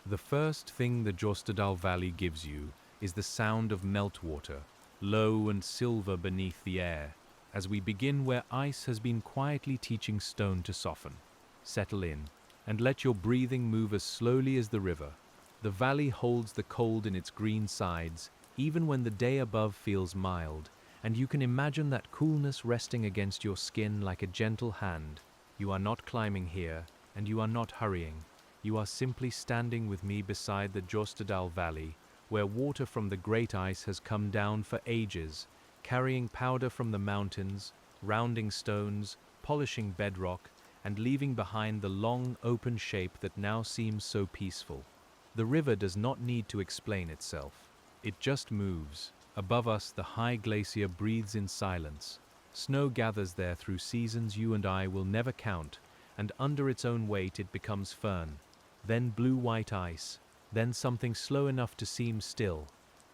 The first thing the Jostedal Valley gives you is the sound of meltwater, low and silver beneath the air, as we begin where ice has been quietly teaching stone to soften. Settle in, and let your breathing move as slowly as the river. The valley holds the cold in its green sides, even when the day above feels mild, and you can imagine that coolness resting against your skin like a gentle hand. You are not climbing here, and you are not hurrying. You are simply standing with me beside the Jostedal Valley, where water from the great ice has come down for ages, carrying powder from the mountains, rounding stones, polishing bedrock, and leaving behind the long, open shape that now seems so peaceful. The river does not need to explain itself. It just moves. Above us, the high glacier breathes in silence. Snow gathers there through seasons you and I will never count, and under its own weight it becomes firn. Then blue-white ice, then something slow enough to seem still.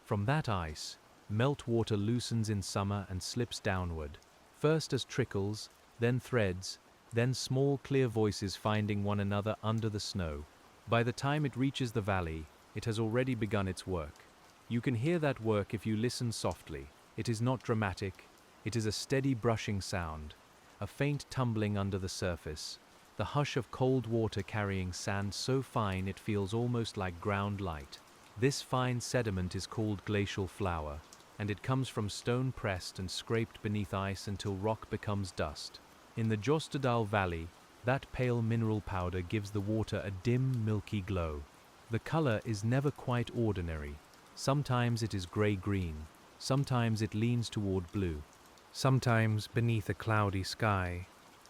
From that ice, meltwater loosens in summer and slips downward, first as trickles, then threads, then small clear voices finding one another under the snow. By the time it reaches the valley, it has already begun its work. You can hear that work if you listen softly. It is not dramatic, it is a steady brushing sound, a faint tumbling under the surface, the hush of cold water carrying sand so fine it feels almost like ground light. This fine sediment is called glacial flour, and it comes from stone pressed and scraped beneath ice until rock becomes dust. In the Jostedal Valley, that pale mineral powder gives the water a dim, milky glow. The color is never quite ordinary. Sometimes it is gray-green, sometimes it leans toward blue. Sometimes, beneath a cloudy sky,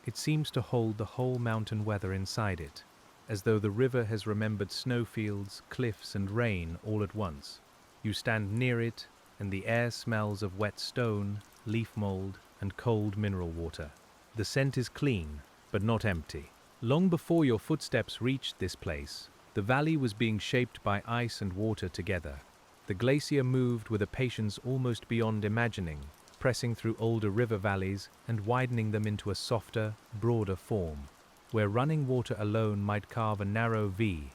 it seems to hold the whole mountain weather inside it, as though the river has remembered snowfields, cliffs, and rain all at once. You stand near it, and the air smells of wet stone, leaf mold, and cold mineral water. The scent is clean, but not empty. Long before your footsteps reached this place, the valley was being shaped by ice and water together. The glacier moved with a patience almost beyond imagining, pressing through older river valleys and widening them into a softer, broader form. Where running water alone might carve a narrow V,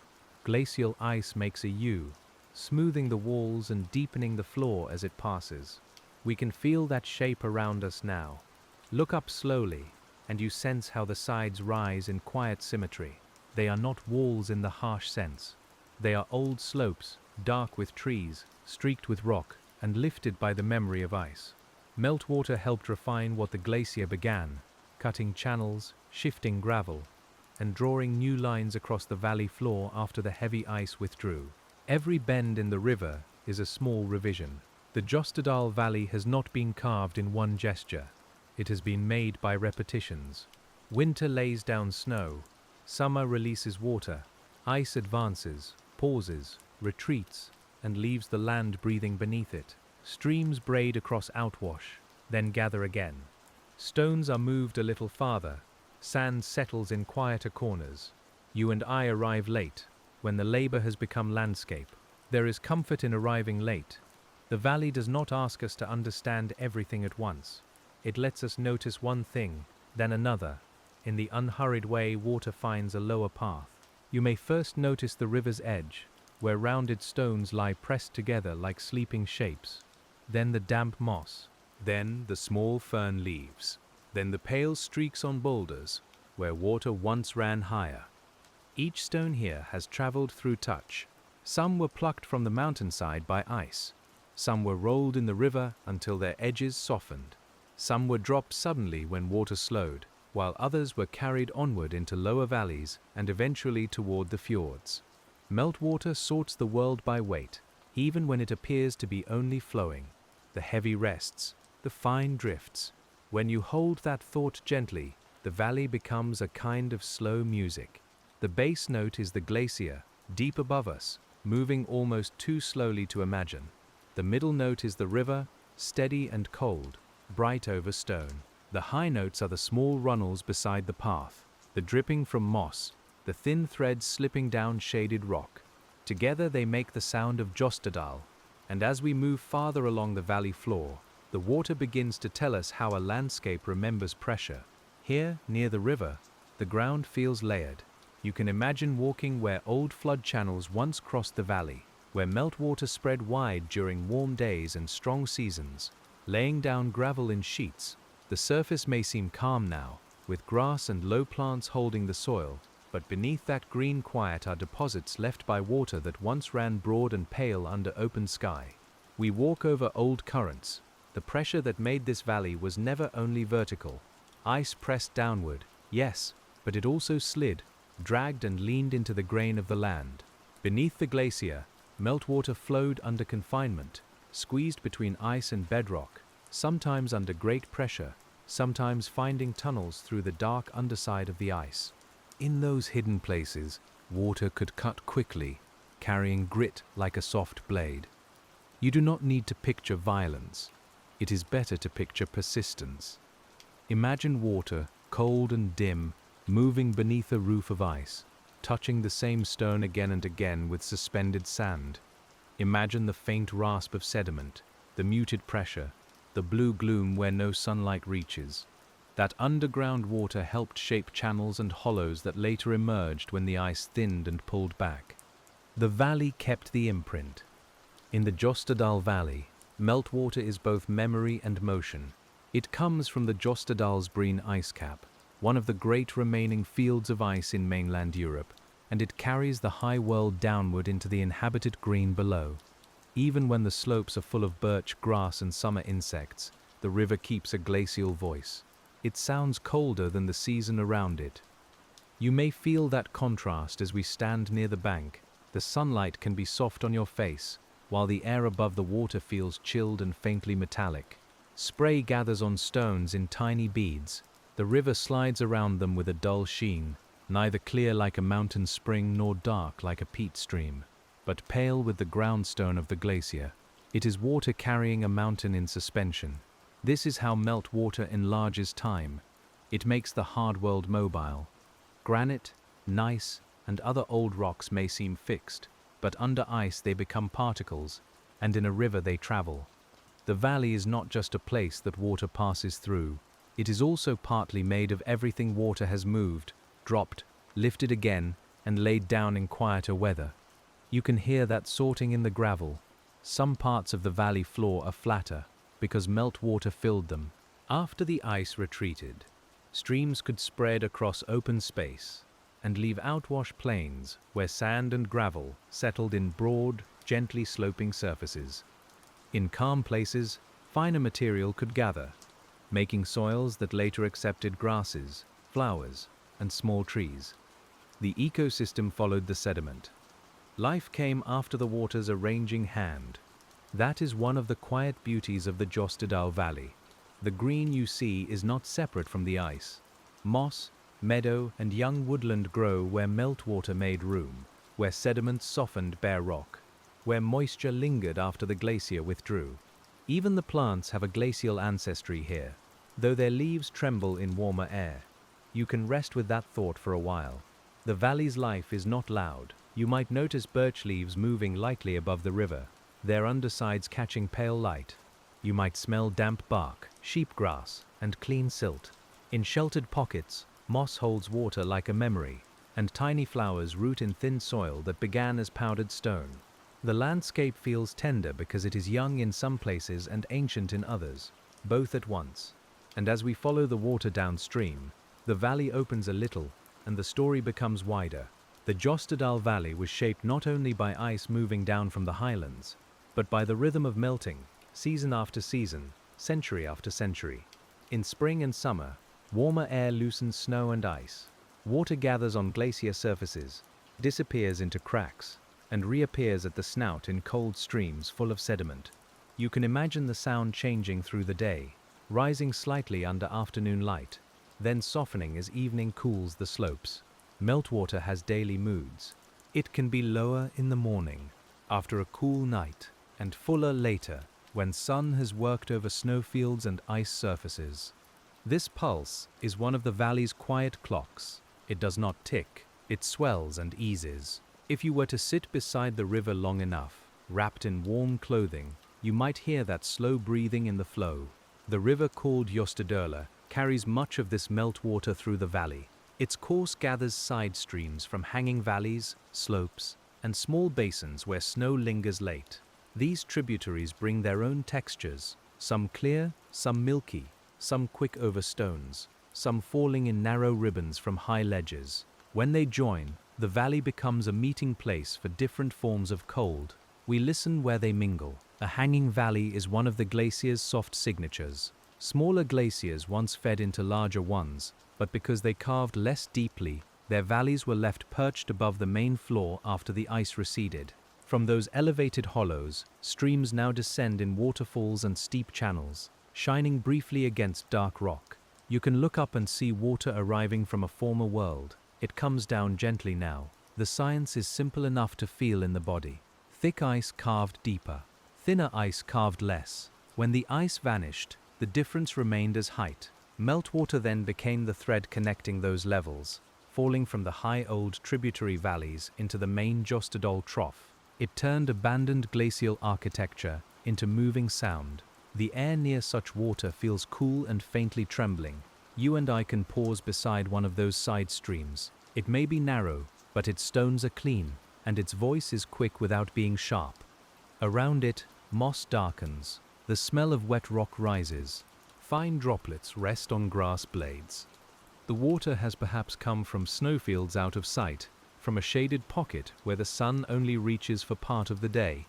glacial ice makes a U, smoothing the walls and deepening the floor as it passes. We can feel that shape around us now. Look up slowly, and you sense how the sides rise in quiet symmetry. They are not walls in the harsh sense. They are old slopes, dark with trees, streaked with rock, and lifted by the memory of ice. Meltwater helped refine what the glacier began, cutting channels, shifting gravel, and drawing new lines across the valley floor after the heavy ice withdrew. Every bend in the river is a small revision. The Jostedal Valley has not been carved in one gesture. It has been made by repetitions. Winter lays down snow, summer releases water, ice advances, pauses, retreats, and leaves the land breathing beneath it. Streams braid across outwash, then gather again. Stones are moved a little farther, sand settles in quieter corners. You and I arrive late, when the labor has become landscape. There is comfort in arriving late. The valley does not ask us to understand everything at once. It lets us notice one thing, then another. In the unhurried way water finds a lower path. You may first notice the river's edge, where rounded stones lie pressed together like sleeping shapes. Then the damp moss. Then the small fern leaves. Then the pale streaks on boulders, where water once ran higher. Each stone here has traveled through touch. Some were plucked from the mountainside by ice. Some were rolled in the river until their edges softened. Some were dropped suddenly when water slowed, while others were carried onward into lower valleys and eventually toward the fjords. Meltwater sorts the world by weight, even when it appears to be only flowing. The heavy rests, the fine drifts. When you hold that thought gently, the valley becomes a kind of slow music. The bass note is the glacier, deep above us, moving almost too slowly to imagine. The middle note is the river, steady and cold, bright over stone. The high notes are the small runnels beside the path, the dripping from moss, the thin threads slipping down shaded rock. Together they make the sound of Jostedal, and as we move farther along the valley floor, the water begins to tell us how a landscape remembers pressure. Here, near the river, the ground feels layered. You can imagine walking where old flood channels once crossed the valley, where meltwater spread wide during warm days and strong seasons, laying down gravel in sheets. The surface may seem calm now, with grass and low plants holding the soil, but beneath that green quiet are deposits left by water that once ran broad and pale under open sky. We walk over old currents. The pressure that made this valley was never only vertical. Ice pressed downward, yes, but it also slid, dragged and leaned into the grain of the land. Beneath the glacier, meltwater flowed under confinement, squeezed between ice and bedrock, sometimes under great pressure, sometimes finding tunnels through the dark underside of the ice. In those hidden places, water could cut quickly, carrying grit like a soft blade. You do not need to picture violence. It is better to picture persistence. Imagine water, cold and dim, moving beneath a roof of ice, touching the same stone again and again with suspended sand. Imagine the faint rasp of sediment, the muted pressure, the blue gloom where no sunlight reaches. That underground water helped shape channels and hollows that later emerged when the ice thinned and pulled back. The valley kept the imprint. In the Jostedal Valley, meltwater is both memory and motion. It comes from the Jostedalsbreen ice cap, one of the great remaining fields of ice in mainland Europe, and it carries the high world downward into the inhabited green below. Even when the slopes are full of birch, grass and summer insects, the river keeps a glacial voice. It sounds colder than the season around it. You may feel that contrast as we stand near the bank. The sunlight can be soft on your face, while the air above the water feels chilled and faintly metallic. Spray gathers on stones in tiny beads. The river slides around them with a dull sheen, neither clear like a mountain spring nor dark like a peat stream, but pale with the groundstone of the glacier. It is water carrying a mountain in suspension. This is how meltwater enlarges time. It makes the hard world mobile. Granite, gneiss, and other old rocks may seem fixed, but under ice they become particles, and in a river they travel. The valley is not just a place that water passes through. It is also partly made of everything water has moved, dropped, lifted again, and laid down in quieter weather. You can hear that sorting in the gravel. Some parts of the valley floor are flatter, because meltwater filled them. After the ice retreated, streams could spread across open space and leave outwash plains where sand and gravel settled in broad, gently sloping surfaces. In calm places, finer material could gather, making soils that later accepted grasses, flowers, and small trees. The ecosystem followed the sediment. Life came after the water's arranging hand. That is one of the quiet beauties of the Jostedal Valley. The green you see is not separate from the ice. Moss, meadow, and young woodland grow where meltwater made room, where sediments softened bare rock, where moisture lingered after the glacier withdrew. Even the plants have a glacial ancestry here, though their leaves tremble in warmer air. You can rest with that thought for a while. The valley's life is not loud. You might notice birch leaves moving lightly above the river, their undersides catching pale light. You might smell damp bark, sheepgrass, and clean silt. In sheltered pockets, moss holds water like a memory, and tiny flowers root in thin soil that began as powdered stone. The landscape feels tender because it is young in some places and ancient in others, both at once. And as we follow the water downstream, the valley opens a little, and the story becomes wider. The Jostedal Valley was shaped not only by ice moving down from the highlands, but by the rhythm of melting, season after season, century after century. In spring and summer, warmer air loosens snow and ice. Water gathers on glacier surfaces, disappears into cracks, and reappears at the snout in cold streams full of sediment. You can imagine the sound changing through the day, rising slightly under afternoon light, then softening as evening cools the slopes. Meltwater has daily moods. It can be lower in the morning, after a cool night, and fuller later, when sun has worked over snowfields and ice surfaces. This pulse is one of the valley's quiet clocks. It does not tick, it swells and eases. If you were to sit beside the river long enough, wrapped in warm clothing, you might hear that slow breathing in the flow. The river called Jostedal carries much of this meltwater through the valley. Its course gathers side streams from hanging valleys, slopes, and small basins where snow lingers late. These tributaries bring their own textures, some clear, some milky, some quick over stones, some falling in narrow ribbons from high ledges. When they join, the valley becomes a meeting place for different forms of cold. We listen where they mingle. A hanging valley is one of the glacier's soft signatures. Smaller glaciers once fed into larger ones, but because they carved less deeply, their valleys were left perched above the main floor after the ice receded. From those elevated hollows, streams now descend in waterfalls and steep channels, shining briefly against dark rock. You can look up and see water arriving from a former world. It comes down gently now. The science is simple enough to feel in the body. Thick ice carved deeper, thinner ice carved less. When the ice vanished, the difference remained as height. Meltwater then became the thread connecting those levels, falling from the high old tributary valleys into the main Jostedal trough. It turned abandoned glacial architecture into moving sound. The air near such water feels cool and faintly trembling. You and I can pause beside one of those side streams. It may be narrow, but its stones are clean, and its voice is quick without being sharp. Around it, moss darkens. The smell of wet rock rises. Fine droplets rest on grass blades. The water has perhaps come from snowfields out of sight, from a shaded pocket where the sun only reaches for part of the day.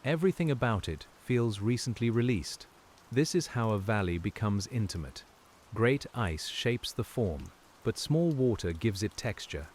Everything about it feels recently released. This is how a valley becomes intimate. Great ice shapes the form, but small water gives it texture.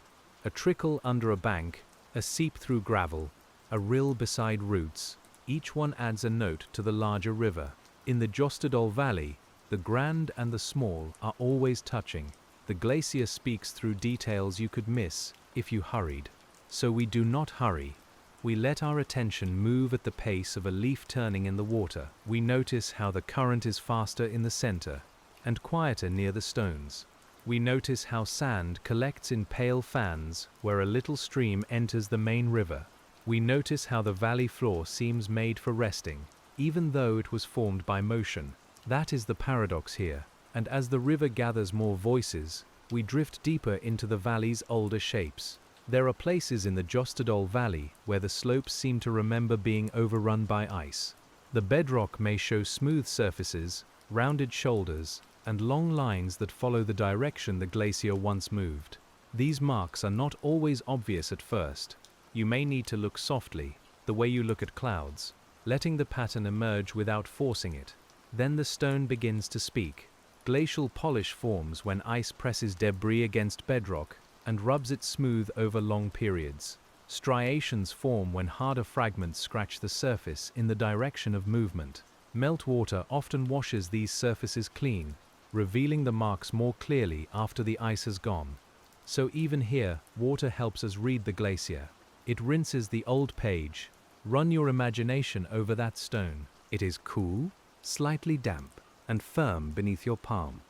A trickle under a bank, a seep through gravel, a rill beside roots, each one adds a note to the larger river. In the Jostedal Valley, the grand and the small are always touching. The glacier speaks through details you could miss if you hurried. So we do not hurry. We let our attention move at the pace of a leaf turning in the water. We notice how the current is faster in the center and quieter near the stones. We notice how sand collects in pale fans where a little stream enters the main river. We notice how the valley floor seems made for resting, even though it was formed by motion. That is the paradox here, and as the river gathers more voices, we drift deeper into the valley's older shapes. There are places in the Jostedal Valley where the slopes seem to remember being overrun by ice. The bedrock may show smooth surfaces, rounded shoulders, and long lines that follow the direction the glacier once moved. These marks are not always obvious at first. You may need to look softly, the way you look at clouds, letting the pattern emerge without forcing it. Then the stone begins to speak. Glacial polish forms when ice presses debris against bedrock and rubs it smooth over long periods. Striations form when harder fragments scratch the surface in the direction of movement. Meltwater often washes these surfaces clean, revealing the marks more clearly after the ice has gone. So even here, water helps us read the glacier. It rinses the old page. Run your imagination over that stone. It is cool, slightly damp, and firm beneath your palm.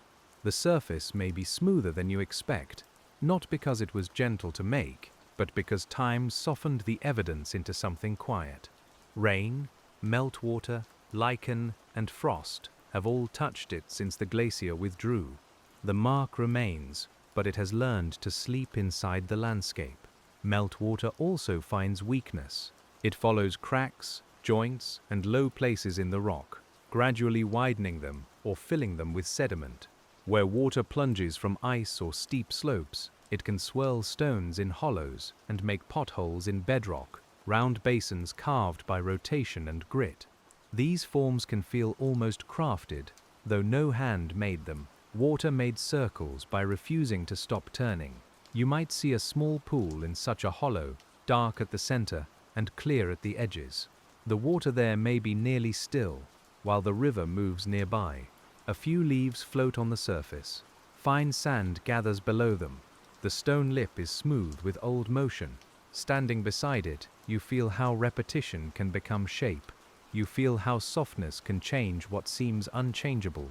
The surface may be smoother than you expect, not because it was gentle to make, but because time softened the evidence into something quiet. Rain, meltwater, lichen, and frost have all touched it since the glacier withdrew. The mark remains, but it has learned to sleep inside the landscape. Meltwater also finds weakness. It follows cracks, joints, and low places in the rock, gradually widening them or filling them with sediment. Where water plunges from ice or steep slopes, it can swirl stones in hollows and make potholes in bedrock, round basins carved by rotation and grit. These forms can feel almost crafted, though no hand made them. Water made circles by refusing to stop turning. You might see a small pool in such a hollow, dark at the center and clear at the edges. The water there may be nearly still, while the river moves nearby. A few leaves float on the surface. Fine sand gathers below them. The stone lip is smooth with old motion. Standing beside it, you feel how repetition can become shape. You feel how softness can change what seems unchangeable.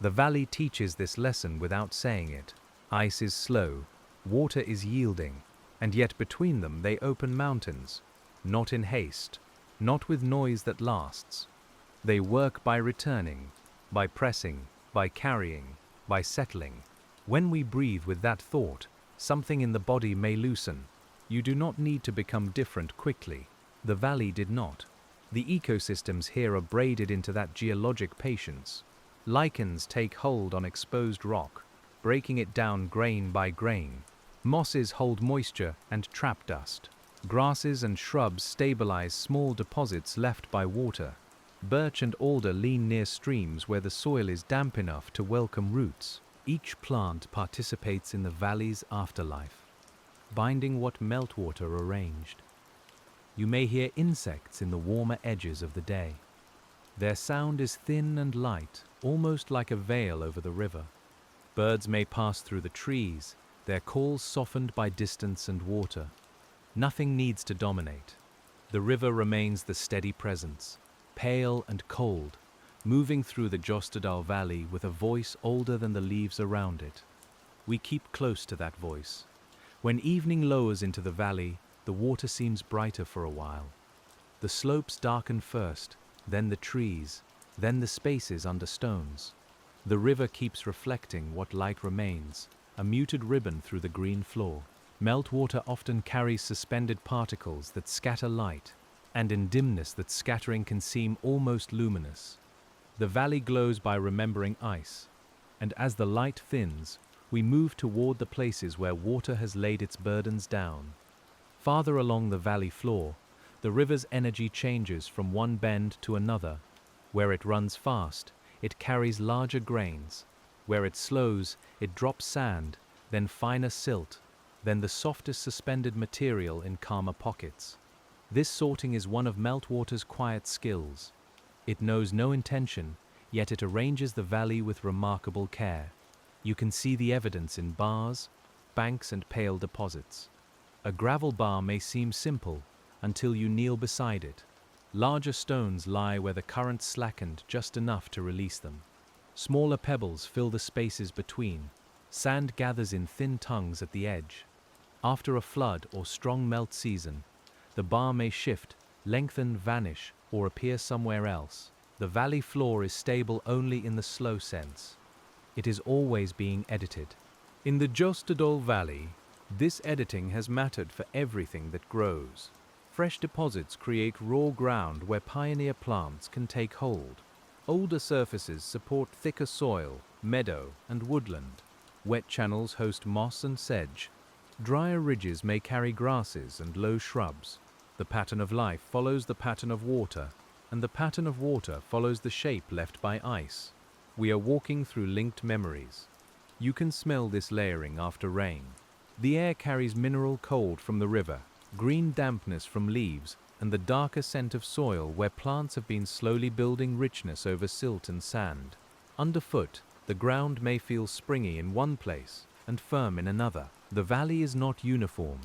The valley teaches this lesson without saying it. Ice is slow, water is yielding, and yet between them they open mountains. Not in haste, not with noise that lasts. They work by returning, by pressing, by carrying, by settling. When we breathe with that thought, Something in the body may loosen. You do not need to become different quickly. The valley did not. The ecosystems here are braided into that geologic patience. Lichens take hold on exposed rock, breaking it down grain by grain. Mosses hold moisture and trap dust. Grasses and shrubs stabilize small deposits left by water. Birch and alder lean near streams where the soil is damp enough to welcome roots. Each plant participates in the valley's afterlife, binding what meltwater arranged. You may hear insects in the warmer edges of the day. Their sound is thin and light, almost like a veil over the river. Birds may pass through the trees, their calls softened by distance and water. Nothing needs to dominate. The river remains the steady presence, pale and cold, moving through the Jostedal Valley with a voice older than the leaves around it. We keep close to that voice. When evening lowers into the valley, the water seems brighter for a while. The slopes darken first, then the trees, then the spaces under stones. The river keeps reflecting what light remains, a muted ribbon through the green floor. Meltwater often carries suspended particles that scatter light, and in dimness that scattering can seem almost luminous. The valley glows by remembering ice, and as the light thins, we move toward the places where water has laid its burdens down. Farther along the valley floor, the river's energy changes from one bend to another. Where it runs fast, it carries larger grains. Where it slows, it drops sand, then finer silt, then the softest suspended material in calmer pockets. This sorting is one of Meltwater's quiet skills. It knows no intention, yet it arranges the valley with remarkable care. You can see the evidence in bars, banks and pale deposits. A gravel bar may seem simple until you kneel beside it. Larger stones lie where the current slackened just enough to release them. Smaller pebbles fill the spaces between. Sand gathers in thin tongues at the edge. After a flood or strong melt season, the bar may shift, lengthen, vanish, or appear somewhere else. The valley floor is stable only in the slow sense. It is always being edited. In the Jostedal Valley, this editing has mattered for everything that grows. Fresh deposits create raw ground where pioneer plants can take hold. Older surfaces support thicker soil, meadow, and woodland. Wet channels host moss and sedge. Drier ridges may carry grasses and low shrubs. The pattern of life follows the pattern of water, and the pattern of water follows the shape left by ice. We are walking through linked memories. You can smell this layering after rain. The air carries mineral cold from the river, green dampness from leaves, and the darker scent of soil where plants have been slowly building richness over silt and sand. Underfoot, the ground may feel springy in one place and firm in another. The valley is not uniform.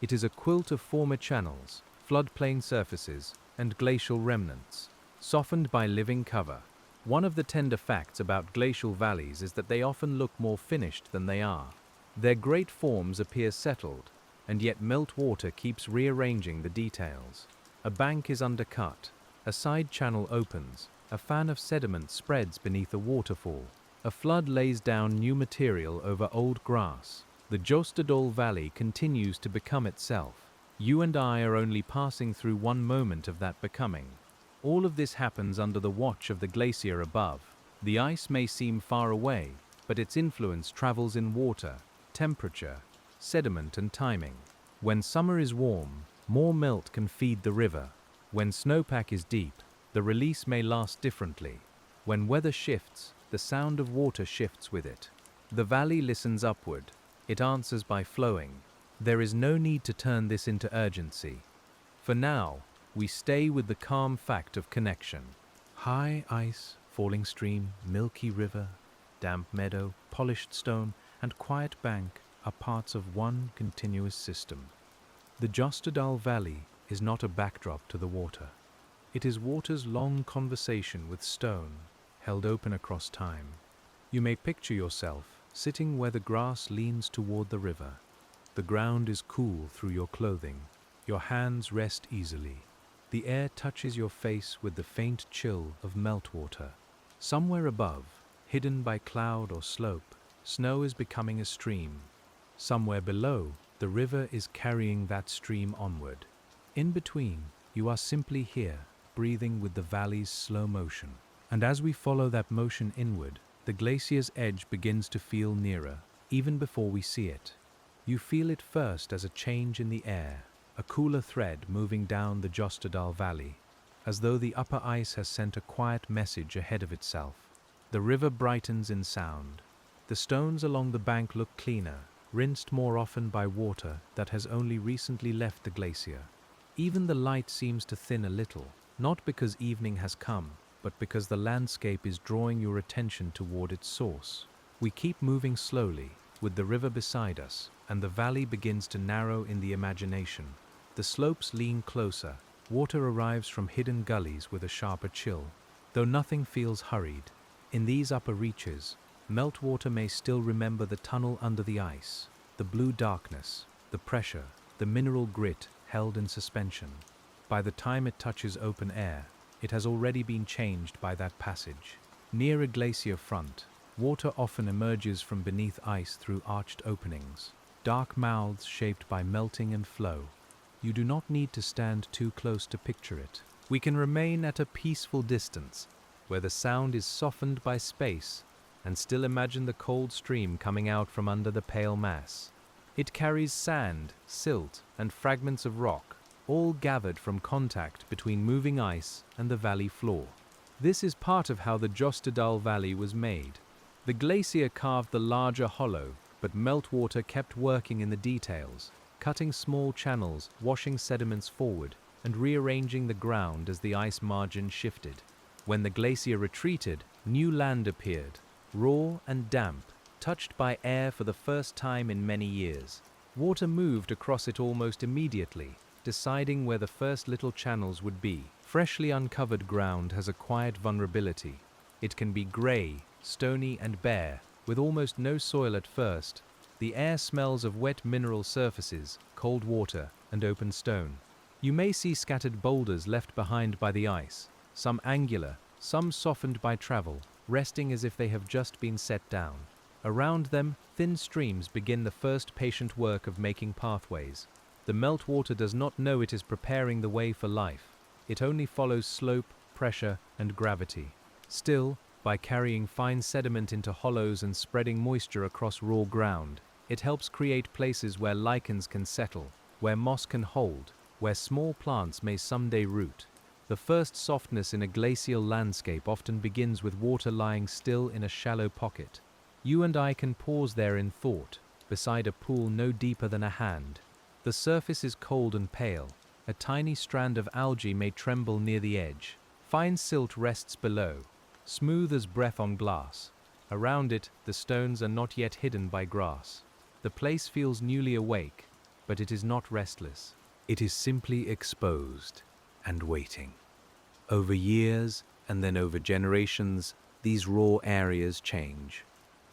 It is a quilt of former channels, floodplain surfaces, and glacial remnants, softened by living cover. One of the tender facts about glacial valleys is that they often look more finished than they are. Their great forms appear settled, and yet meltwater keeps rearranging the details. A bank is undercut, a side channel opens, a fan of sediment spreads beneath a waterfall. A flood lays down new material over old grass. The Jostedal Valley continues to become itself. You and I are only passing through one moment of that becoming. All of this happens under the watch of the glacier above. The ice may seem far away, but its influence travels in water, temperature, sediment and timing. When summer is warm, more melt can feed the river. When snowpack is deep, the release may last differently. When weather shifts, the sound of water shifts with it. The valley listens upward. It answers by flowing. There is no need to turn this into urgency. For now, we stay with the calm fact of connection. High ice, falling stream, milky river, damp meadow, polished stone, and quiet bank are parts of one continuous system. The Jostedal Valley is not a backdrop to the water. It is water's long conversation with stone, held open across time. You may picture yourself sitting where the grass leans toward the river. The ground is cool through your clothing. Your hands rest easily. The air touches your face with the faint chill of meltwater. Somewhere above, hidden by cloud or slope, snow is becoming a stream. Somewhere below, the river is carrying that stream onward. In between, you are simply here, breathing with the valley's slow motion. And as we follow that motion inward, the glacier's edge begins to feel nearer, even before we see it. You feel it first as a change in the air, a cooler thread moving down the Jostedal Valley, as though the upper ice has sent a quiet message ahead of itself. The river brightens in sound. The stones along the bank look cleaner, rinsed more often by water that has only recently left the glacier. Even the light seems to thin a little, not because evening has come, but because the landscape is drawing your attention toward its source. We keep moving slowly, with the river beside us, and the valley begins to narrow in the imagination. The slopes lean closer. Water arrives from hidden gullies with a sharper chill, though nothing feels hurried. In these upper reaches, Meltwater may still remember the tunnel under the ice, the blue darkness, the pressure, the mineral grit held in suspension. By the time it touches open air, it has already been changed by that passage. Near a glacier front, water often emerges from beneath ice through arched openings, dark mouths shaped by melting and flow. You do not need to stand too close to picture it. We can remain at a peaceful distance, where the sound is softened by space, and still imagine the cold stream coming out from under the pale mass. It carries sand, silt, and fragments of rock, all gathered from contact between moving ice and the valley floor. This is part of how the Jostedal Valley was made. The glacier carved the larger hollow, but Meltwater kept working in the details, cutting small channels, washing sediments forward, and rearranging the ground as the ice margin shifted. When the glacier retreated, new land appeared, raw and damp, touched by air for the first time in many years. Water moved across it almost immediately, deciding where the first little channels would be. Freshly uncovered ground has a quiet vulnerability. It can be grey, stony and bare, with almost no soil at first. The air smells of wet mineral surfaces, cold water, and open stone. You may see scattered boulders left behind by the ice, some angular, some softened by travel, resting as if they have just been set down. Around them, thin streams begin the first patient work of making pathways. The meltwater does not know it is preparing the way for life. It only follows slope, pressure, and gravity. Still, by carrying fine sediment into hollows and spreading moisture across raw ground, it helps create places where lichens can settle, where moss can hold, where small plants may someday root. The first softness in a glacial landscape often begins with water lying still in a shallow pocket. You and I can pause there in thought, beside a pool no deeper than a hand. The surface is cold and pale. A tiny strand of algae may tremble near the edge. Fine silt rests below, smooth as breath on glass. Around it, the stones are not yet hidden by grass. The place feels newly awake, but it is not restless. It is simply exposed and waiting. Over years, and then over generations, these raw areas change.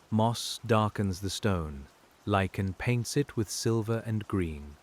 Moss darkens the stone. Lichen paints it with silver and green.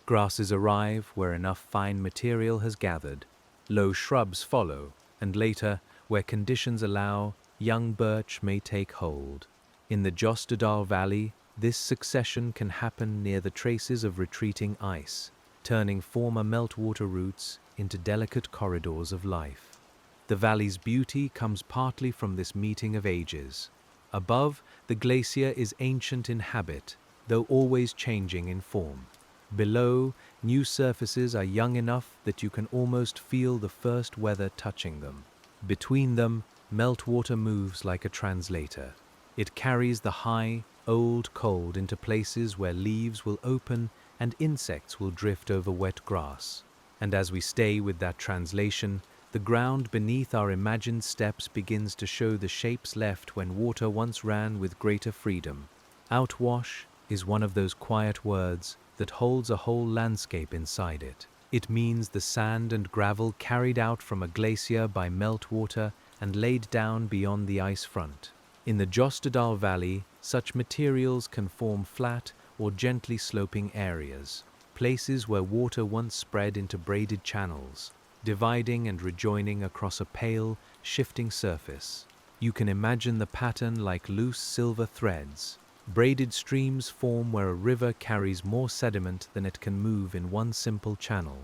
Grasses arrive where enough fine material has gathered. Low shrubs follow, and later, where conditions allow, young birch may take hold. In the Jostedal Valley, this succession can happen near the traces of retreating ice, turning former meltwater routes into delicate corridors of life. The valley's beauty comes partly from this meeting of ages. Above, the glacier is ancient in habit, though always changing in form. Below, new surfaces are young enough that you can almost feel the first weather touching them. Between them, meltwater moves like a translator. It carries the high, old cold into places where leaves will open and insects will drift over wet grass. And as we stay with that translation, the ground beneath our imagined steps begins to show the shapes left when water once ran with greater freedom. Outwash is one of those quiet words that holds a whole landscape inside it. It means the sand and gravel carried out from a glacier by meltwater and laid down beyond the ice front. In the Jostedal Valley, such materials can form flat or gently sloping areas, places where water once spread into braided channels, dividing and rejoining across a pale, shifting surface. You can imagine the pattern like loose silver threads, Braided streams form where a river carries more sediment than it can move in one simple channel.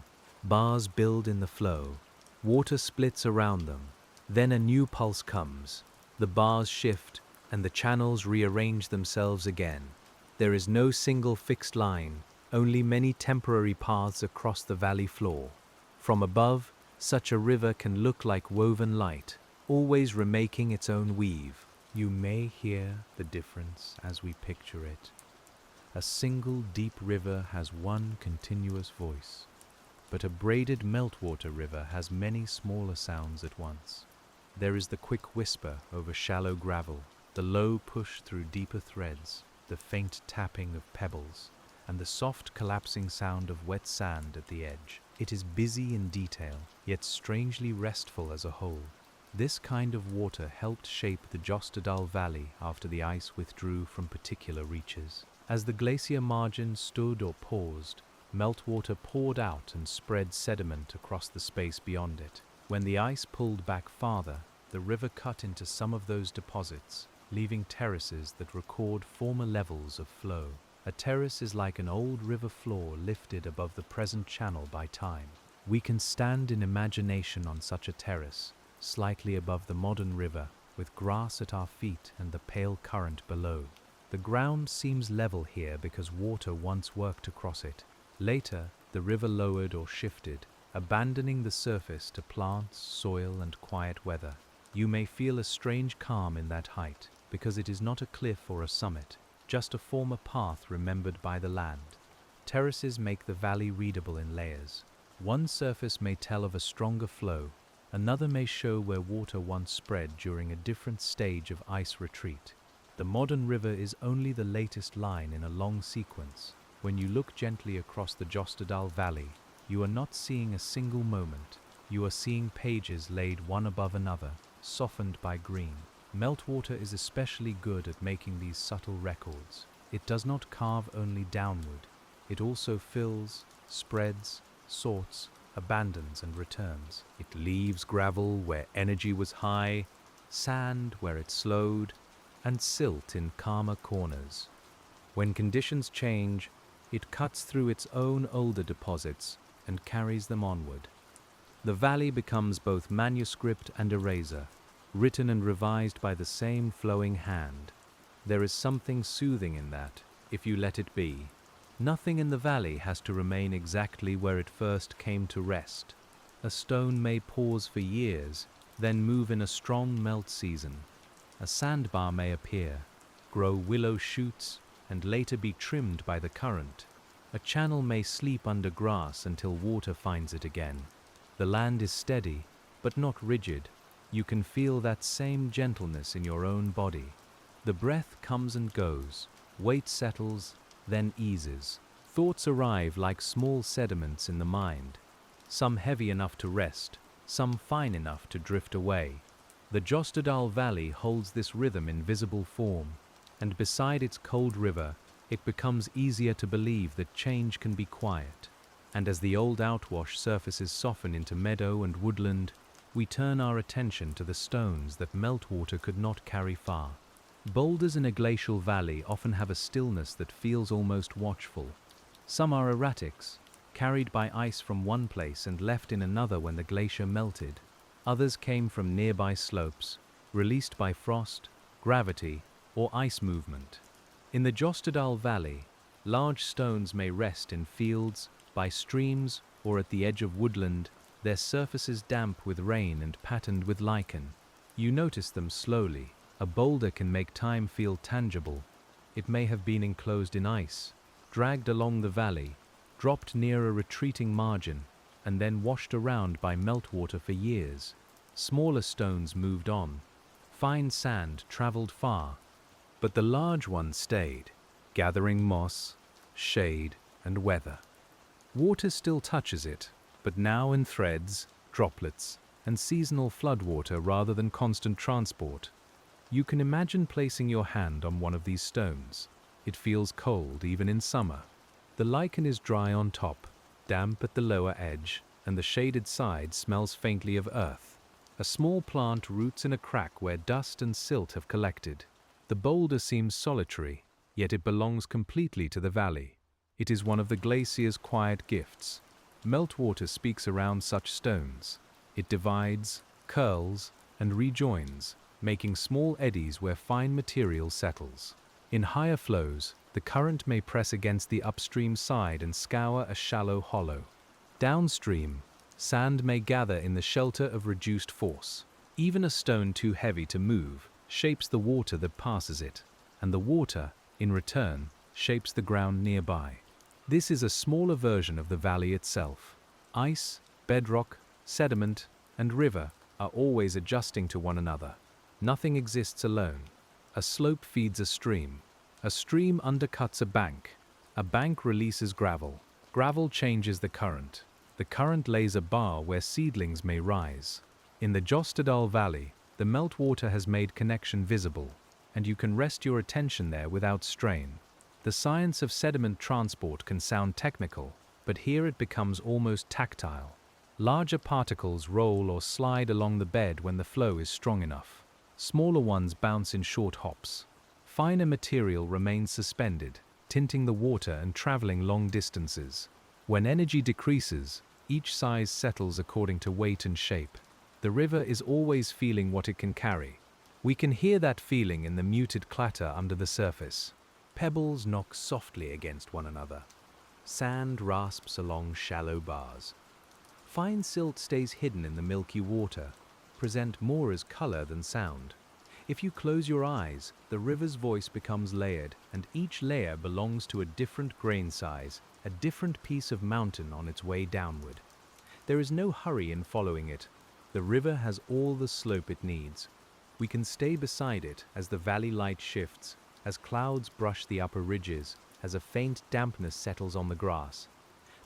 Bars build in the flow. Water splits around them. Then a new pulse comes. The bars shift, and the channels rearrange themselves again. There is no single fixed line, only many temporary paths across the valley floor. From above, such a river can look like woven light, always remaking its own weave. You may hear the difference as we picture it. A single deep river has one continuous voice, but a braided meltwater river has many smaller sounds at once. There is the quick whisper over shallow gravel, the low push through deeper threads, the faint tapping of pebbles, and the soft collapsing sound of wet sand at the edge. It is busy in detail, yet strangely restful as a whole. This kind of water helped shape the Jostedal Valley after the ice withdrew from particular reaches. As the glacier margin stood or paused, meltwater poured out and spread sediment across the space beyond it. When the ice pulled back farther, the river cut into some of those deposits, leaving terraces that record former levels of flow. A terrace is like an old river floor lifted above the present channel by time. We can stand in imagination on such a terrace, slightly above the modern river, with grass at our feet and the pale current below. The ground seems level here because water once worked across it. Later, the river lowered or shifted, abandoning the surface to plants, soil, and quiet weather. You may feel a strange calm in that height, because it is not a cliff or a summit, just a former path remembered by the land. Terraces make the valley readable in layers. One surface may tell of a stronger flow, another may show where water once spread during a different stage of ice retreat. The modern river is only the latest line in a long sequence. When you look gently across the Jostedal Valley, you are not seeing a single moment. You are seeing pages laid one above another, softened by green. Meltwater is especially good at making these subtle records. It does not carve only downward. It also fills, spreads, sorts, abandons and returns. It leaves gravel where energy was high, sand where it slowed, and silt in calmer corners. When conditions change, it cuts through its own older deposits and carries them onward. The valley becomes both manuscript and eraser, written and revised by the same flowing hand. There is something soothing in that, if you let it be. Nothing in the valley has to remain exactly where it first came to rest. A stone may pause for years, then move in a strong melt season. A sandbar may appear, grow willow shoots, and later be trimmed by the current. A channel may sleep under grass until water finds it again. The land is steady, but not rigid. You can feel that same gentleness in your own body. The breath comes and goes, weight settles, then eases. Thoughts arrive like small sediments in the mind, some heavy enough to rest, some fine enough to drift away. The Jostedal Valley holds this rhythm in visible form, and beside its cold river, it becomes easier to believe that change can be quiet. And as the old outwash surfaces soften into meadow and woodland, we turn our attention to the stones that meltwater could not carry far. Boulders in a glacial valley often have a stillness that feels almost watchful. Some are erratics, carried by ice from one place and left in another when the glacier melted. Others came from nearby slopes, released by frost, gravity, or ice movement. In the Jostedal Valley, large stones may rest in fields, by streams, or at the edge of woodland, their surfaces damp with rain and patterned with lichen. You notice them slowly. A boulder can make time feel tangible. It may have been enclosed in ice, dragged along the valley, dropped near a retreating margin, and then washed around by meltwater for years. Smaller stones moved on. Fine sand traveled far, but the large ones stayed, gathering moss, shade, and weather. Water still touches it, but now in threads, droplets, and seasonal floodwater rather than constant transport. You can imagine placing your hand on one of these stones. It feels cold even in summer. The lichen is dry on top, damp at the lower edge, and the shaded side smells faintly of earth. A small plant roots in a crack where dust and silt have collected. The boulder seems solitary, yet it belongs completely to the valley. It is one of the glacier's quiet gifts. Meltwater speaks around such stones. It divides, curls, and rejoins, making small eddies where fine material settles. In higher flows, the current may press against the upstream side and scour a shallow hollow. Downstream, sand may gather in the shelter of reduced force. Even a stone too heavy to move shapes the water that passes it, and the water, in return, shapes the ground nearby. This is a smaller version of the valley itself. Ice, bedrock, sediment, and river are always adjusting to one another. Nothing exists alone. A slope feeds a stream. A stream undercuts a bank releases gravel. Gravel changes the current. The current lays a bar where seedlings may rise. In the Jostedal Valley, the meltwater has made connection visible, and you can rest your attention there without strain. The science of sediment transport can sound technical, but here it becomes almost tactile. Larger particles roll or slide along the bed when the flow is strong enough. Smaller ones bounce in short hops. Finer material remains suspended, tinting the water and traveling long distances. When energy decreases, each size settles according to weight and shape. The river is always feeling what it can carry. We can hear that feeling in the muted clatter under the surface. Pebbles knock softly against one another. Sand rasps along shallow bars. Fine silt stays hidden in the milky water, present more as color than sound. If you close your eyes, the river's voice becomes layered, and each layer belongs to a different grain size, a different piece of mountain on its way downward. There is no hurry in following it. The river has all the slope it needs. We can stay beside it as the valley light shifts, as clouds brush the upper ridges, as a faint dampness settles on the grass.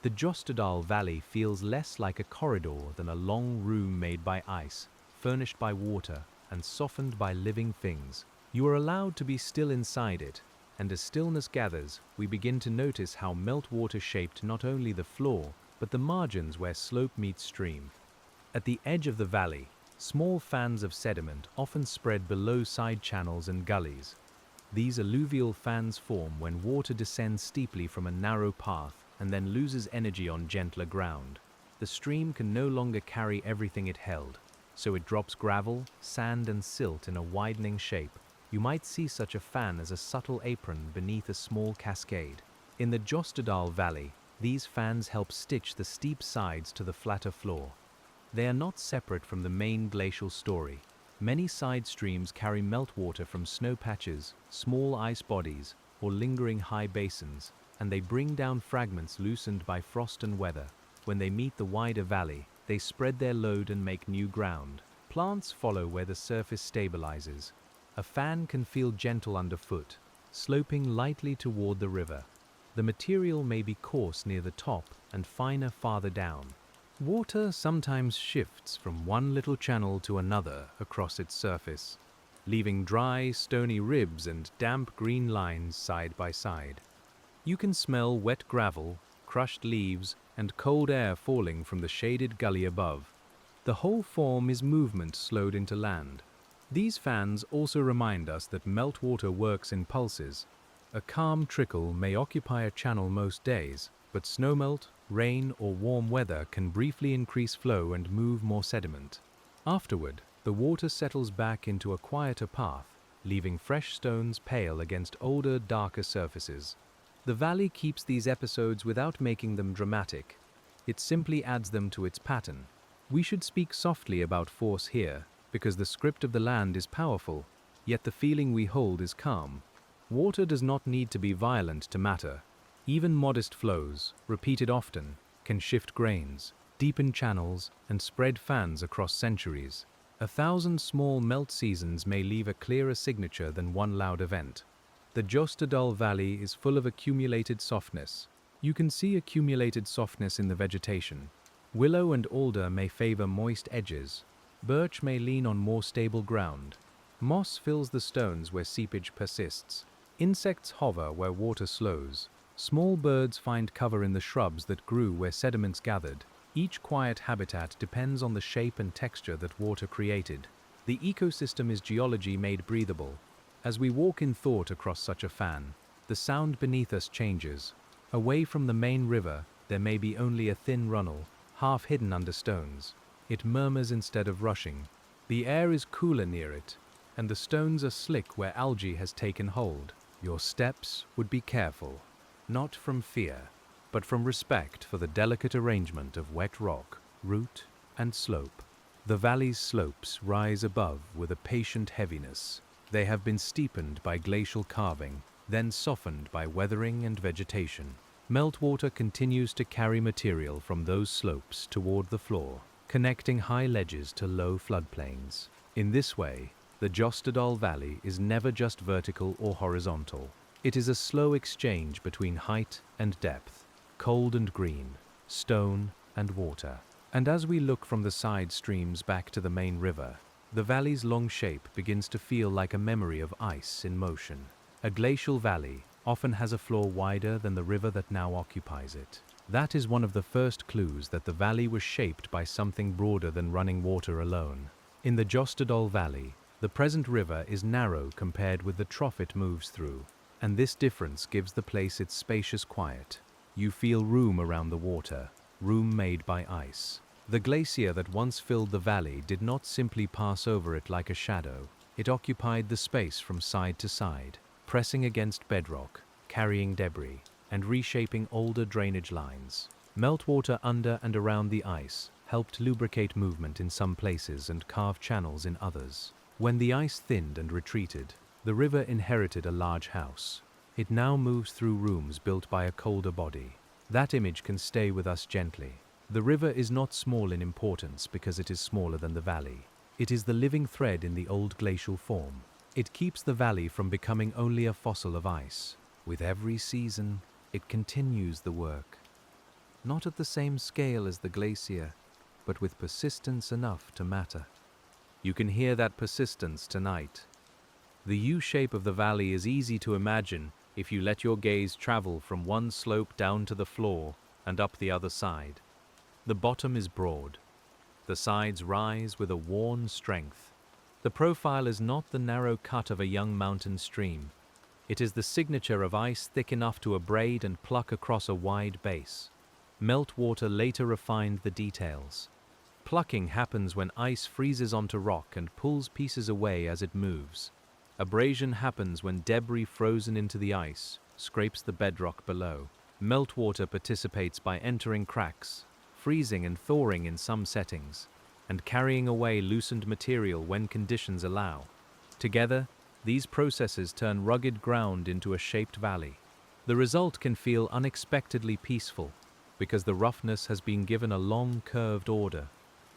The Jostedal Valley feels less like a corridor than a long room made by ice, furnished by water, and softened by living things. You are allowed to be still inside it, and as stillness gathers, we begin to notice how meltwater shaped not only the floor, but the margins where slope meets stream. At the edge of the valley, small fans of sediment often spread below side channels and gullies. These alluvial fans form when water descends steeply from a narrow path and then loses energy on gentler ground. The stream can no longer carry everything it held, so it drops gravel, sand, and silt in a widening shape. You might see such a fan as a subtle apron beneath a small cascade. In the Jostedal Valley, these fans help stitch the steep sides to the flatter floor. They are not separate from the main glacial story. Many side streams carry meltwater from snow patches, small ice bodies, or lingering high basins, and they bring down fragments loosened by frost and weather. When they meet the wider valley, they spread their load and make new ground. Plants follow where the surface stabilizes. A fan can feel gentle underfoot, sloping lightly toward the river. The material may be coarse near the top and finer farther down. Water sometimes shifts from one little channel to another across its surface, leaving dry, stony ribs and damp green lines side by side. You can smell wet gravel, crushed leaves, and cold air falling from the shaded gully above. The whole form is movement slowed into land. These fans also remind us that meltwater works in pulses. A calm trickle may occupy a channel most days, but snowmelt, rain, or warm weather can briefly increase flow and move more sediment. Afterward, the water settles back into a quieter path, leaving fresh stones pale against older, darker surfaces. The valley keeps these episodes without making them dramatic. It simply adds them to its pattern. We should speak softly about force here, because the script of the land is powerful, yet the feeling we hold is calm. Water does not need to be violent to matter. Even modest flows, repeated often, can shift grains, deepen channels, and spread fans across centuries. 1,000 small melt seasons may leave a clearer signature than one loud event. The Jostedal Valley is full of accumulated softness. You can see accumulated softness in the vegetation. Willow and alder may favor moist edges. Birch may lean on more stable ground. Moss fills the stones where seepage persists. Insects hover where water slows. Small birds find cover in the shrubs that grew where sediments gathered. Each quiet habitat depends on the shape and texture that water created. The ecosystem is geology made breathable. As we walk in thought across such a fan, the sound beneath us changes. Away from the main river, there may be only a thin runnel, half hidden under stones. It murmurs instead of rushing. The air is cooler near it, and the stones are slick where algae has taken hold. Your steps would be careful, not from fear, but from respect for the delicate arrangement of wet rock, root, and slope. The valley's slopes rise above with a patient heaviness. They have been steepened by glacial carving, then softened by weathering and vegetation. Meltwater continues to carry material from those slopes toward the floor, connecting high ledges to low floodplains. In this way, the Jostedal Valley is never just vertical or horizontal. It is a slow exchange between height and depth, cold and green, stone and water. And as we look from the side streams back to the main river, the valley's long shape begins to feel like a memory of ice in motion. A glacial valley often has a floor wider than the river that now occupies it. That is one of the first clues that the valley was shaped by something broader than running water alone. In the Jostedal Valley, the present river is narrow compared with the trough it moves through, and this difference gives the place its spacious quiet. You feel room around the water, room made by ice. The glacier that once filled the valley did not simply pass over it like a shadow. It occupied the space from side to side, pressing against bedrock, carrying debris, and reshaping older drainage lines. Meltwater under and around the ice helped lubricate movement in some places and carve channels in others. When the ice thinned and retreated, the river inherited a large house. It now moves through rooms built by a colder body. That image can stay with us gently. The river is not small in importance because it is smaller than the valley. It is the living thread in the old glacial form. It keeps the valley from becoming only a fossil of ice. With every season, it continues the work. Not at the same scale as the glacier, but with persistence enough to matter. You can hear that persistence tonight. The U-shape of the valley is easy to imagine if you let your gaze travel from one slope down to the floor and up the other side. The bottom is broad. The sides rise with a worn strength. The profile is not the narrow cut of a young mountain stream. It is the signature of ice thick enough to abrade and pluck across a wide base. Meltwater later refined the details. Plucking happens when ice freezes onto rock and pulls pieces away as it moves. Abrasion happens when debris frozen into the ice scrapes the bedrock below. Meltwater participates by entering cracks, freezing and thawing in some settings, and carrying away loosened material when conditions allow. Together, these processes turn rugged ground into a shaped valley. The result can feel unexpectedly peaceful, because the roughness has been given a long, curved order.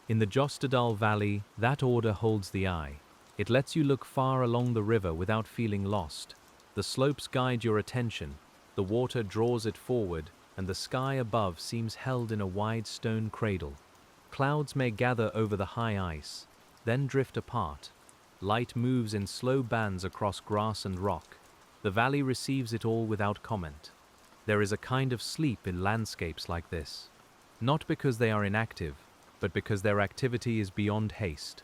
In the Jostedal Valley, that order holds the eye. It lets you look far along the river without feeling lost. The slopes guide your attention, the water draws it forward, and the sky above seems held in a wide stone cradle. Clouds may gather over the high ice, then drift apart. Light moves in slow bands across grass and rock. The valley receives it all without comment. There is a kind of sleep in landscapes like this, not because they are inactive, but because their activity is beyond haste.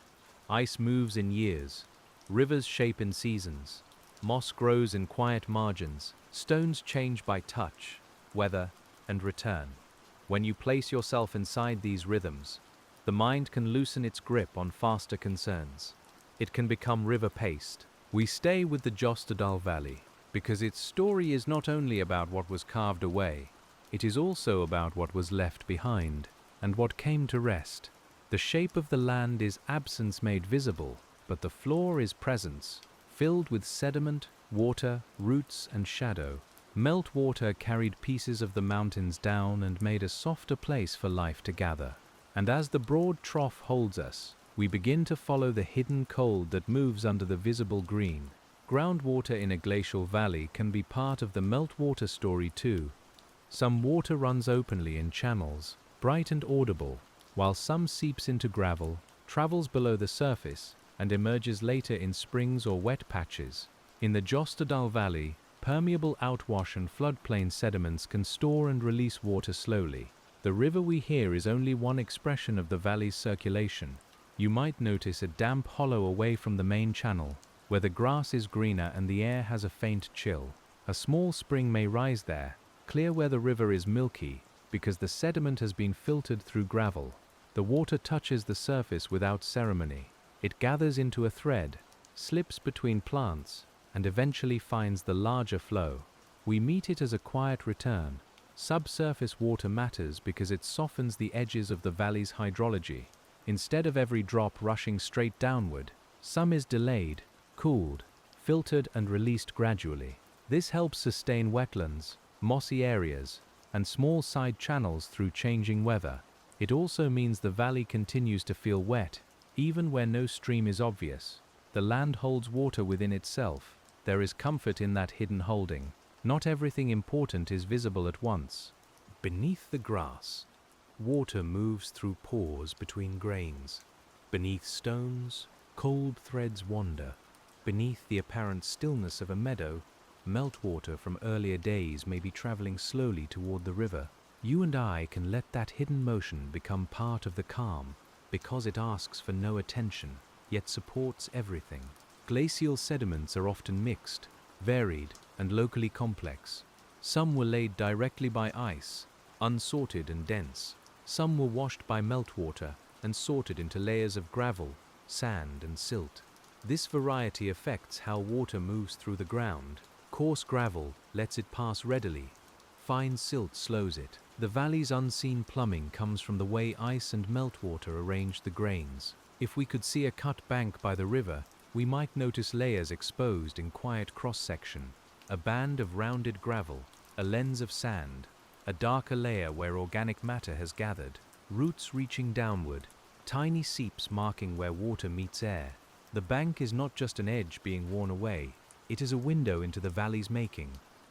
Ice moves in years, rivers shape in seasons, moss grows in quiet margins, stones change by touch, weather, and return. When you place yourself inside these rhythms, the mind can loosen its grip on faster concerns. It can become river-paced. We stay with the Jostedal Valley because its story is not only about what was carved away, it is also about what was left behind and what came to rest. The shape of the land is absence made visible, but the floor is presence, filled with sediment, water, roots, and shadow. Meltwater carried pieces of the mountains down and made a softer place for life to gather. And as the broad trough holds us, we begin to follow the hidden cold that moves under the visible green. Groundwater in a glacial valley can be part of the meltwater story too. Some water runs openly in channels, bright and audible, while some seeps into gravel, travels below the surface, and emerges later in springs or wet patches. In the Jostedal Valley, permeable outwash and floodplain sediments can store and release water slowly. The river we hear is only one expression of the valley's circulation. You might notice a damp hollow away from the main channel, where the grass is greener and the air has a faint chill. A small spring may rise there, clear where the river is milky, because the sediment has been filtered through gravel. The water touches the surface without ceremony. It gathers into a thread, slips between plants, and eventually finds the larger flow. We meet it as a quiet return. Subsurface water matters because it softens the edges of the valley's hydrology. Instead of every drop rushing straight downward, some is delayed, cooled, filtered and released gradually. This helps sustain wetlands, mossy areas, and small side channels through changing weather. It also means the valley continues to feel wet, even where no stream is obvious. The land holds water within itself. There is comfort in that hidden holding. Not everything important is visible at once. Beneath the grass, water moves through pores between grains. Beneath stones, cold threads wander. Beneath the apparent stillness of a meadow, meltwater from earlier days may be traveling slowly toward the river. You and I can let that hidden motion become part of the calm, because it asks for no attention, yet supports everything. Glacial sediments are often mixed, varied, and locally complex. Some were laid directly by ice, unsorted and dense. Some were washed by meltwater and sorted into layers of gravel, sand, and silt. This variety affects how water moves through the ground. Coarse gravel lets it pass readily. Fine silt slows it. The valley's unseen plumbing comes from the way ice and meltwater arrange the grains. If we could see a cut bank by the river, we might notice layers exposed in quiet cross-section. A band of rounded gravel, a lens of sand, a darker layer where organic matter has gathered, roots reaching downward, tiny seeps marking where water meets air. The bank is not just an edge being worn away, it is a window into the valley's making.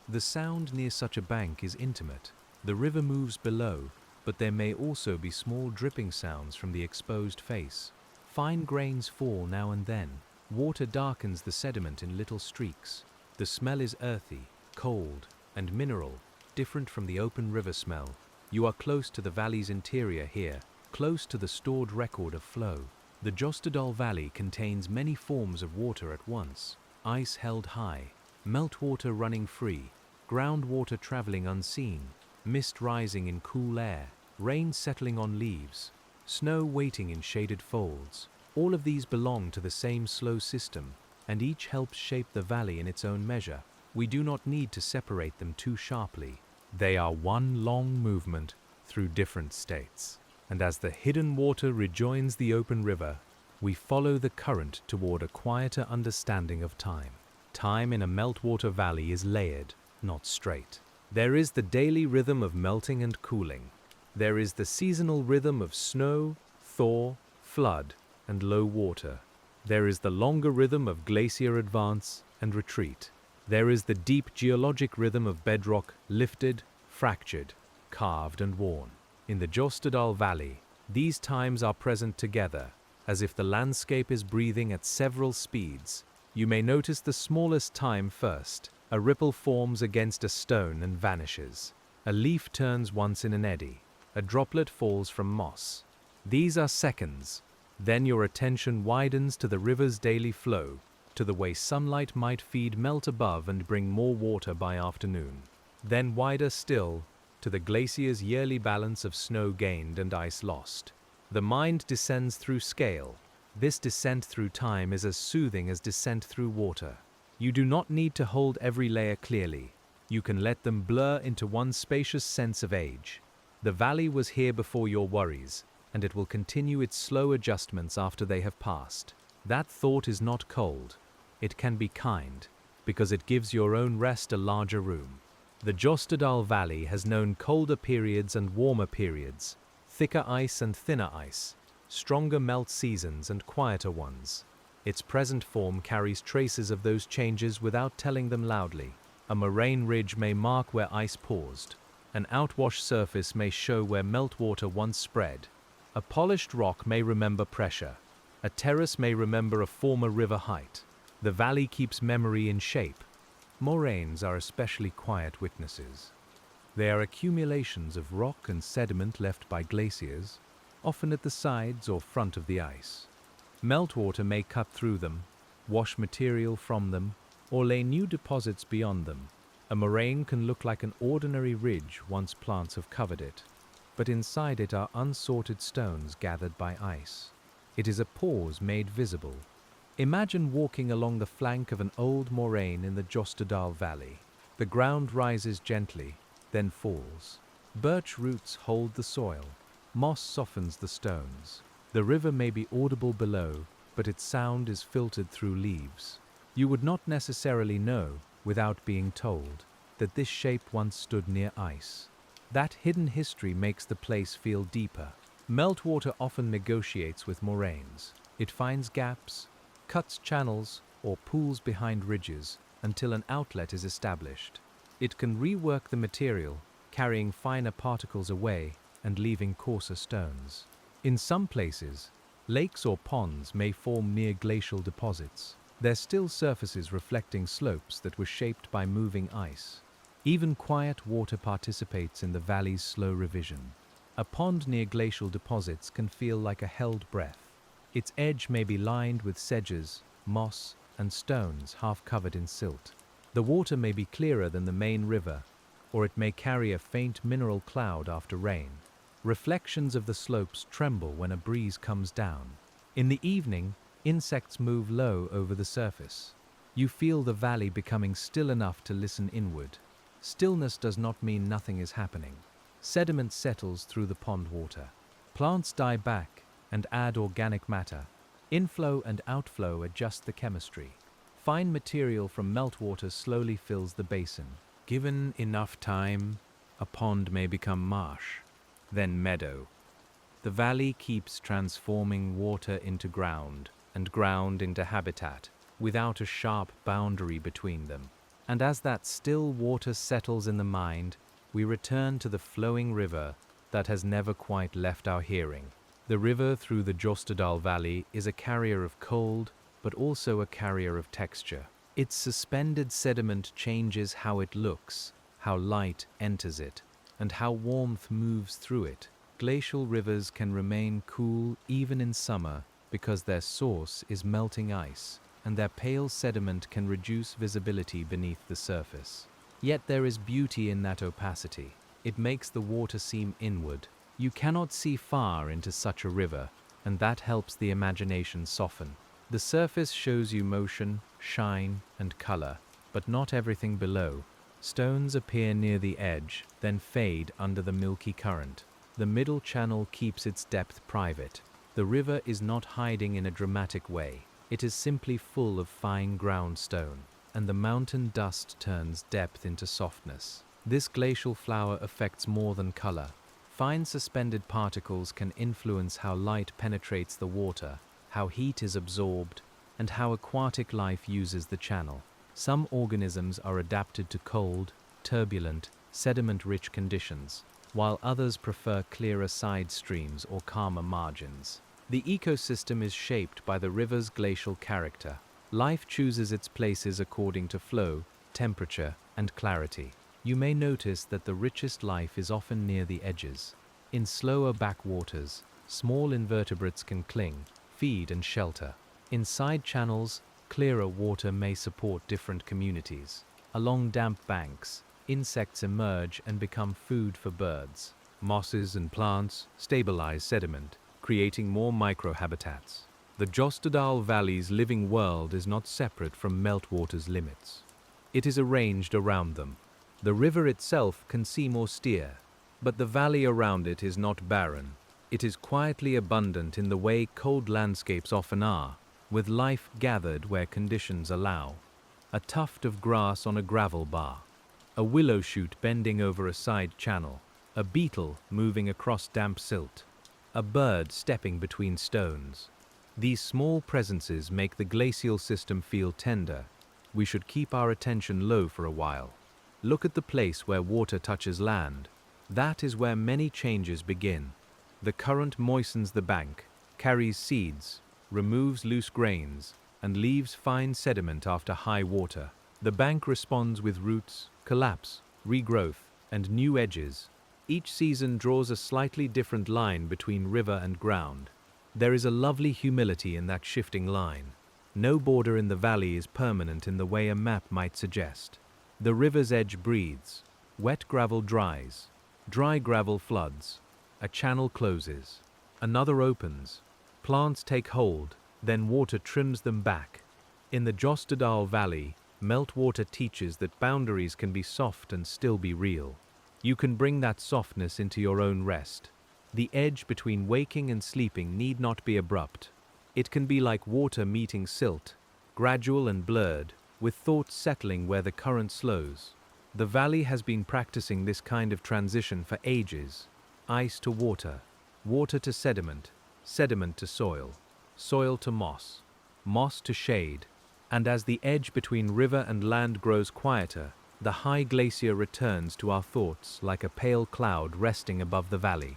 The sound near such a bank is intimate. The river moves below, but there may also be small dripping sounds from the exposed face. Fine grains fall now and then. Water darkens the sediment in little streaks. The smell is earthy, cold, and mineral, different from the open river smell. You are close to the valley's interior here, close to the stored record of flow. The Jostedal Valley contains many forms of water at once. Ice held high, meltwater running free, groundwater traveling unseen, mist rising in cool air, rain settling on leaves, snow waiting in shaded folds. All of these belong to the same slow system, and each helps shape the valley in its own measure. We do not need to separate them too sharply. They are one long movement through different states. And as the hidden water rejoins the open river, we follow the current toward a quieter understanding of time. Time in a meltwater valley is layered, not straight. There is the daily rhythm of melting and cooling. There is the seasonal rhythm of snow, thaw, flood, and low water. There is the longer rhythm of glacier advance and retreat. There is the deep geologic rhythm of bedrock lifted, fractured, carved, and worn. In the Jostedal Valley, these times are present together, as if the landscape is breathing at several speeds. You may notice the smallest time first. A ripple forms against a stone and vanishes. A leaf turns once in an eddy. A droplet falls from moss. These are seconds. Then your attention widens to the river's daily flow, to the way sunlight might feed melt above and bring more water by afternoon. Then wider still, to the glacier's yearly balance of snow gained and ice lost. The mind descends through scale. This descent through time is as soothing as descent through water. You do not need to hold every layer clearly. You can let them blur into one spacious sense of age. The valley was here before your worries, and it will continue its slow adjustments after they have passed. That thought is not cold. It can be kind, because it gives your own rest a larger room. The Jostedal Valley has known colder periods and warmer periods, thicker ice and thinner ice, stronger melt seasons and quieter ones. Its present form carries traces of those changes without telling them loudly. A moraine ridge may mark where ice paused. An outwash surface may show where meltwater once spread. A polished rock may remember pressure. A terrace may remember a former river height. The valley keeps memory in shape. Moraines are especially quiet witnesses. They are accumulations of rock and sediment left by glaciers, often at the sides or front of the ice. Meltwater may cut through them, wash material from them, or lay new deposits beyond them. A moraine can look like an ordinary ridge once plants have covered it, but inside it are unsorted stones gathered by ice. It is a pause made visible. Imagine walking along the flank of an old moraine in the Jostedal Valley. The ground rises gently, then falls. Birch roots hold the soil. Moss softens the stones. The river may be audible below, but its sound is filtered through leaves. You would not necessarily know, without being told, that this shape once stood near ice. That hidden history makes the place feel deeper. Meltwater often negotiates with moraines. It finds gaps, cuts channels, or pools behind ridges until an outlet is established. It can rework the material, carrying finer particles away and leaving coarser stones. In some places, lakes or ponds may form near glacial deposits, their still surfaces reflecting slopes that were shaped by moving ice. Even quiet water participates in the valley's slow revision. A pond near glacial deposits can feel like a held breath. Its edge may be lined with sedges, moss, and stones half covered in silt. The water may be clearer than the main river, or it may carry a faint mineral cloud after rain. Reflections of the slopes tremble when a breeze comes down. In the evening, insects move low over the surface. You feel the valley becoming still enough to listen inward. Stillness does not mean nothing is happening. Sediment settles through the pond water. Plants die back and add organic matter. Inflow and outflow adjust the chemistry. Fine material from meltwater slowly fills the basin. Given enough time, a pond may become marsh, then meadow. The valley keeps transforming water into ground and ground into habitat, without a sharp boundary between them. And as that still water settles in the mind, we return to the flowing river that has never quite left our hearing. The river through the Jostedal Valley is a carrier of cold, but also a carrier of texture. Its suspended sediment changes how it looks, how light enters it, and how warmth moves through it. Glacial rivers can remain cool even in summer because their source is melting ice, and their pale sediment can reduce visibility beneath the surface. Yet there is beauty in that opacity. It makes the water seem inward. You cannot see far into such a river, and that helps the imagination soften. The surface shows you motion, shine, and color, but not everything below. Stones appear near the edge, then fade under the milky current. The middle channel keeps its depth private. The river is not hiding in a dramatic way. It is simply full of fine ground stone, and the mountain dust turns depth into softness. This glacial flower affects more than color. Fine suspended particles can influence how light penetrates the water, how heat is absorbed, and how aquatic life uses the channel. Some organisms are adapted to cold, turbulent, sediment-rich conditions, while others prefer clearer side streams or calmer margins. The ecosystem is shaped by the river's glacial character. Life chooses its places according to flow, temperature, and clarity. You may notice that the richest life is often near the edges. In slower backwaters, small invertebrates can cling, feed, and shelter. In side channels, clearer water may support different communities. Along damp banks, insects emerge and become food for birds. Mosses and plants stabilize sediment, creating more microhabitats. The Jostedal Valley's living world is not separate from Meltwater's limits. It is arranged around them. The river itself can seem austere, but the valley around it is not barren. It is quietly abundant in the way cold landscapes often are, with life gathered where conditions allow. A tuft of grass on a gravel bar, a willow shoot bending over a side channel, a beetle moving across damp silt, a bird stepping between stones. These small presences make the glacial system feel tender. We should keep our attention low for a while. Look at the place where water touches land. That is where many changes begin. The current moistens the bank, carries seeds, removes loose grains, and leaves fine sediment after high water. The bank responds with roots, collapse, regrowth, and new edges. Each season draws a slightly different line between river and ground. There is a lovely humility in that shifting line. No border in the valley is permanent in the way a map might suggest. The river's edge breathes. Wet gravel dries. Dry gravel floods. A channel closes. Another opens. Plants take hold, then water trims them back. In the Jostedal Valley, meltwater teaches that boundaries can be soft and still be real. You can bring that softness into your own rest. The edge between waking and sleeping need not be abrupt. It can be like water meeting silt, gradual and blurred, with thoughts settling where the current slows. The valley has been practicing this kind of transition for ages. Ice to water, water to sediment, sediment to soil, soil to moss, moss to shade. And as the edge between river and land grows quieter, the high glacier returns to our thoughts like a pale cloud resting above the valley.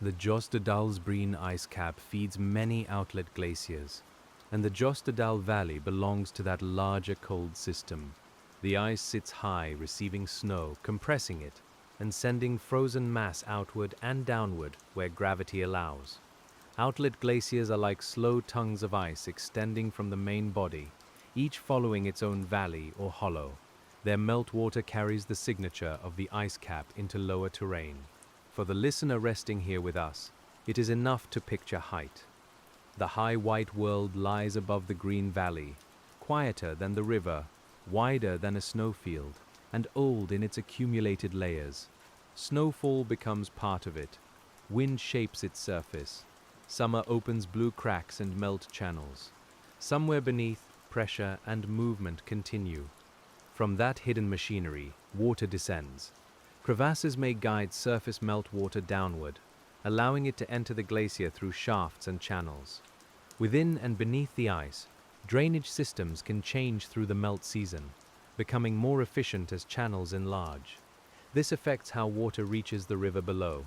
The Jostedalsbreen ice cap feeds many outlet glaciers, and the Jostedal Valley belongs to that larger cold system. The ice sits high, receiving snow, compressing it, and sending frozen mass outward and downward where gravity allows. Outlet glaciers are like slow tongues of ice extending from the main body, each following its own valley or hollow. Their meltwater carries the signature of the ice cap into lower terrain. For the listener resting here with us, it is enough to picture height. The high white world lies above the green valley, quieter than the river, wider than a snowfield, and old in its accumulated layers. Snowfall becomes part of it. Wind shapes its surface. Summer opens blue cracks and melt channels. Somewhere beneath, pressure and movement continue. From that hidden machinery, water descends. Crevasses may guide surface meltwater downward, allowing it to enter the glacier through shafts and channels. Within and beneath the ice, drainage systems can change through the melt season, becoming more efficient as channels enlarge. This affects how water reaches the river below.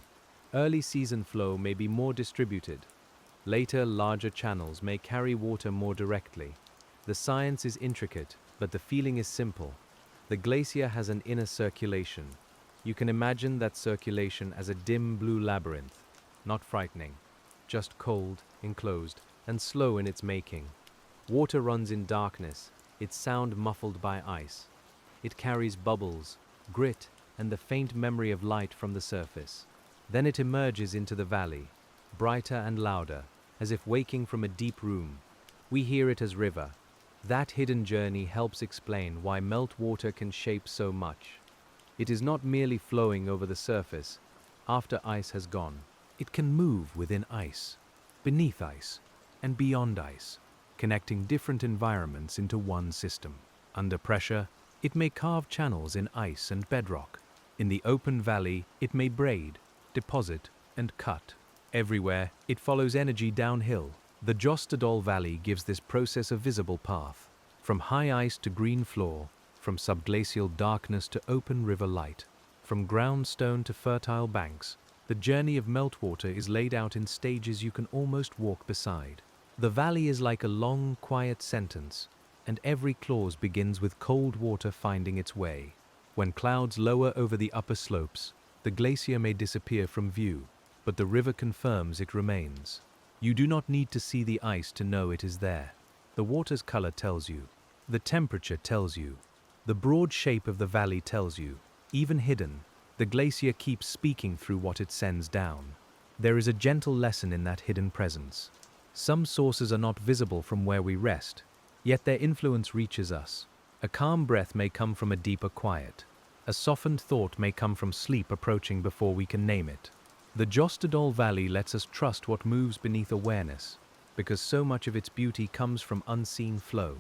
Early season flow may be more distributed. Later, larger channels may carry water more directly. The science is intricate, but the feeling is simple. The glacier has an inner circulation. You can imagine that circulation as a dim blue labyrinth, not frightening, just cold, enclosed, and slow in its making. Water runs in darkness, its sound muffled by ice. It carries bubbles, grit, and the faint memory of light from the surface. Then it emerges into the valley, brighter and louder, as if waking from a deep room. We hear it as river. That hidden journey helps explain why meltwater can shape so much. It is not merely flowing over the surface after ice has gone. It can move within ice, beneath ice, and beyond ice, connecting different environments into one system. Under pressure, it may carve channels in ice and bedrock. In the open valley, it may braid, deposit, and cut. Everywhere, it follows energy downhill. The Jostedal Valley gives this process a visible path, from high ice to green floor, from subglacial darkness to open river light, from ground stone to fertile banks. The journey of meltwater is laid out in stages you can almost walk beside. The valley is like a long, quiet sentence, and every clause begins with cold water finding its way. When clouds lower over the upper slopes, the glacier may disappear from view, but the river confirms it remains. You do not need to see the ice to know it is there. The water's color tells you. The temperature tells you. The broad shape of the valley tells you. Even hidden, the glacier keeps speaking through what it sends down. There is a gentle lesson in that hidden presence. Some sources are not visible from where we rest, yet their influence reaches us. A calm breath may come from a deeper quiet. A softened thought may come from sleep approaching before we can name it. The Jostedal Valley lets us trust what moves beneath awareness, because so much of its beauty comes from unseen flow.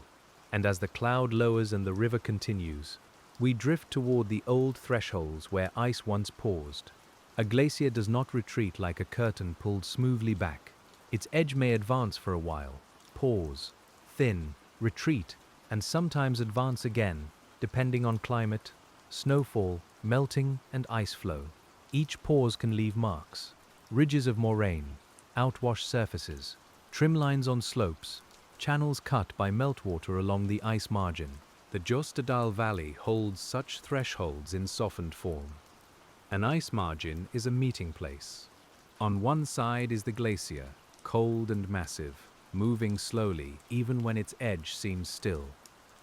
And as the cloud lowers and the river continues, we drift toward the old thresholds where ice once paused. A glacier does not retreat like a curtain pulled smoothly back. Its edge may advance for a while, pause, thin, retreat, and sometimes advance again, depending on climate, snowfall, melting, and ice flow. Each pause can leave marks, ridges of moraine, outwash surfaces, trim lines on slopes, channels cut by meltwater along the ice margin. The Jostedal Valley holds such thresholds in softened form. An ice margin is a meeting place. On one side is the glacier, cold and massive, moving slowly even when its edge seems still.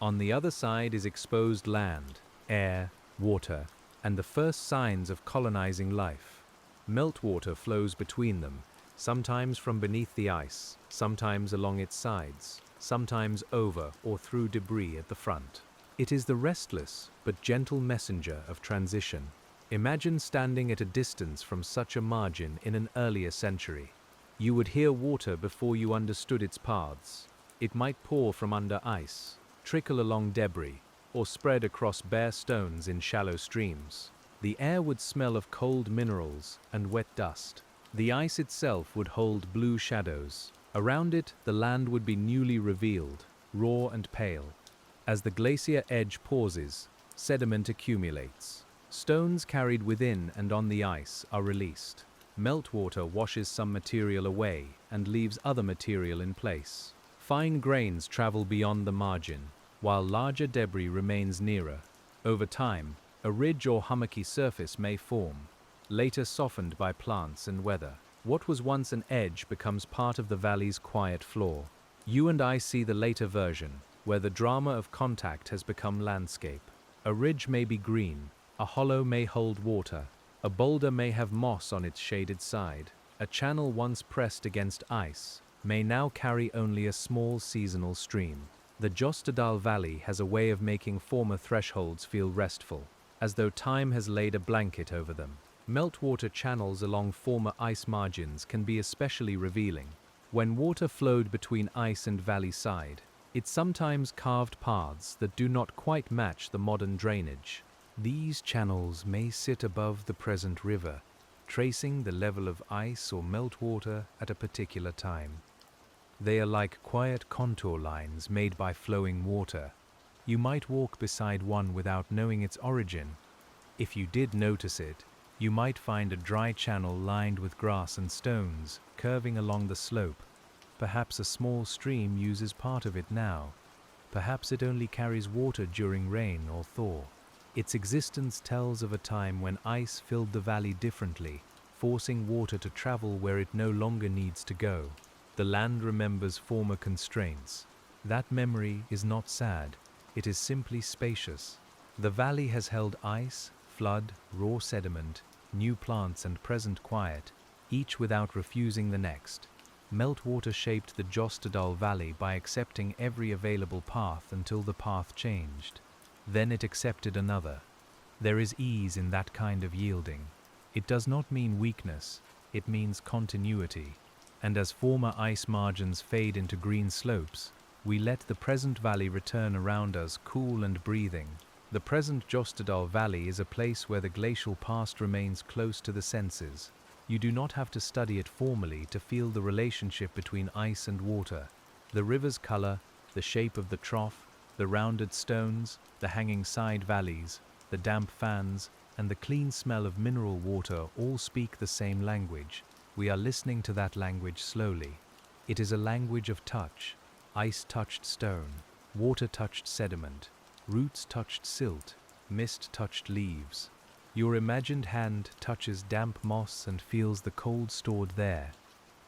On the other side is exposed land, air, water, and the first signs of colonizing life. Meltwater flows between them, sometimes from beneath the ice, sometimes along its sides, sometimes over or through debris at the front. It is the restless but gentle messenger of transition. Imagine standing at a distance from such a margin in an earlier century. You would hear water before you understood its paths. It might pour from under ice, trickle along debris, or spread across bare stones in shallow streams. The air would smell of cold minerals and wet dust. The ice itself would hold blue shadows. Around it, the land would be newly revealed, raw and pale. As the glacier edge pauses, sediment accumulates. Stones carried within and on the ice are released. Meltwater washes some material away and leaves other material in place. Fine grains travel beyond the margin, while larger debris remains nearer. Over time, a ridge or hummocky surface may form, later softened by plants and weather. What was once an edge becomes part of the valley's quiet floor. You and I see the later version, where the drama of contact has become landscape. A ridge may be green, a hollow may hold water, a boulder may have moss on its shaded side. A channel once pressed against ice may now carry only a small seasonal stream. The Jostedal Valley has a way of making former thresholds feel restful, as though time has laid a blanket over them. Meltwater channels along former ice margins can be especially revealing. When water flowed between ice and valley side, it sometimes carved paths that do not quite match the modern drainage. These channels may sit above the present river, tracing the level of ice or meltwater at a particular time. They are like quiet contour lines made by flowing water. You might walk beside one without knowing its origin. If you did notice it, you might find a dry channel lined with grass and stones, curving along the slope. Perhaps a small stream uses part of it now. Perhaps it only carries water during rain or thaw. Its existence tells of a time when ice filled the valley differently, forcing water to travel where it no longer needs to go. The land remembers former constraints. That memory is not sad, it is simply spacious. The valley has held ice, flood, raw sediment, new plants and present quiet, each without refusing the next. Meltwater shaped the Jostedal Valley by accepting every available path until the path changed. Then it accepted another. There is ease in that kind of yielding. It does not mean weakness, it means continuity. And as former ice margins fade into green slopes, we let the present valley return around us, cool and breathing. The present Jostedal Valley is a place where the glacial past remains close to the senses. You do not have to study it formally to feel the relationship between ice and water. The river's color, the shape of the trough, the rounded stones, the hanging side valleys, the damp fans, and the clean smell of mineral water all speak the same language. We are listening to that language slowly. It is a language of touch. Ice touched stone, water touched sediment, roots touched silt, mist touched leaves. Your imagined hand touches damp moss and feels the cold stored there.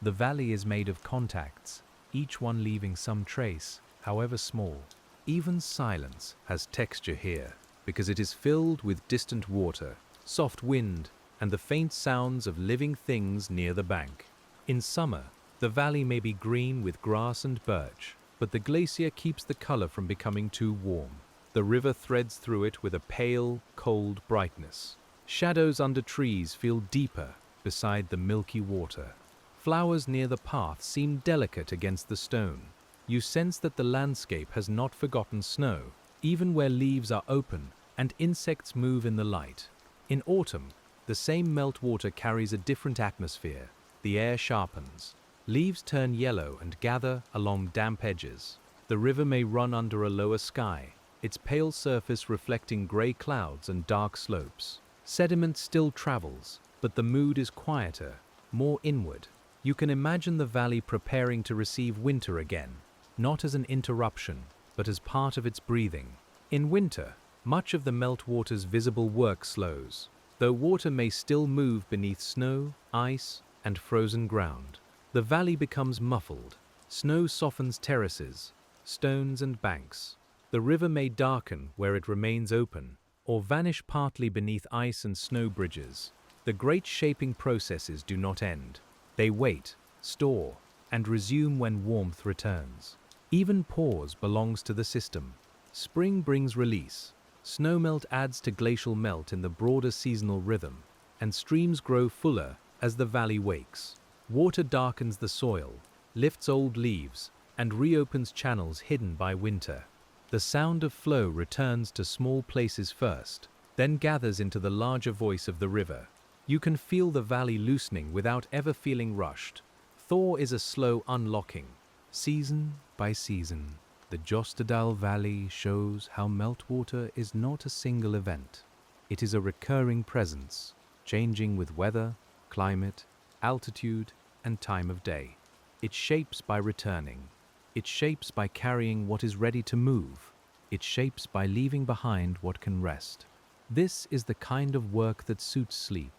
The valley is made of contacts, each one leaving some trace, however small. Even silence has texture here, because it is filled with distant water, soft wind, and the faint sounds of living things near the bank. In summer, the valley may be green with grass and birch, but the glacier keeps the color from becoming too warm. The river threads through it with a pale, cold brightness. Shadows under trees feel deeper beside the milky water. Flowers near the path seem delicate against the stone. You sense that the landscape has not forgotten snow, even where leaves are open and insects move in the light. In autumn, the same meltwater carries a different atmosphere. The air sharpens. Leaves turn yellow and gather along damp edges. The river may run under a lower sky, its pale surface reflecting gray clouds and dark slopes. Sediment still travels, but the mood is quieter, more inward. You can imagine the valley preparing to receive winter again, not as an interruption, but as part of its breathing. In winter, much of the meltwater's visible work slows, though water may still move beneath snow, ice, and frozen ground. The valley becomes muffled. Snow softens terraces, stones and banks. The river may darken where it remains open, or vanish partly beneath ice and snow bridges. The great shaping processes do not end. They wait, store, and resume when warmth returns. Even pause belongs to the system. Spring brings release. Snowmelt adds to glacial melt in the broader seasonal rhythm, and streams grow fuller as the valley wakes. Water darkens the soil, lifts old leaves, and reopens channels hidden by winter. The sound of flow returns to small places first, then gathers into the larger voice of the river. You can feel the valley loosening without ever feeling rushed. Thaw is a slow unlocking. Season by season, the Jostedal Valley shows how meltwater is not a single event. It is a recurring presence, changing with weather, climate, altitude, and time of day. It shapes by returning. It shapes by carrying what is ready to move. It shapes by leaving behind what can rest. This is the kind of work that suits sleep,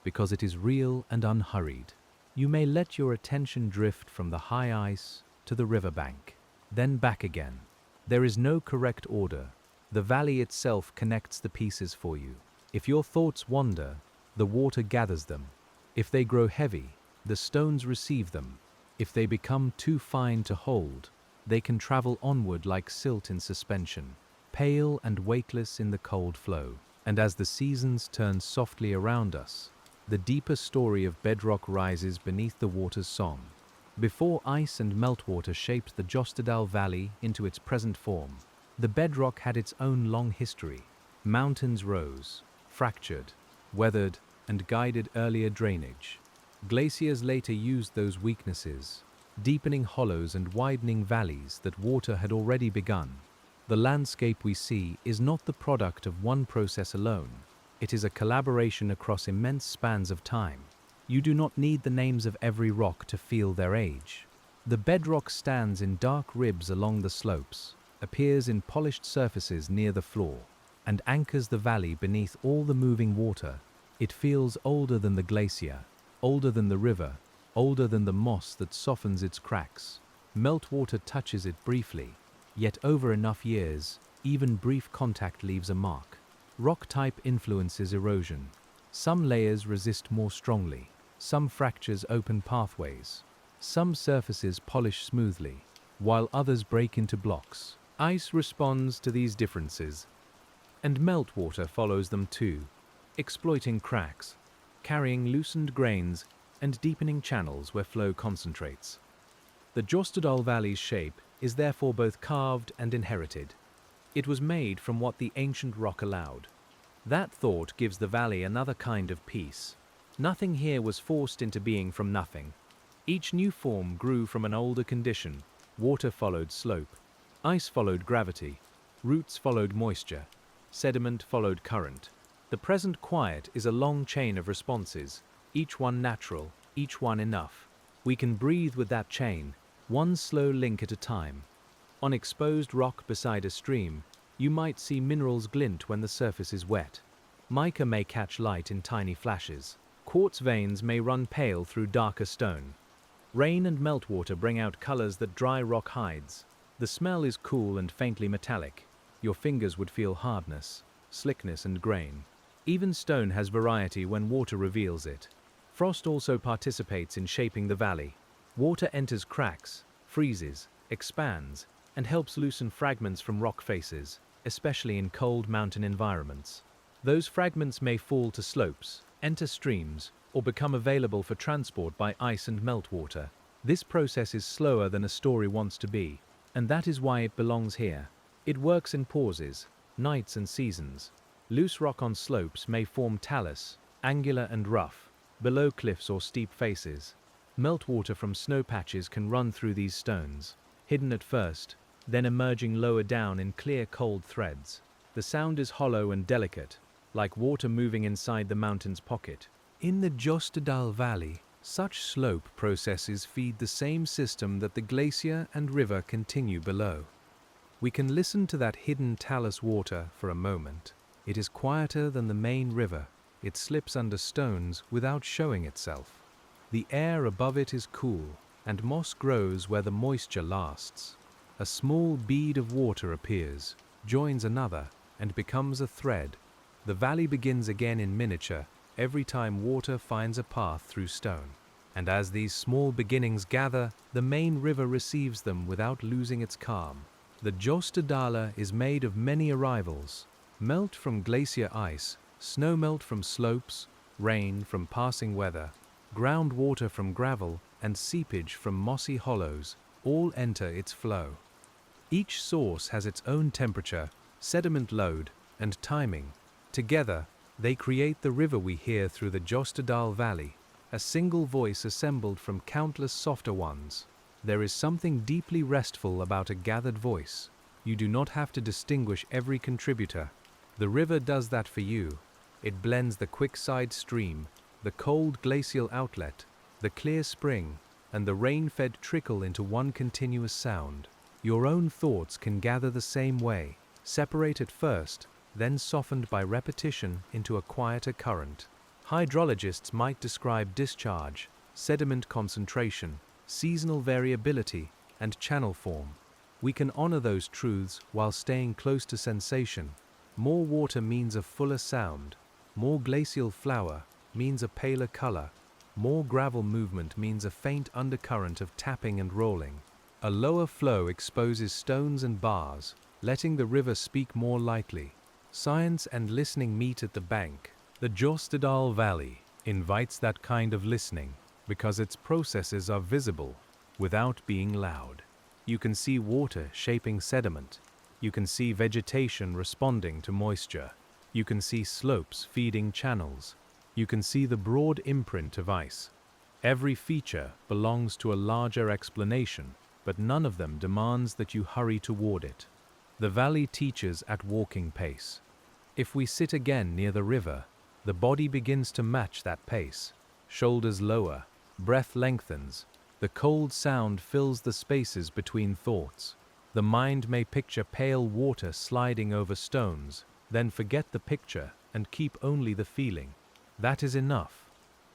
because it is real and unhurried. You may let your attention drift from the high ice to the riverbank, then back again. There is no correct order. The valley itself connects the pieces for you. If your thoughts wander, the water gathers them. If they grow heavy, the stones receive them. If they become too fine to hold, they can travel onward like silt in suspension, pale and weightless in the cold flow. And as the seasons turn softly around us, the deeper story of bedrock rises beneath the water's song. Before ice and meltwater shaped the Jostedal Valley into its present form, the bedrock had its own long history. Mountains rose, fractured, weathered, and guided earlier drainage. Glaciers later used those weaknesses, deepening hollows and widening valleys that water had already begun. The landscape we see is not the product of one process alone. It is a collaboration across immense spans of time. You do not need the names of every rock to feel their age. The bedrock stands in dark ribs along the slopes, appears in polished surfaces near the floor, and anchors the valley beneath all the moving water. It feels older than the glacier, older than the river, older than the moss that softens its cracks. Meltwater touches it briefly, yet over enough years, even brief contact leaves a mark. Rock type influences erosion. Some layers resist more strongly. Some fractures open pathways. Some surfaces polish smoothly, while others break into blocks. Ice responds to these differences, and meltwater follows them too, exploiting cracks, carrying loosened grains, and deepening channels where flow concentrates. The Jostedal Valley's shape is therefore both carved and inherited. It was made from what the ancient rock allowed. That thought gives the valley another kind of peace. Nothing here was forced into being from nothing. Each new form grew from an older condition. Water followed slope. Ice followed gravity. Roots followed moisture. Sediment followed current. The present quiet is a long chain of responses, each one natural, each one enough. We can breathe with that chain, one slow link at a time. On exposed rock beside a stream, you might see minerals glint when the surface is wet. Mica may catch light in tiny flashes. Quartz veins may run pale through darker stone. Rain and meltwater bring out colors that dry rock hides. The smell is cool and faintly metallic. Your fingers would feel hardness, slickness, and grain. Even stone has variety when water reveals it. Frost also participates in shaping the valley. Water enters cracks, freezes, expands, and helps loosen fragments from rock faces, especially in cold mountain environments. Those fragments may fall to slopes, enter streams, or become available for transport by ice and meltwater. This process is slower than a story wants to be, and that is why it belongs here. It works in pauses, nights and seasons. Loose rock on slopes may form talus, angular and rough, below cliffs or steep faces. Meltwater from snow patches can run through these stones, hidden at first, then emerging lower down in clear cold threads. The sound is hollow and delicate, like water moving inside the mountain's pocket. In the Jostedal Valley, such slope processes feed the same system that the glacier and river continue below. We can listen to that hidden talus water for a moment. It is quieter than the main river. It slips under stones without showing itself. The air above it is cool, and moss grows where the moisture lasts. A small bead of water appears, joins another, and becomes a thread, The valley begins again in miniature every time water finds a path through stone. And as these small beginnings gather, the main river receives them without losing its calm. The Jostedal is made of many arrivals: melt from glacier ice, snowmelt from slopes, rain from passing weather, groundwater from gravel, and seepage from mossy hollows, all enter its flow. Each source has its own temperature, sediment load, and timing. Together, they create the river we hear through the Jostedal Valley, a single voice assembled from countless softer ones. There is something deeply restful about a gathered voice. You do not have to distinguish every contributor. The river does that for you. It blends the quickside stream, the cold glacial outlet, the clear spring, and the rain-fed trickle into one continuous sound. Your own thoughts can gather the same way, separate at first, then softened by repetition into a quieter current. Hydrologists might describe discharge, sediment concentration, seasonal variability, and channel form. We can honor those truths while staying close to sensation. More water means a fuller sound. More glacial flower means a paler color. More gravel movement means a faint undercurrent of tapping and rolling. A lower flow exposes stones and bars, letting the river speak more lightly. Science and listening meet at the bank. The Jostedal Valley invites that kind of listening because its processes are visible without being loud. You can see water shaping sediment. You can see vegetation responding to moisture. You can see slopes feeding channels. You can see the broad imprint of ice. Every feature belongs to a larger explanation, but none of them demands that you hurry toward it. The valley teaches at walking pace. If we sit again near the river, the body begins to match that pace. Shoulders lower, breath lengthens. The cold sound fills the spaces between thoughts. The mind may picture pale water sliding over stones, then forget the picture and keep only the feeling. That is enough.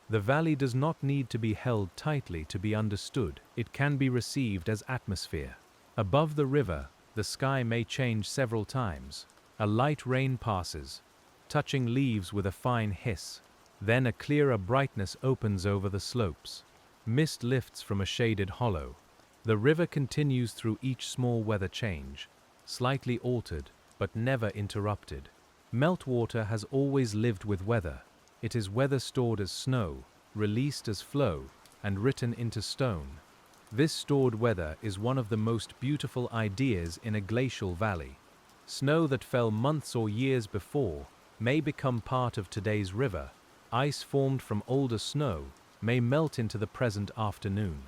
The valley does not need to be held tightly to be understood. It can be received as atmosphere. Above the river, the sky may change several times. A light rain passes, touching leaves with a fine hiss. Then a clearer brightness opens over the slopes. Mist lifts from a shaded hollow. The river continues through each small weather change, slightly altered, but never interrupted. Meltwater has always lived with weather. It is weather stored as snow, released as flow, and written into stone. This stored weather is one of the most beautiful ideas in a glacial valley. Snow that fell months or years before may become part of today's river. Ice formed from older snow may melt into the present afternoon.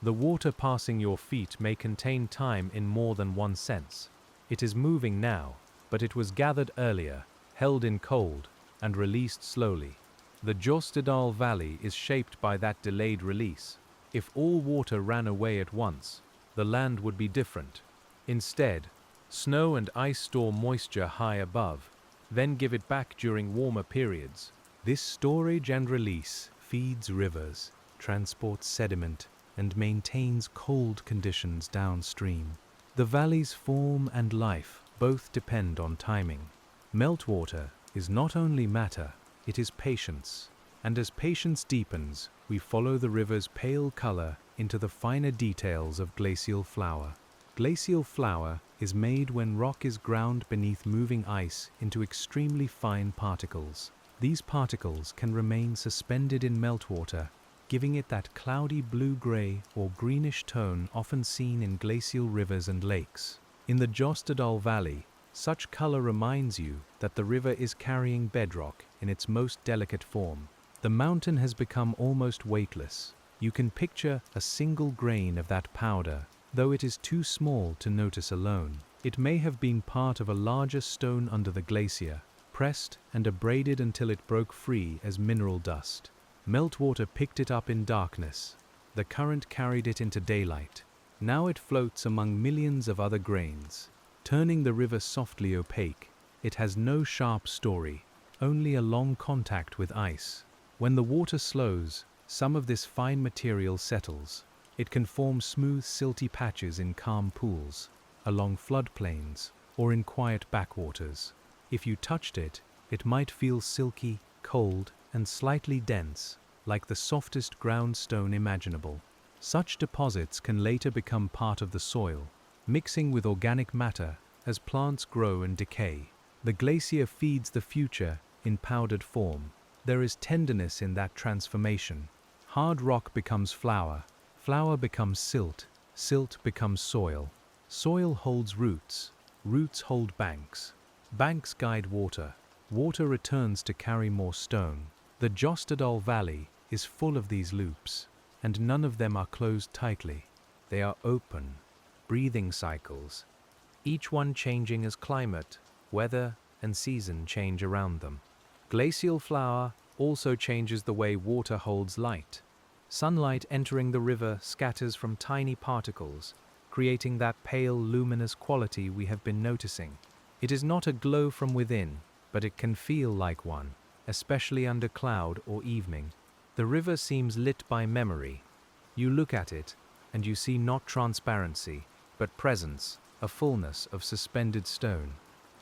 The water passing your feet may contain time in more than one sense. It is moving now, but it was gathered earlier, held in cold, and released slowly. The Jostedal Valley is shaped by that delayed release. If all water ran away at once, the land would be different. Instead, snow and ice store moisture high above, then give it back during warmer periods. This storage and release feeds rivers, transports sediment, and maintains cold conditions downstream. The valley's form and life both depend on timing. Meltwater is not only matter, it is patience. And as patience deepens, we follow the river's pale color into the finer details of glacial flower. Glacial flower is made when rock is ground beneath moving ice into extremely fine particles. These particles can remain suspended in meltwater, giving it that cloudy blue-gray or greenish tone often seen in glacial rivers and lakes. In the Jostedal Valley, such color reminds you that the river is carrying bedrock in its most delicate form. The mountain has become almost weightless. You can picture a single grain of that powder, though it is too small to notice alone. It may have been part of a larger stone under the glacier, pressed and abraded until it broke free as mineral dust. Meltwater picked it up in darkness. The current carried it into daylight. Now it floats among millions of other grains, turning the river softly opaque. It has no sharp story, only a long contact with ice. When the water slows, some of this fine material settles. It can form smooth, silty patches in calm pools, along floodplains, or in quiet backwaters. If you touched it, It might feel silky, cold, and slightly dense, like the softest ground stone imaginable. Such deposits can later become part of the soil, mixing with organic matter as plants grow and decay. The glacier feeds the future in powdered form. There is tenderness in that transformation. Hard rock becomes flour, flour becomes silt, silt becomes soil. Soil holds roots, roots hold banks. Banks guide water, water returns to carry more stone. The Jostedal Valley is full of these loops, and none of them are closed tightly. They are open, breathing cycles, each one changing as climate, weather, and season change around them. Glacial flour also changes the way water holds light. Sunlight entering the river scatters from tiny particles, creating that pale, luminous quality we have been noticing. It is not a glow from within, but it can feel like one, especially under cloud or evening. The river seems lit by memory. You look at it, and you see not transparency, but presence, a fullness of suspended stone.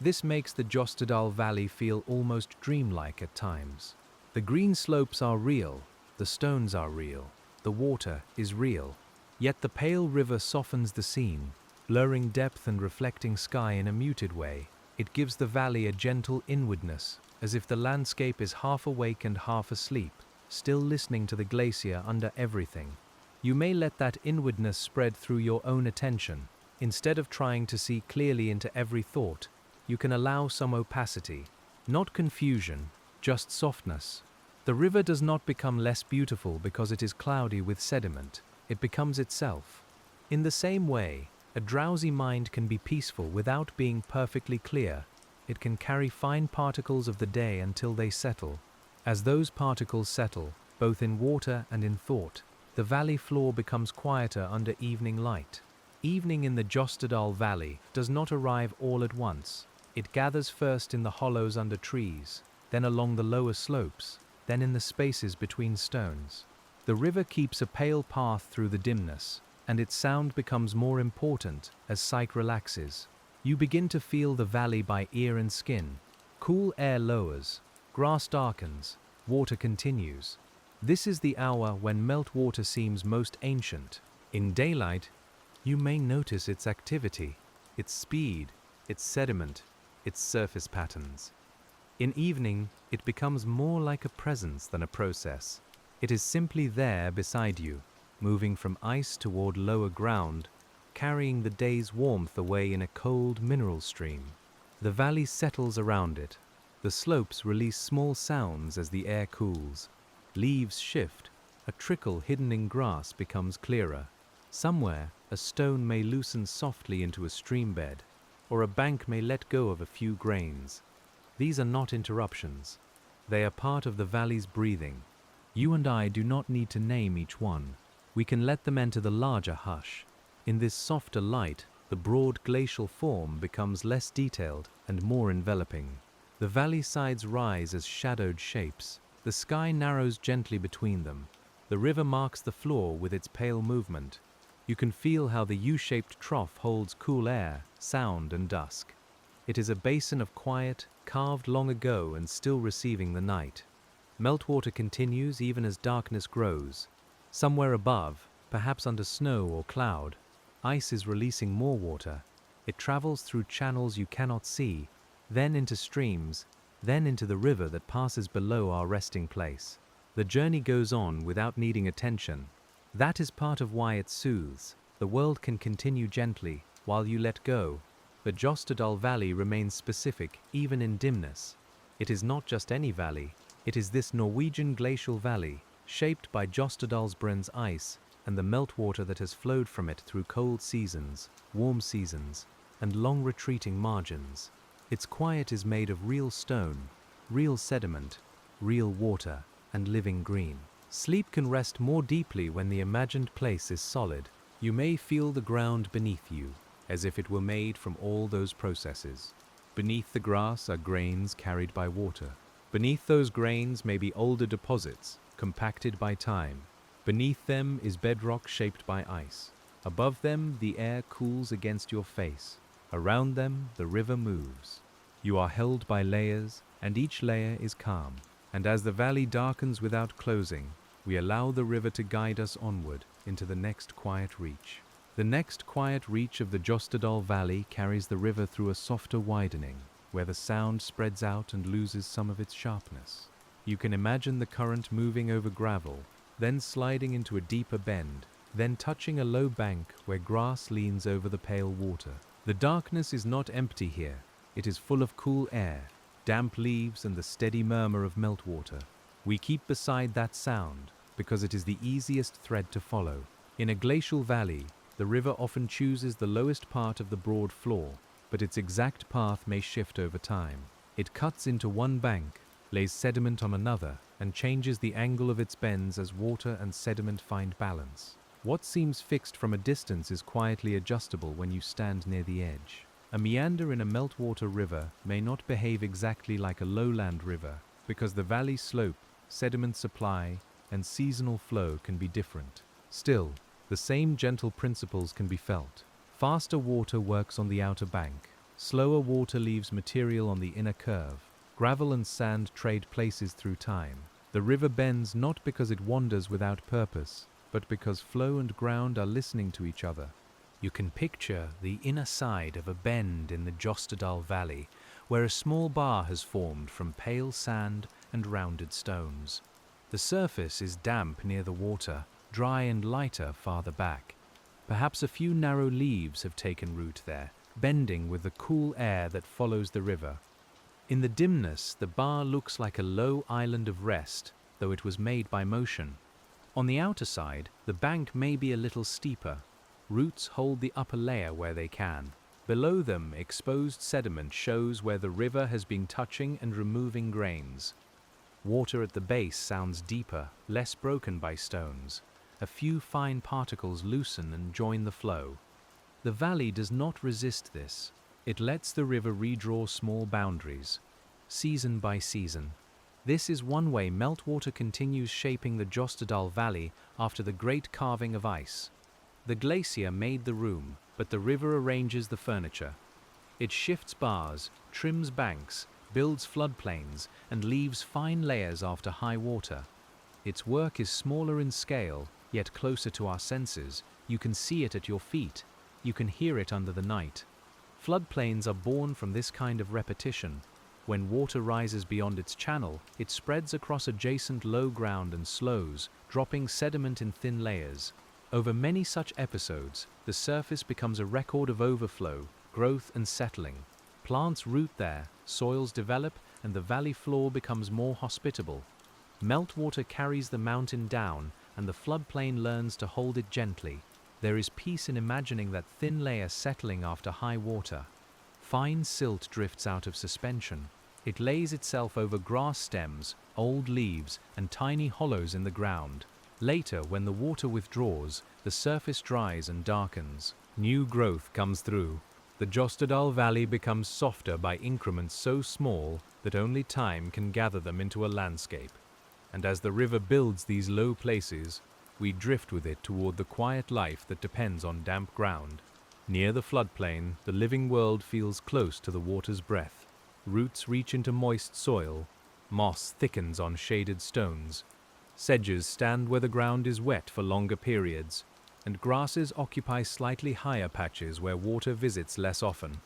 This makes the Jostedal Valley feel almost dreamlike at times. The green slopes are real, the stones are real, the water is real. Yet the pale river softens the scene, blurring depth and reflecting sky in a muted way. It gives the valley a gentle inwardness, as if the landscape is half awake and half asleep, still listening to the glacier under everything. You may let that inwardness spread through your own attention. Instead of trying to see clearly into every thought, you can allow some opacity, not confusion, just softness. The river does not become less beautiful because it is cloudy with sediment. It becomes itself. In the same way, a drowsy mind can be peaceful without being perfectly clear. It can carry fine particles of the day until they settle. As those particles settle, both in water and in thought, the valley floor becomes quieter under evening light. Evening in the Jostedal Valley does not arrive all at once. It gathers first in the hollows under trees, then along the lower slopes, then in the spaces between stones. The river keeps a pale path through the dimness, and its sound becomes more important as sight relaxes. You begin to feel the valley by ear and skin. Cool air lowers, grass darkens, water continues. This is the hour when meltwater seems most ancient. In daylight, you may notice its activity, its speed, its sediment, its surface patterns. In evening, it becomes more like a presence than a process. It is simply there beside you, moving from ice toward lower ground, carrying the day's warmth away in a cold mineral stream. The valley settles around it. The slopes release small sounds as the air cools. Leaves shift. A trickle hidden in grass becomes clearer. Somewhere, a stone may loosen softly into a stream bed, or a bank may let go of a few grains. These are not interruptions. They are part of the valley's breathing. You and I do not need to name each one. We can let them enter the larger hush. In this softer light, the broad glacial form becomes less detailed and more enveloping. The valley sides rise as shadowed shapes. The sky narrows gently between them. The river marks the floor with its pale movement. You can feel how the U-shaped trough holds cool air, sound, and dusk. It is a basin of quiet, carved long ago and still receiving the night. Meltwater continues even as darkness grows. Somewhere above, perhaps under snow or cloud, ice is releasing more water. It travels through channels you cannot see, then into streams, then into the river that passes below our resting place. The journey goes on without needing attention. That is part of why it soothes. The world can continue gently while you let go. The Jostedal Valley remains specific even in dimness. It is not just any valley. It is this Norwegian glacial valley, shaped by Jostedalsbreen's ice and the meltwater that has flowed from it through cold seasons, warm seasons, and long retreating margins. Its quiet is made of real stone, real sediment, real water, and living green. Sleep can rest more deeply when the imagined place is solid. You may feel the ground beneath you, as if it were made from all those processes. Beneath the grass are grains carried by water. Beneath those grains may be older deposits, compacted by time. Beneath them is bedrock shaped by ice. Above them, the air cools against your face. Around them, the river moves. You are held by layers, and each layer is calm. And as the valley darkens without closing, we allow the river to guide us onward into the next quiet reach. The next quiet reach of the Jostedal Valley carries the river through a softer widening, where the sound spreads out and loses some of its sharpness. You can imagine the current moving over gravel, then sliding into a deeper bend, then touching a low bank where grass leans over the pale water. The darkness is not empty here. It is full of cool air, damp leaves, and the steady murmur of meltwater. We keep beside that sound because it is the easiest thread to follow. In a glacial valley, the river often chooses the lowest part of the broad floor, but its exact path may shift over time. It cuts into one bank, lays sediment on another, and changes the angle of its bends as water and sediment find balance. What seems fixed from a distance is quietly adjustable when you stand near the edge. A meander in a meltwater river may not behave exactly like a lowland river because the valley slope, sediment supply, and seasonal flow can be different. Still, the same gentle principles can be felt. Faster water works on the outer bank. Slower water leaves material on the inner curve. Gravel and sand trade places through time. The river bends not because it wanders without purpose, but because flow and ground are listening to each other. You can picture the inner side of a bend in the Jostedal Valley, where a small bar has formed from pale sand and rounded stones. The surface is damp near the water, dry and lighter farther back. Perhaps a few narrow leaves have taken root there, bending with the cool air that follows the river. In the dimness, the bar looks like a low island of rest, though it was made by motion. On the outer side, the bank may be a little steeper. Roots hold the upper layer where they can. Below them, exposed sediment shows where the river has been touching and removing grains. Water at the base sounds deeper, less broken by stones. A few fine particles loosen and join the flow. The valley does not resist this. It lets the river redraw small boundaries, season by season. This is one way meltwater continues shaping the Jostedal Valley after the great carving of ice. The glacier made the room, but the river arranges the furniture. It shifts bars, trims banks, builds floodplains, and leaves fine layers after high water. Its work is smaller in scale, yet closer to our senses. You can see it at your feet. You can hear it under the night. Floodplains are born from this kind of repetition. When water rises beyond its channel, it spreads across adjacent low ground and slows, dropping sediment in thin layers. Over many such episodes, the surface becomes a record of overflow, growth, and settling. Plants root there, soils develop, and the valley floor becomes more hospitable. Meltwater carries the mountain down, and the floodplain learns to hold it gently. There is peace in imagining that thin layer settling after high water. Fine silt drifts out of suspension. It lays itself over grass stems, old leaves, and tiny hollows in the ground. Later, when the water withdraws, the surface dries and darkens. New growth comes through. The Jostedal Valley becomes softer by increments so small that only time can gather them into a landscape. And as the river builds these low places, we drift with it toward the quiet life that depends on damp ground. Near the floodplain, the living world feels close to the water's breath. Roots reach into moist soil. Moss thickens on shaded stones. Sedges stand where the ground is wet for longer periods, and grasses occupy slightly higher patches where water visits less often.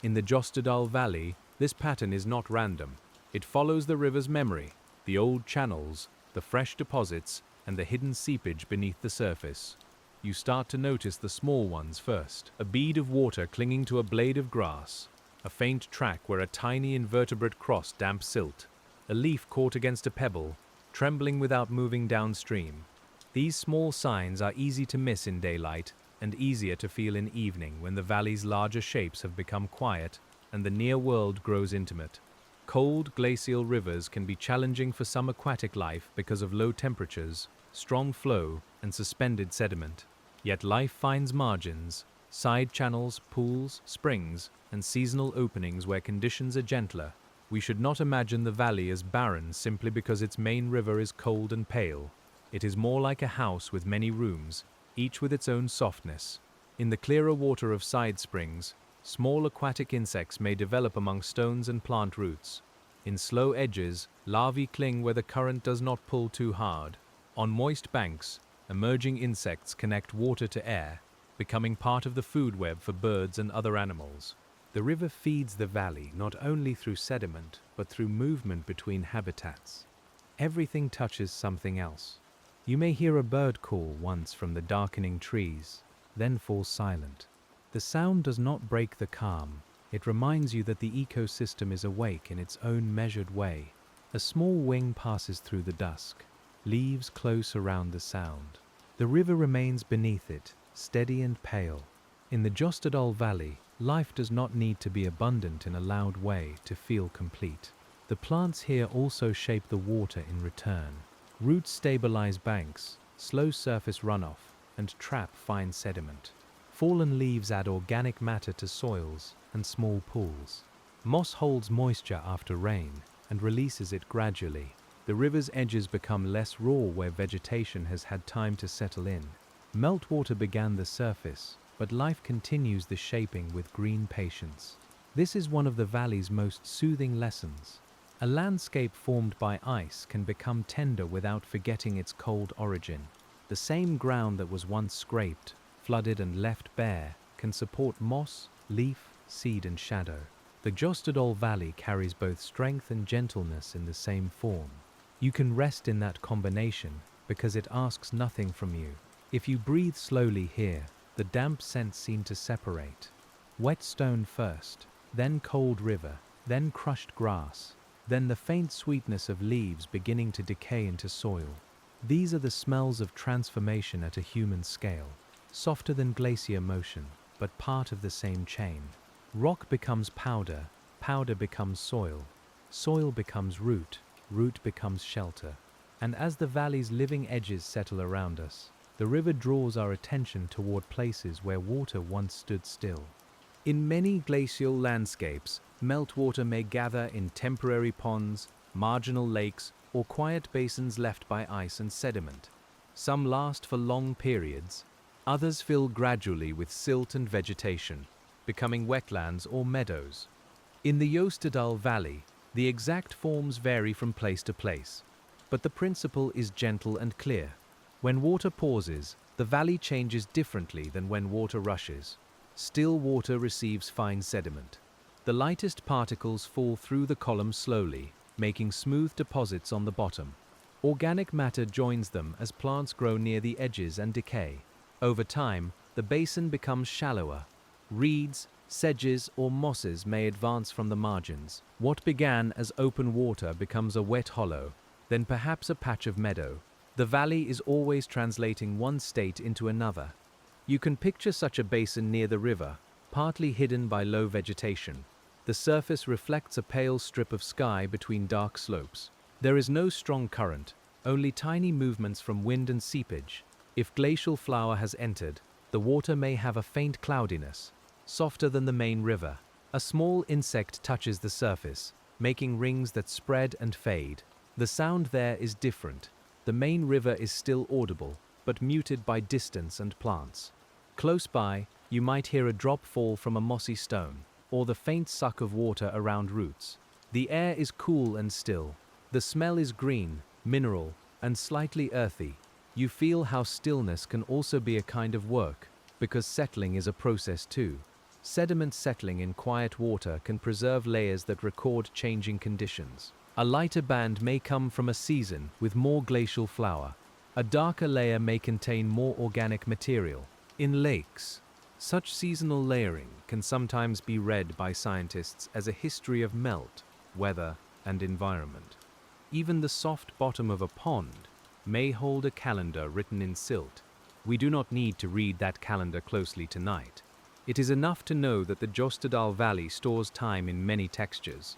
In the Jostedal Valley, this pattern is not random. It follows the river's memory, the old channels, the fresh deposits, and the hidden seepage beneath the surface. You start to notice the small ones first. A bead of water clinging to a blade of grass, a faint track where a tiny invertebrate crossed damp silt, a leaf caught against a pebble, trembling without moving downstream. These small signs are easy to miss in daylight and easier to feel in evening when the valley's larger shapes have become quiet and the near world grows intimate. Cold glacial rivers can be challenging for some aquatic life because of low temperatures, strong flow, and suspended sediment. Yet life finds margins, side channels, pools, springs, and seasonal openings where conditions are gentler. We should not imagine the valley as barren simply because its main river is cold and pale. It is more like a house with many rooms, each with its own softness. In the clearer water of side springs, small aquatic insects may develop among stones and plant roots. In slow edges, larvae cling where the current does not pull too hard. On moist banks, emerging insects connect water to air, becoming part of the food web for birds and other animals. The river feeds the valley not only through sediment, but through movement between habitats. Everything touches something else. You may hear a bird call once from the darkening trees, then fall silent. The sound does not break the calm. It reminds you that the ecosystem is awake in its own measured way. A small wing passes through the dusk, leaves close around the sound. The river remains beneath it, steady and pale. In the Jostedal Valley, life does not need to be abundant in a loud way to feel complete. The plants here also shape the water in return. Roots stabilize banks, slow surface runoff, and trap fine sediment. Fallen leaves add organic matter to soils and small pools. Moss holds moisture after rain and releases it gradually. The river's edges become less raw where vegetation has had time to settle in. Meltwater began the surface, but life continues the shaping with green patience. This is one of the valley's most soothing lessons. A landscape formed by ice can become tender without forgetting its cold origin. The same ground that was once scraped, flooded and left bare can support moss, leaf, seed and shadow. The Jostedal Valley carries both strength and gentleness in the same form. You can rest in that combination because it asks nothing from you. If you breathe slowly here, the damp scents seem to separate. Wet stone first, then cold river, then crushed grass, then the faint sweetness of leaves beginning to decay into soil. These are the smells of transformation at a human scale, softer than glacier motion, but part of the same chain. Rock becomes powder, powder becomes soil, soil becomes root, root becomes shelter. And as the valley's living edges settle around us, the river draws our attention toward places where water once stood still. In many glacial landscapes, meltwater may gather in temporary ponds, marginal lakes, or quiet basins left by ice and sediment. Some last for long periods, others fill gradually with silt and vegetation, becoming wetlands or meadows. In the Jostedal Valley, the exact forms vary from place to place, but the principle is gentle and clear. When water pauses, the valley changes differently than when water rushes. Still water receives fine sediment. The lightest particles fall through the column slowly, making smooth deposits on the bottom. Organic matter joins them as plants grow near the edges and decay. Over time, the basin becomes shallower. Reeds, sedges, or mosses may advance from the margins. What began as open water becomes a wet hollow, then perhaps a patch of meadow. The valley is always translating one state into another. You can picture such a basin near the river, partly hidden by low vegetation. The surface reflects a pale strip of sky between dark slopes. There is no strong current, only tiny movements from wind and seepage. If glacial flow has entered, the water may have a faint cloudiness, softer than the main river. A small insect touches the surface, making rings that spread and fade. The sound there is different. The main river is still audible, but muted by distance and plants. Close by, you might hear a drop fall from a mossy stone, or the faint suck of water around roots. The air is cool and still. The smell is green, mineral, and slightly earthy. You feel how stillness can also be a kind of work, because settling is a process too. Sediment settling in quiet water can preserve layers that record changing conditions. A lighter band may come from a season with more glacial flow. A darker layer may contain more organic material. In lakes, such seasonal layering can sometimes be read by scientists as a history of melt, weather, and environment. Even the soft bottom of a pond may hold a calendar written in silt. We do not need to read that calendar closely tonight. It is enough to know that the Jostedal Valley stores time in many textures.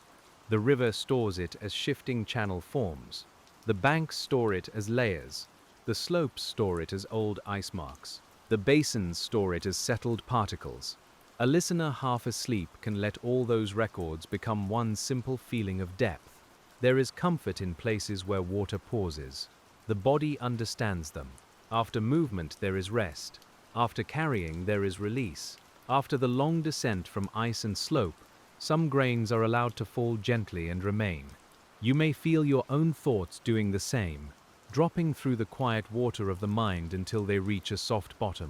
The river stores it as shifting channel forms. The banks store it as layers. The slopes store it as old ice marks. The basins store it as settled particles. A listener half asleep can let all those records become one simple feeling of depth. There is comfort in places where water pauses. The body understands them. After movement there is rest. After carrying there is release. After the long descent from ice and slope, some grains are allowed to fall gently and remain. You may feel your own thoughts doing the same, dropping through the quiet water of the mind until they reach a soft bottom.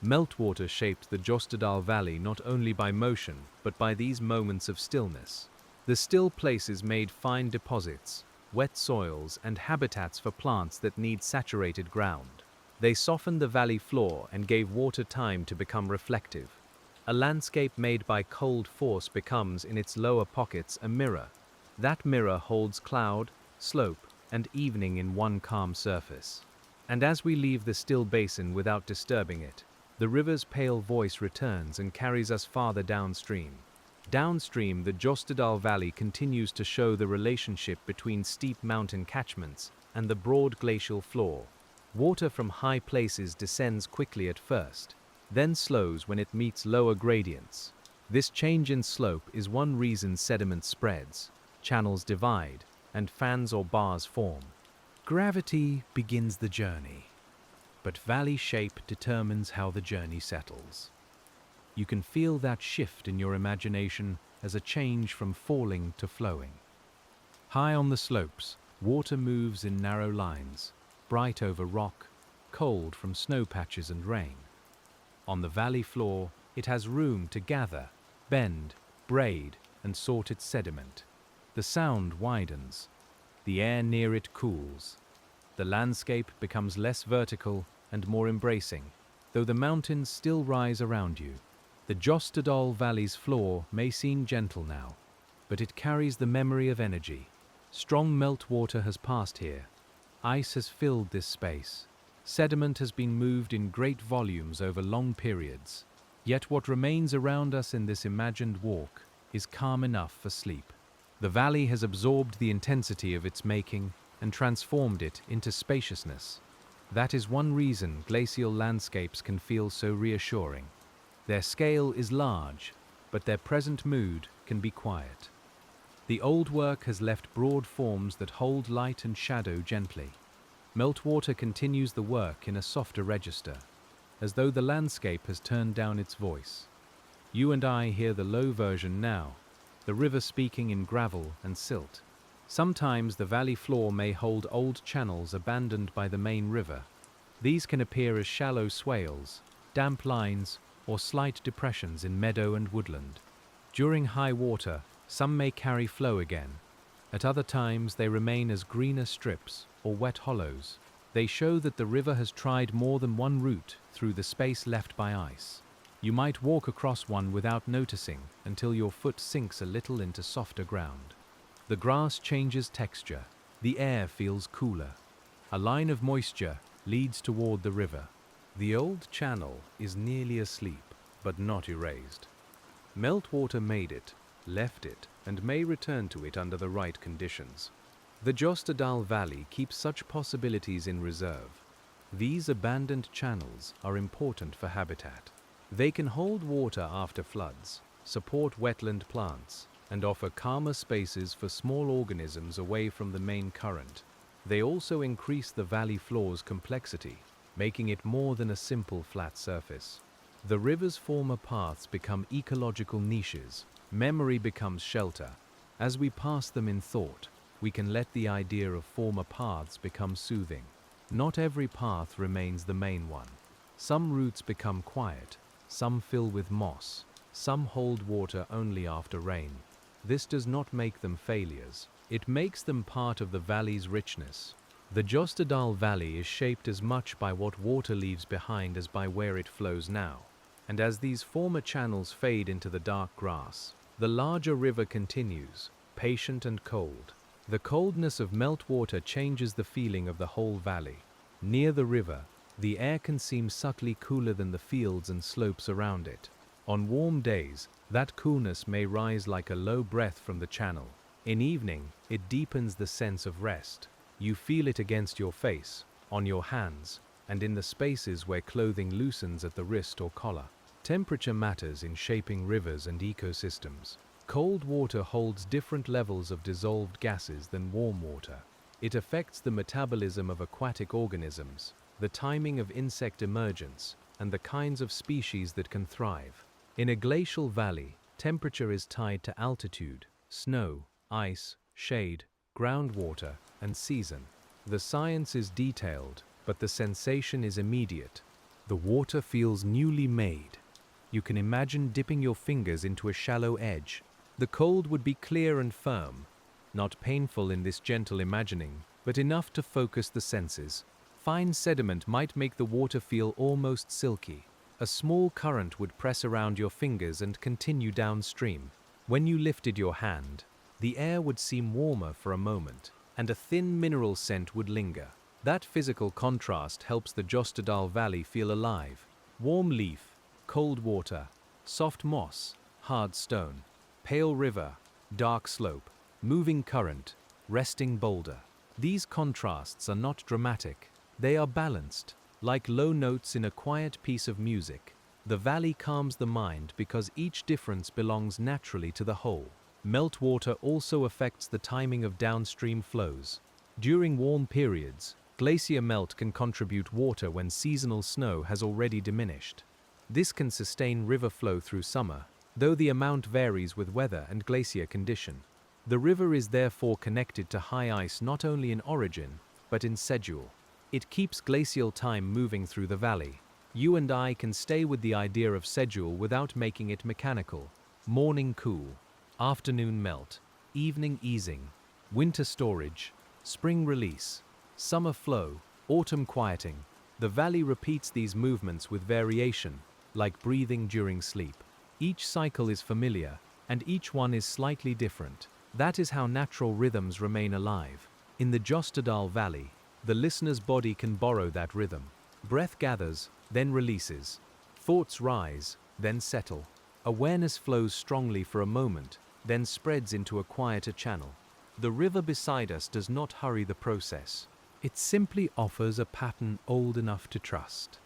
Meltwater shaped the Jostedal Valley not only by motion, but by these moments of stillness. The still places made fine deposits, wet soils, and habitats for plants that need saturated ground. They softened the valley floor and gave water time to become reflective. A landscape made by cold force becomes, in its lower pockets, a mirror. That mirror holds cloud, slope, and evening in one calm surface. And as we leave the still basin without disturbing it, the river's pale voice returns and carries us farther downstream. Downstream, the Jostedal Valley continues to show the relationship between steep mountain catchments and the broad glacial floor. Water from high places descends quickly at first, then slows when it meets lower gradients. This change in slope is one reason sediment spreads, channels divide, and fans or bars form. Gravity begins the journey, but valley shape determines how the journey settles. You can feel that shift in your imagination as a change from falling to flowing. High on the slopes, water moves in narrow lines, bright over rock, cold from snow patches and rain. On the valley floor, it has room to gather, bend, braid, and sort its sediment. The sound widens. The air near it cools. The landscape becomes less vertical and more embracing, though the mountains still rise around you. The Jostedal Valley's floor may seem gentle now, but it carries the memory of energy. Strong meltwater has passed here. Ice has filled this space. Sediment has been moved in great volumes over long periods. Yet what remains around us in this imagined walk is calm enough for sleep. The valley has absorbed the intensity of its making and transformed it into spaciousness. That is one reason glacial landscapes can feel so reassuring. Their scale is large, but their present mood can be quiet. The old work has left broad forms that hold light and shadow gently. Meltwater continues the work in a softer register, as though the landscape has turned down its voice. You and I hear the low version now, the river speaking in gravel and silt. Sometimes the valley floor may hold old channels abandoned by the main river. These can appear as shallow swales, damp lines, or slight depressions in meadow and woodland. During high water, some may carry flow again. At other times, they remain as greener strips or wet hollows. They show that the river has tried more than one route through the space left by ice. You might walk across one without noticing until your foot sinks a little into softer ground. The grass changes texture. The air feels cooler. A line of moisture leads toward the river. The old channel is nearly asleep, but not erased. Meltwater made it, left it, and may return to it under the right conditions. The Jostedal Valley keeps such possibilities in reserve. These abandoned channels are important for habitat. They can hold water after floods, support wetland plants, and offer calmer spaces for small organisms away from the main current. They also increase the valley floor's complexity, making it more than a simple flat surface. The river's former paths become ecological niches. Memory becomes shelter. As we pass them in thought, we can let the idea of former paths become soothing. Not every path remains the main one. Some routes become quiet, some fill with moss, some hold water only after rain. This does not make them failures. It makes them part of the valley's richness. The Jostedal Valley is shaped as much by what water leaves behind as by where it flows now. And as these former channels fade into the dark grass, the larger river continues, patient and cold. The coldness of meltwater changes the feeling of the whole valley. Near the river, the air can seem subtly cooler than the fields and slopes around it. On warm days, that coolness may rise like a low breath from the channel. In evening, it deepens the sense of rest. You feel it against your face, on your hands, and in the spaces where clothing loosens at the wrist or collar. Temperature matters in shaping rivers and ecosystems. Cold water holds different levels of dissolved gases than warm water. It affects the metabolism of aquatic organisms, the timing of insect emergence, and the kinds of species that can thrive. In a glacial valley, temperature is tied to altitude, snow, ice, shade, groundwater, and season. The science is detailed, but the sensation is immediate. The water feels newly made. You can imagine dipping your fingers into a shallow edge. The cold would be clear and firm, not painful in this gentle imagining, but enough to focus the senses. Fine sediment might make the water feel almost silky. A small current would press around your fingers and continue downstream. When you lifted your hand, the air would seem warmer for a moment, and a thin mineral scent would linger. That physical contrast helps the Jostedal Valley feel alive. Warm leaf, cold water, soft moss, hard stone, pale river, dark slope, moving current, resting boulder. These contrasts are not dramatic. They are balanced, like low notes in a quiet piece of music. The valley calms the mind because each difference belongs naturally to the whole. Meltwater also affects the timing of downstream flows. During warm periods, glacier melt can contribute water when seasonal snow has already diminished. This can sustain river flow through summer, though the amount varies with weather and glacier condition. The river is therefore connected to high ice not only in origin, but in schedule. It keeps glacial time moving through the valley. You and I can stay with the idea of schedule without making it mechanical. Morning cool, afternoon melt, evening easing, winter storage, spring release, summer flow, autumn quieting. The valley repeats these movements with variation, like breathing during sleep. Each cycle is familiar, and each one is slightly different. That is how natural rhythms remain alive. In the Jostedal Valley, the listener's body can borrow that rhythm. Breath gathers, then releases. Thoughts rise, then settle. Awareness flows strongly for a moment, then spreads into a quieter channel. The river beside us does not hurry the process. It simply offers a pattern old enough to trust.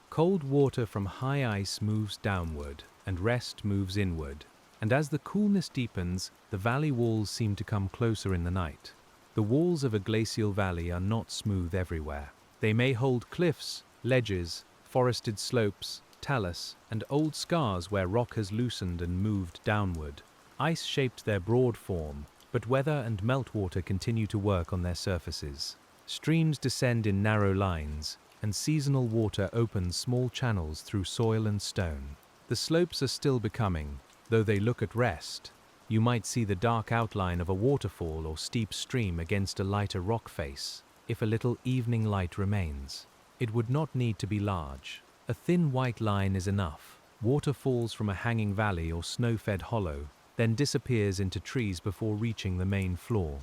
Cold water from high ice moves downward, and rest moves inward. And as the coolness deepens, the valley walls seem to come closer in the night. The walls of a glacial valley are not smooth everywhere. They may hold cliffs, ledges, forested slopes, talus, and old scars where rock has loosened and moved downward. Ice shaped their broad form, but weather and meltwater continue to work on their surfaces. Streams descend in narrow lines, and seasonal water opens small channels through soil and stone. The slopes are still becoming, though they look at rest. You might see the dark outline of a waterfall or steep stream against a lighter rock face, if a little evening light remains. It would not need to be large. A thin white line is enough. Water falls from a hanging valley or snow-fed hollow, then disappears into trees before reaching the main floor.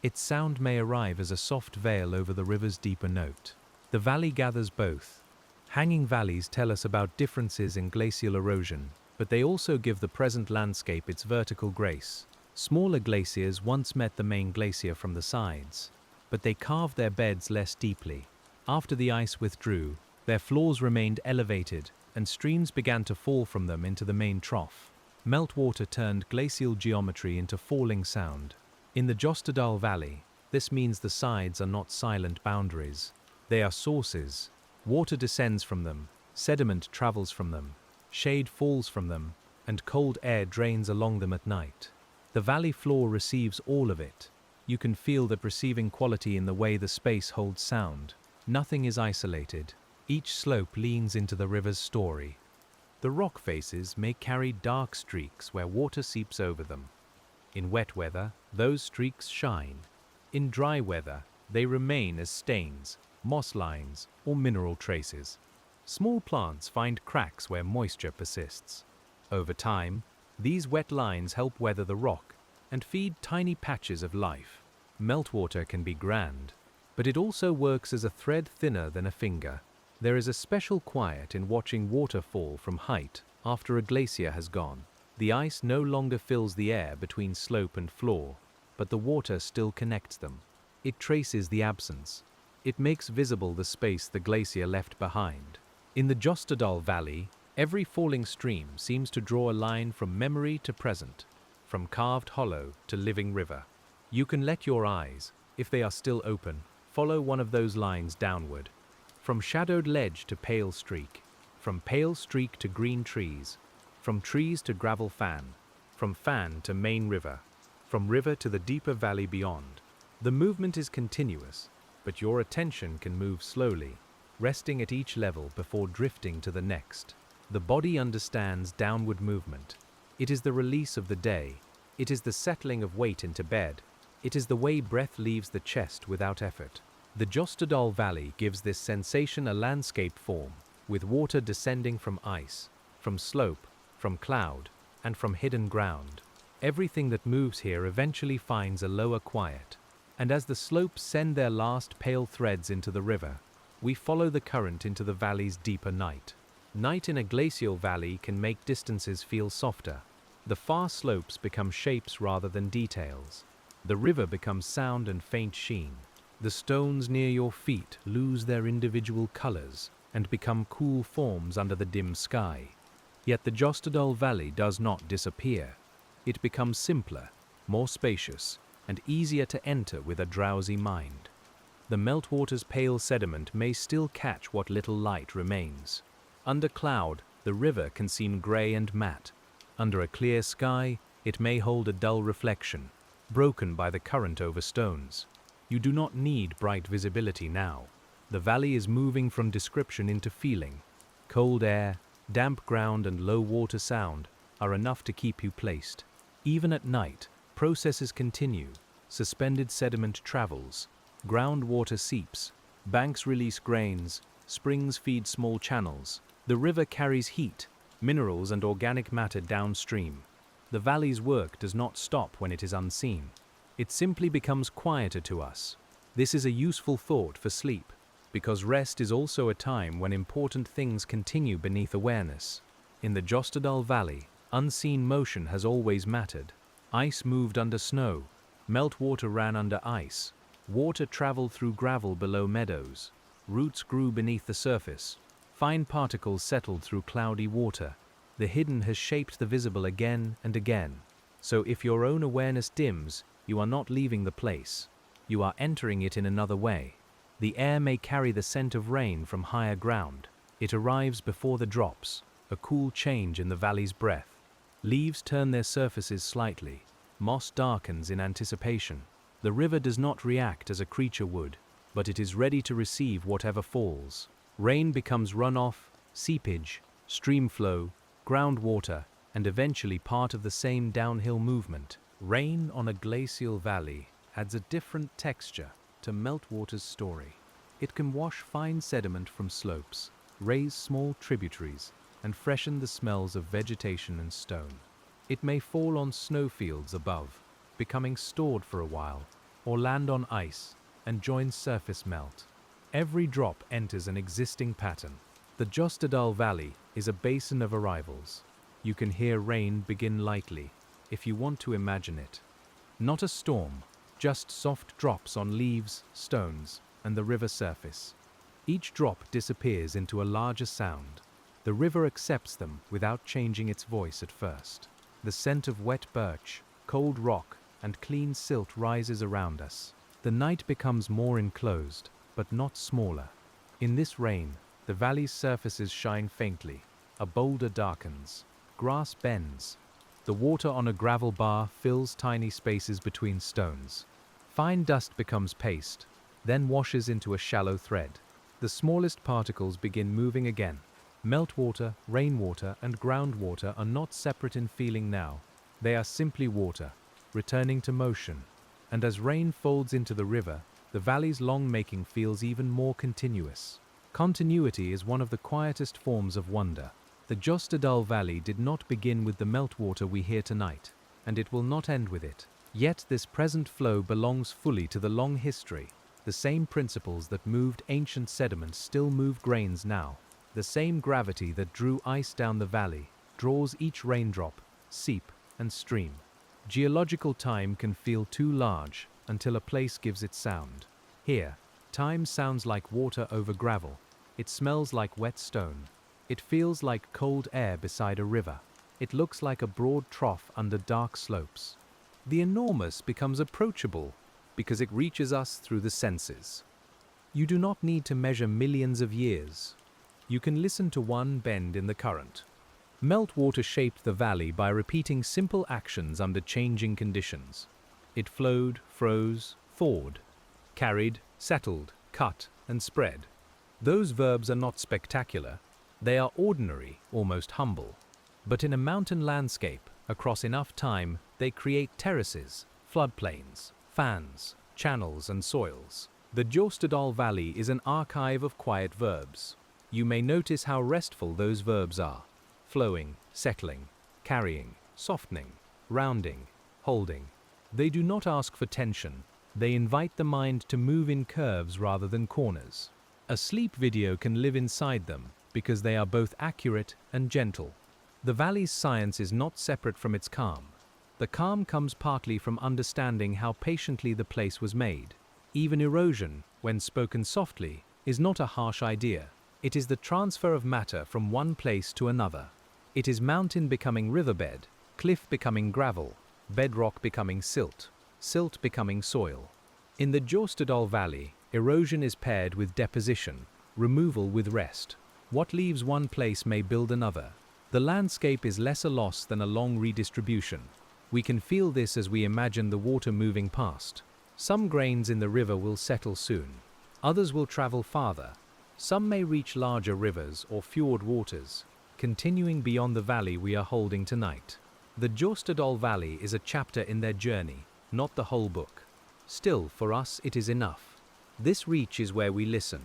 Its sound may arrive as a soft veil over the river's deeper note. The valley gathers both. Hanging valleys tell us about differences in glacial erosion, but they also give the present landscape its vertical grace. Smaller glaciers once met the main glacier from the sides, but they carved their beds less deeply. After the ice withdrew, their floors remained elevated, and streams began to fall from them into the main trough. Meltwater turned glacial geometry into falling sound. In the Jostedal Valley, this means the sides are not silent boundaries. They are sources. Water descends from them, sediment travels from them, shade falls from them, and cold air drains along them at night. The valley floor receives all of it. You can feel that receiving quality in the way the space holds sound. Nothing is isolated. Each slope leans into the river's story. The rock faces may carry dark streaks where water seeps over them. In wet weather, those streaks shine. In dry weather, they remain as stains, moss lines, or mineral traces. Small plants find cracks where moisture persists. Over time, these wet lines help weather the rock and feed tiny patches of life. Meltwater can be grand, but it also works as a thread thinner than a finger. There is a special quiet in watching water fall from height after a glacier has gone. The ice no longer fills the air between slope and floor, but the water still connects them. It traces the absence. It makes visible the space the glacier left behind. In the Jostedal Valley, every falling stream seems to draw a line from memory to present, from carved hollow to living river. You can let your eyes, if they are still open, follow one of those lines downward. From shadowed ledge to pale streak, from pale streak to green trees, from trees to gravel fan, from fan to main river. from river to the deeper valley beyond. The movement is continuous, but your attention can move slowly, resting at each level before drifting to the next. The body understands downward movement. It is the release of the day. It is the settling of weight into bed. It is the way breath leaves the chest without effort. The Jostedal Valley gives this sensation a landscape form, with water descending from ice, from slope, from cloud, and from hidden ground. Everything that moves here eventually finds a lower quiet. And as the slopes send their last pale threads into the river, we follow the current into the valley's deeper night. Night in a glacial valley can make distances feel softer. The far slopes become shapes rather than details. The river becomes sound and faint sheen. The stones near your feet lose their individual colors and become cool forms under the dim sky. Yet the Jostedal Valley does not disappear. It becomes simpler, more spacious, and easier to enter with a drowsy mind. The meltwater's pale sediment may still catch what little light remains. Under cloud, the river can seem grey and matte. Under a clear sky, it may hold a dull reflection, broken by the current over stones. You do not need bright visibility now. The valley is moving from description into feeling. Cold air, damp ground, and low water sound are enough to keep you placed. Even at night, processes continue. Suspended sediment travels. Groundwater seeps. Banks release grains. Springs feed small channels. The river carries heat, minerals, and organic matter downstream. The valley's work does not stop when it is unseen. It simply becomes quieter to us. This is a useful thought for sleep, because rest is also a time when important things continue beneath awareness. In the Jostedal Valley, unseen motion has always mattered. Ice moved under snow. Meltwater ran under ice. Water traveled through gravel below meadows. Roots grew beneath the surface. Fine particles settled through cloudy water. The hidden has shaped the visible again and again. So if your own awareness dims, you are not leaving the place. You are entering it in another way. The air may carry the scent of rain from higher ground. It arrives before the drops, a cool change in the valley's breath. Leaves turn their surfaces slightly. Moss darkens in anticipation. The river does not react as a creature would, but it is ready to receive whatever falls. Rain becomes runoff, seepage, stream flow, groundwater, and eventually part of the same downhill movement. Rain on a glacial valley adds a different texture to meltwater's story. It can wash fine sediment from slopes, raise small tributaries, and freshen the smells of vegetation and stone. It may fall on snowfields above, becoming stored for a while, or land on ice and join surface melt. Every drop enters an existing pattern. The Jostedal Valley is a basin of arrivals. You can hear rain begin lightly, if you want to imagine it. Not a storm, just soft drops on leaves, stones, and the river surface. Each drop disappears into a larger sound. The river accepts them without changing its voice at first. The scent of wet birch, cold rock, and clean silt rises around us. The night becomes more enclosed, but not smaller. In this rain, the valley's surfaces shine faintly. A boulder darkens. Grass bends. The water on a gravel bar fills tiny spaces between stones. Fine dust becomes paste, then washes into a shallow thread. The smallest particles begin moving again. Meltwater, rainwater, and groundwater are not separate in feeling now. They are simply water, returning to motion. And as rain folds into the river, the valley's long-making feels even more continuous. Continuity is one of the quietest forms of wonder. The Jostedal Valley did not begin with the meltwater we hear tonight, and it will not end with it. Yet this present flow belongs fully to the long history. The same principles that moved ancient sediments still move grains now. The same gravity that drew ice down the valley draws each raindrop, seep, and stream. Geological time can feel too large until a place gives it sound. Here, time sounds like water over gravel. It smells like wet stone. It feels like cold air beside a river. It looks like a broad trough under dark slopes. The enormous becomes approachable because it reaches us through the senses. You do not need to measure millions of years. You can listen to one bend in the current. Meltwater shaped the valley by repeating simple actions under changing conditions. It flowed, froze, thawed, carried, settled, cut, and spread. Those verbs are not spectacular. They are ordinary, almost humble. But in a mountain landscape, across enough time, they create terraces, floodplains, fans, channels, and soils. The Jostedal Valley is an archive of quiet verbs. You may notice how restful those verbs are: flowing, settling, carrying, softening, rounding, holding. They do not ask for tension. They invite the mind to move in curves rather than corners. A sleep video can live inside them because they are both accurate and gentle. The valley's science is not separate from its calm. The calm comes partly from understanding how patiently the place was made. Even erosion, when spoken softly, is not a harsh idea. It is the transfer of matter from one place to another. It is mountain becoming riverbed, cliff becoming gravel, bedrock becoming silt, silt becoming soil. In the Jostedal Valley, erosion is paired with deposition, removal with rest. What leaves one place may build another. The landscape is less a loss than a long redistribution. We can feel this as we imagine the water moving past. Some grains in the river will settle soon. Others will travel farther. Some may reach larger rivers or fjord waters, continuing beyond the valley we are holding tonight. The Jostedal Valley is a chapter in their journey, not the whole book. Still, for us, it is enough. This reach is where we listen.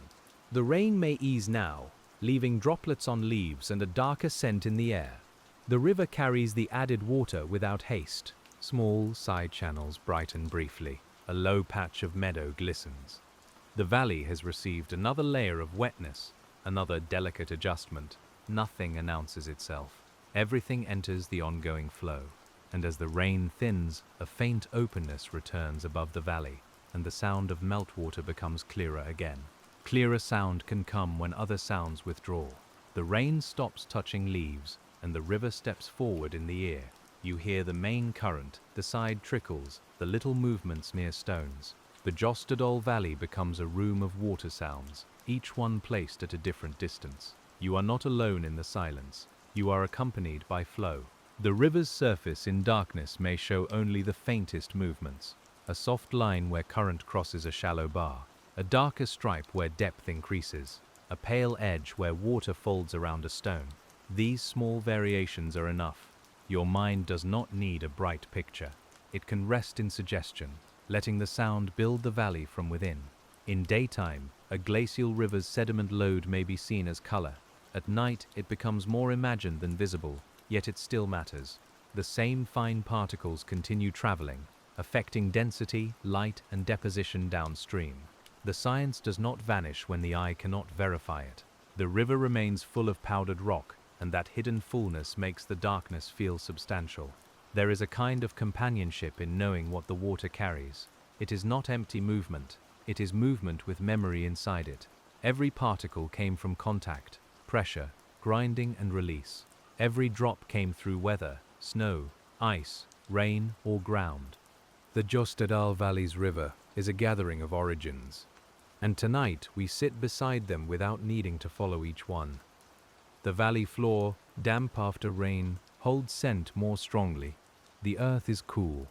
The rain may ease now, leaving droplets on leaves and a darker scent in the air. The river carries the added water without haste. Small side channels brighten briefly. A low patch of meadow glistens. The valley has received another layer of wetness, another delicate adjustment. Nothing announces itself. Everything enters the ongoing flow. And as the rain thins, a faint openness returns above the valley, and the sound of meltwater becomes clearer again. Clearer sound can come when other sounds withdraw. The rain stops touching leaves, and the river steps forward in the ear. You hear the main current, the side trickles, the little movements near stones. The Jostedal Valley becomes a room of water sounds, each one placed at a different distance. You are not alone in the silence. You are accompanied by flow. The river's surface in darkness may show only the faintest movements. A soft line where current crosses a shallow bar. A darker stripe where depth increases. A pale edge where water folds around a stone. These small variations are enough. Your mind does not need a bright picture. It can rest in suggestion, letting the sound build the valley from within. In daytime, a glacial river's sediment load may be seen as color. At night, it becomes more imagined than visible, yet it still matters. The same fine particles continue traveling, affecting density, light, and deposition downstream. The science does not vanish when the eye cannot verify it. The river remains full of powdered rock, and that hidden fullness makes the darkness feel substantial. There is a kind of companionship in knowing what the water carries. It is not empty movement, it is movement with memory inside it. Every particle came from contact, pressure, grinding and release. Every drop came through weather, snow, ice, rain, or ground. The Jostedal Valley's river is a gathering of origins, and tonight we sit beside them without needing to follow each one. The valley floor, damp after rain, holds scent more strongly. The earth is cool.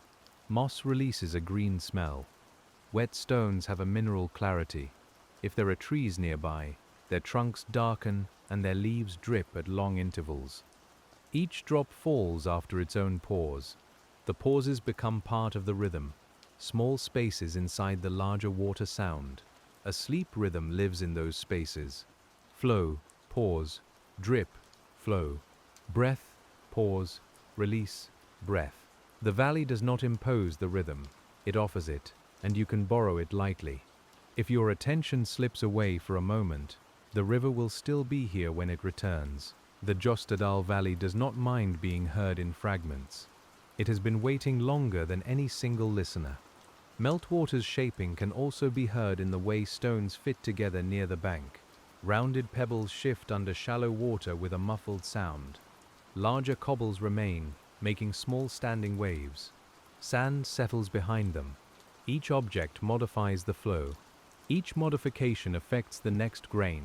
Moss releases a green smell. Wet stones have a mineral clarity. If there are trees nearby, their trunks darken and their leaves drip at long intervals. Each drop falls after its own pause. The pauses become part of the rhythm, small spaces inside the larger water sound. A sleep rhythm lives in those spaces. Flow, pause, drip, flow, breath, pause, release, breath. The valley does not impose the rhythm, it offers it, and you can borrow it lightly. If your attention slips away for a moment, the river will still be here when it returns. The Jostedal Valley does not mind being heard in fragments. It has been waiting longer than any single listener. Meltwater's shaping can also be heard in the way stones fit together near the bank. Rounded pebbles shift under shallow water with a muffled sound. Larger cobbles remain, making small standing waves. Sand settles behind them. Each object modifies the flow. Each modification affects the next grain.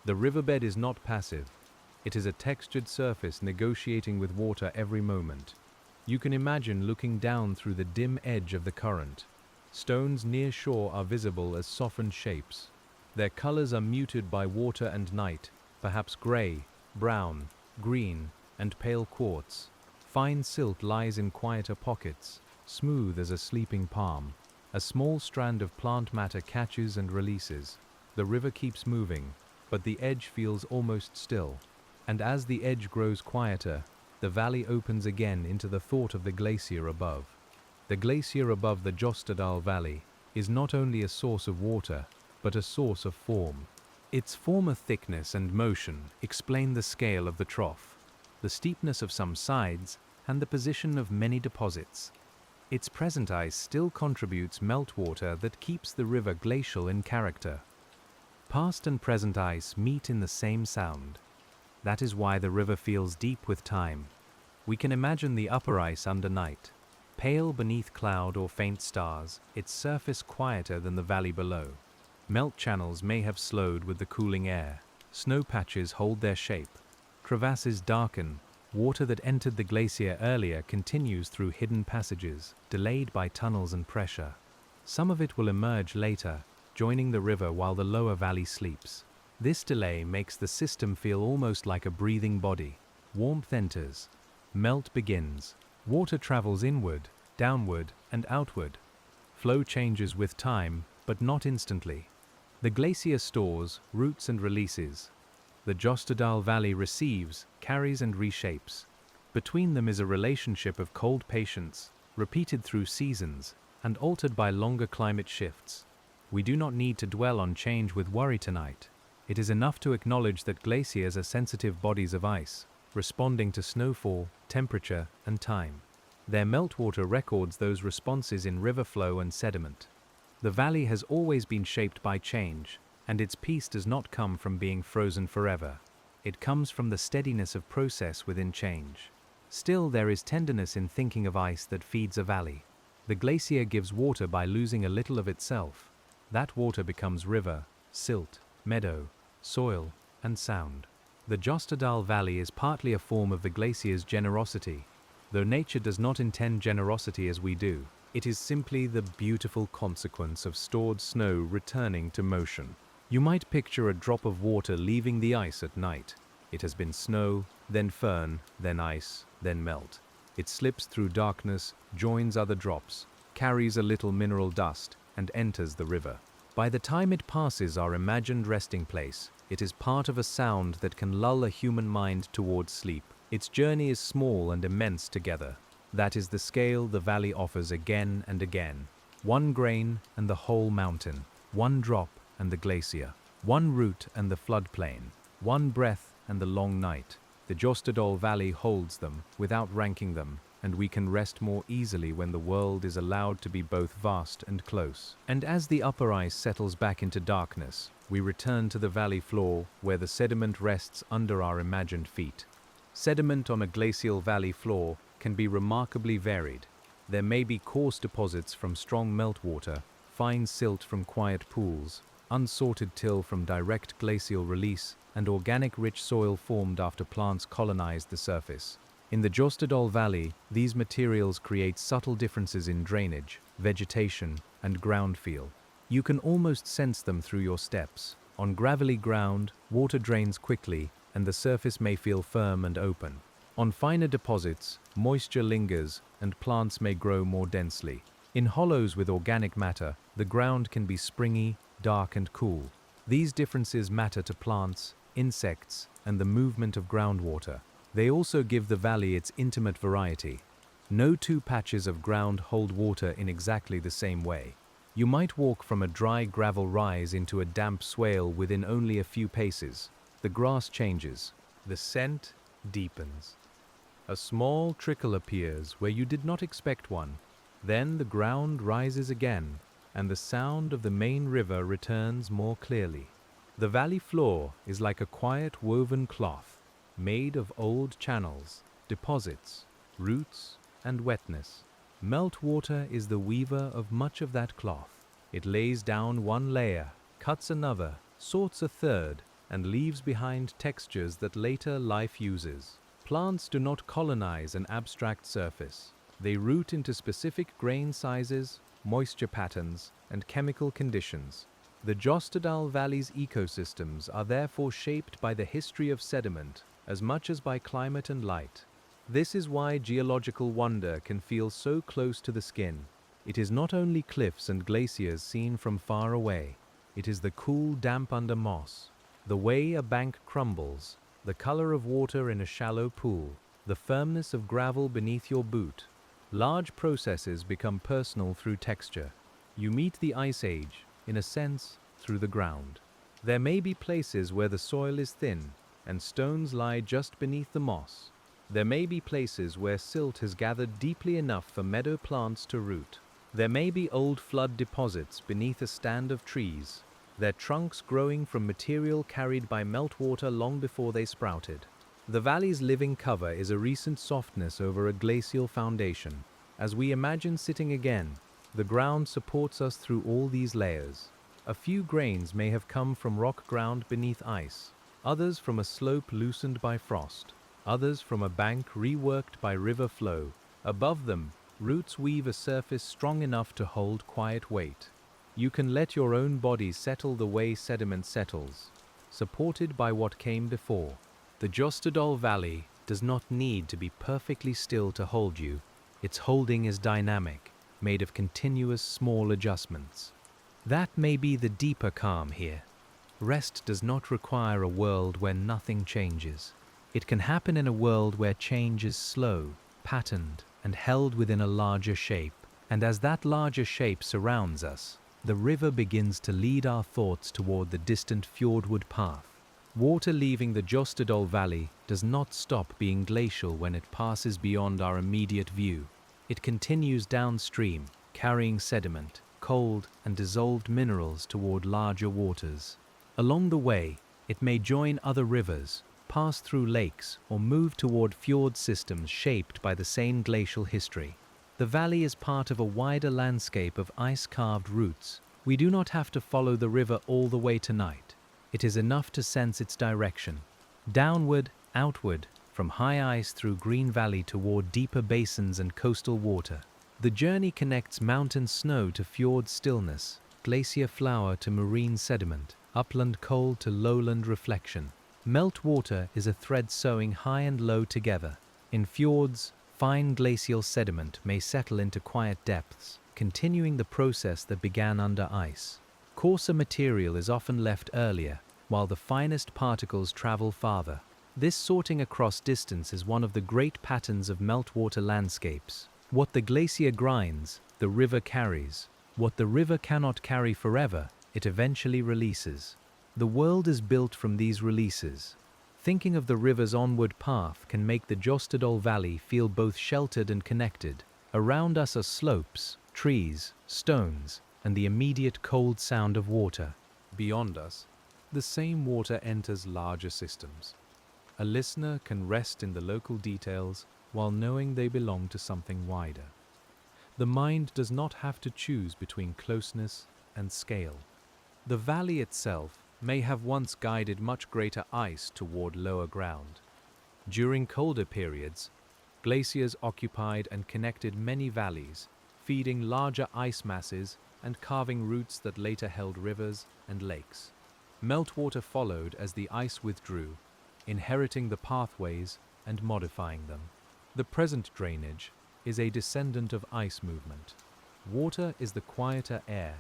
The riverbed is not passive. It is a textured surface negotiating with water every moment. You can imagine looking down through the dim edge of the current. Stones near shore are visible as softened shapes. Their colors are muted by water and night, perhaps gray, brown, green, and pale quartz. Fine silt lies in quieter pockets, smooth as a sleeping palm. A small strand of plant matter catches and releases. The river keeps moving, but the edge feels almost still. And as the edge grows quieter, the valley opens again into the thought of the glacier above. The glacier above the Jostedal Valley is not only a source of water, but a source of form. Its former thickness and motion explain the scale of the trough, the steepness of some sides, and the position of many deposits. Its present ice still contributes meltwater that keeps the river glacial in character. Past and present ice meet in the same sound. That is why the river feels deep with time. We can imagine the upper ice under night. Pale beneath cloud or faint stars, its surface quieter than the valley below. Melt channels may have slowed with the cooling air. Snow patches hold their shape. Crevasses darken. Water that entered the glacier earlier continues through hidden passages, delayed by tunnels and pressure. Some of it will emerge later, joining the river while the lower valley sleeps. This delay makes the system feel almost like a breathing body. Warmth enters. Melt begins. Water travels inward, downward, and outward. Flow changes with time, but not instantly. The glacier stores, roots, and releases. The Jostedal Valley receives, carries, and reshapes. Between them is a relationship of cold patience, repeated through seasons, and altered by longer climate shifts. We do not need to dwell on change with worry tonight. It is enough to acknowledge that glaciers are sensitive bodies of ice, responding to snowfall, temperature, and time. Their meltwater records those responses in river flow and sediment. The valley has always been shaped by change, and its peace does not come from being frozen forever. It comes from the steadiness of process within change. Still, there is tenderness in thinking of ice that feeds a valley. The glacier gives water by losing a little of itself. That water becomes river, silt, meadow, soil, and sound. The Jostedal Valley is partly a form of the glacier's generosity. Though nature does not intend generosity as we do, it is simply the beautiful consequence of stored snow returning to motion. You might picture a drop of water leaving the ice at night. It has been snow, then fern, then ice, then melt. It slips through darkness, joins other drops, carries a little mineral dust, and enters the river. By the time it passes our imagined resting place, it is part of a sound that can lull a human mind towards sleep. Its journey is small and immense together. That is the scale the valley offers again and again. One grain and the whole mountain. One drop and the glacier. One root and the floodplain. One breath and the long night. The Jostedal Valley holds them, without ranking them, and we can rest more easily when the world is allowed to be both vast and close. And as the upper ice settles back into darkness, we return to the valley floor where the sediment rests under our imagined feet. Sediment on a glacial valley floor can be remarkably varied. There may be coarse deposits from strong meltwater, fine silt from quiet pools, unsorted till from direct glacial release, and organic rich soil formed after plants colonized the surface. In the Jostedal Valley, these materials create subtle differences in drainage, vegetation, and ground feel. You can almost sense them through your steps. On gravelly ground, water drains quickly, and the surface may feel firm and open. On finer deposits, moisture lingers, and plants may grow more densely. In hollows with organic matter, the ground can be springy, dark, and cool. These differences matter to plants, insects, and the movement of groundwater. They also give the valley its intimate variety. No two patches of ground hold water in exactly the same way. You might walk from a dry gravel rise into a damp swale within only a few paces. The grass changes. The scent deepens. A small trickle appears where you did not expect one. Then the ground rises again, and the sound of the main river returns more clearly. The valley floor is like a quiet woven cloth, made of old channels, deposits, roots, and wetness. Meltwater is the weaver of much of that cloth. It lays down one layer, cuts another, sorts a third, and leaves behind textures that later life uses. Plants do not colonize an abstract surface. They root into specific grain sizes, moisture patterns, and chemical conditions. The Jostedal Valley's ecosystems are therefore shaped by the history of sediment as much as by climate and light. This is why geological wonder can feel so close to the skin. It is not only cliffs and glaciers seen from far away. It is the cool damp under moss, the way a bank crumbles, the color of water in a shallow pool, the firmness of gravel beneath your boot. Large processes become personal through texture. You meet the ice age, in a sense, through the ground. There may be places where the soil is thin and stones lie just beneath the moss. There may be places where silt has gathered deeply enough for meadow plants to root. There may be old flood deposits beneath a stand of trees, their trunks growing from material carried by meltwater long before they sprouted. The valley's living cover is a recent softness over a glacial foundation. As we imagine sitting again, the ground supports us through all these layers. A few grains may have come from rock ground beneath ice, others from a slope loosened by frost, others from a bank reworked by river flow. Above them, roots weave a surface strong enough to hold quiet weight. You can let your own body settle the way sediment settles, supported by what came before. The Jostedal Valley does not need to be perfectly still to hold you. Its holding is dynamic, made of continuous small adjustments. That may be the deeper calm here. Rest does not require a world where nothing changes. It can happen in a world where change is slow, patterned, and held within a larger shape. And as that larger shape surrounds us, the river begins to lead our thoughts toward the distant fjordwood path. Water leaving the Jostedal Valley does not stop being glacial when it passes beyond our immediate view. It continues downstream, carrying sediment, cold and dissolved minerals toward larger waters. Along the way, it may join other rivers, pass through lakes, or move toward fjord systems shaped by the same glacial history. The valley is part of a wider landscape of ice-carved routes. We do not have to follow the river all the way tonight. It is enough to sense its direction. Downward, outward, from high ice through green valley toward deeper basins and coastal water. The journey connects mountain snow to fjord stillness, glacier flower to marine sediment, upland cold to lowland reflection. Meltwater is a thread sewing high and low together. In fjords, fine glacial sediment may settle into quiet depths, continuing the process that began under ice. Coarser material is often left earlier, while the finest particles travel farther. This sorting across distance is one of the great patterns of meltwater landscapes. What the glacier grinds, the river carries. What the river cannot carry forever, it eventually releases. The world is built from these releases. Thinking of the river's onward path can make the Jostedal Valley feel both sheltered and connected. Around us are slopes, trees, stones, and the immediate cold sound of water. Beyond us, the same water enters larger systems. A listener can rest in the local details while knowing they belong to something wider. The mind does not have to choose between closeness and scale. The valley itself may have once guided much greater ice toward lower ground. During colder periods, glaciers occupied and connected many valleys, feeding larger ice masses and carving routes that later held rivers and lakes. Meltwater followed as the ice withdrew, inheriting the pathways and modifying them. The present drainage is a descendant of ice movement. Water is the quieter air.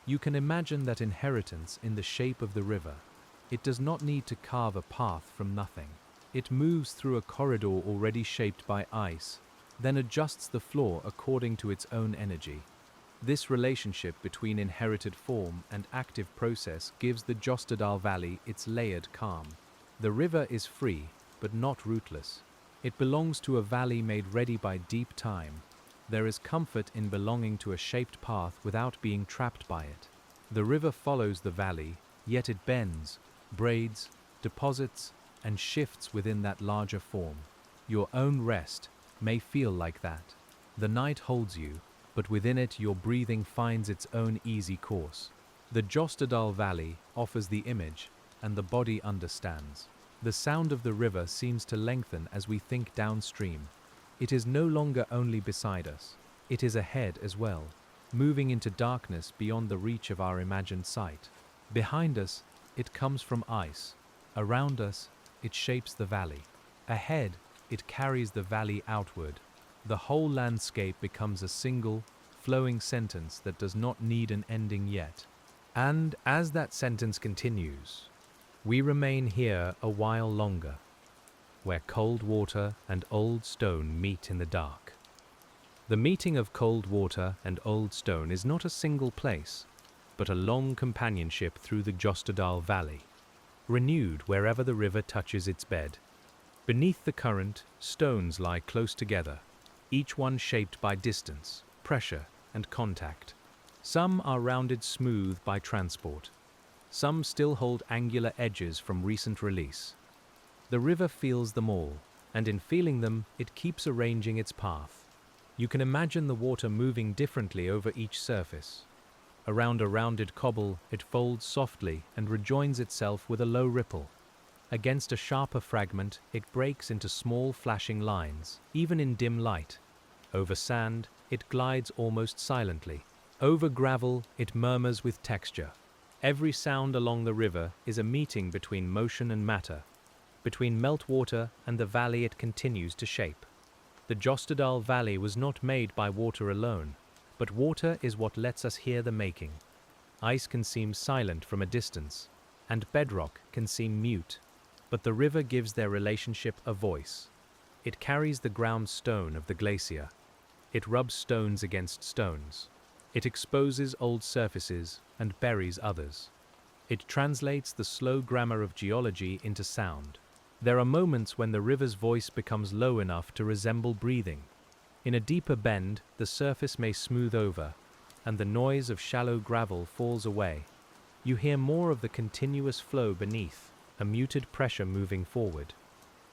You can imagine that inheritance in the shape of the river. It does not need to carve a path from nothing. It moves through a corridor already shaped by ice, then adjusts the floor according to its own energy. This relationship between inherited form and active process gives the Jostedal Valley its layered calm. The river is free, but not rootless. It belongs to a valley made ready by deep time. There is comfort in belonging to a shaped path without being trapped by it. The river follows the valley, yet it bends, braids, deposits, and shifts within that larger form. Your own rest may feel like that. The night holds you, but within it your breathing finds its own easy course. The Jostedal Valley offers the image, and the body understands. The sound of the river seems to lengthen as we think downstream. It is no longer only beside us, it is ahead as well, moving into darkness beyond the reach of our imagined sight. Behind us, it comes from ice. Around us, it shapes the valley. Ahead, it carries the valley outward. The whole landscape becomes a single, flowing sentence that does not need an ending yet. And as that sentence continues, we remain here a while longer, where cold water and old stone meet in the dark. The meeting of cold water and old stone is not a single place, but a long companionship through the Jostedal Valley, renewed wherever the river touches its bed. Beneath the current, stones lie close together, each one shaped by distance, pressure, and contact. Some are rounded smooth by transport. Some still hold angular edges from recent release. The river feels them all, and in feeling them, it keeps arranging its path. You can imagine the water moving differently over each surface. Around a rounded cobble, it folds softly and rejoins itself with a low ripple. Against a sharper fragment, it breaks into small flashing lines, even in dim light. Over sand, it glides almost silently. Over gravel, it murmurs with texture. Every sound along the river is a meeting between motion and matter, between meltwater and the valley it continues to shape. The Jostedal Valley was not made by water alone, but water is what lets us hear the making. Ice can seem silent from a distance, and bedrock can seem mute, but the river gives their relationship a voice. It carries the ground stone of the glacier. It rubs stones against stones. It exposes old surfaces and buries others. It translates the slow grammar of geology into sound. There are moments when the river's voice becomes low enough to resemble breathing. In a deeper bend, the surface may smooth over, and the noise of shallow gravel falls away. You hear more of the continuous flow beneath, a muted pressure moving forward.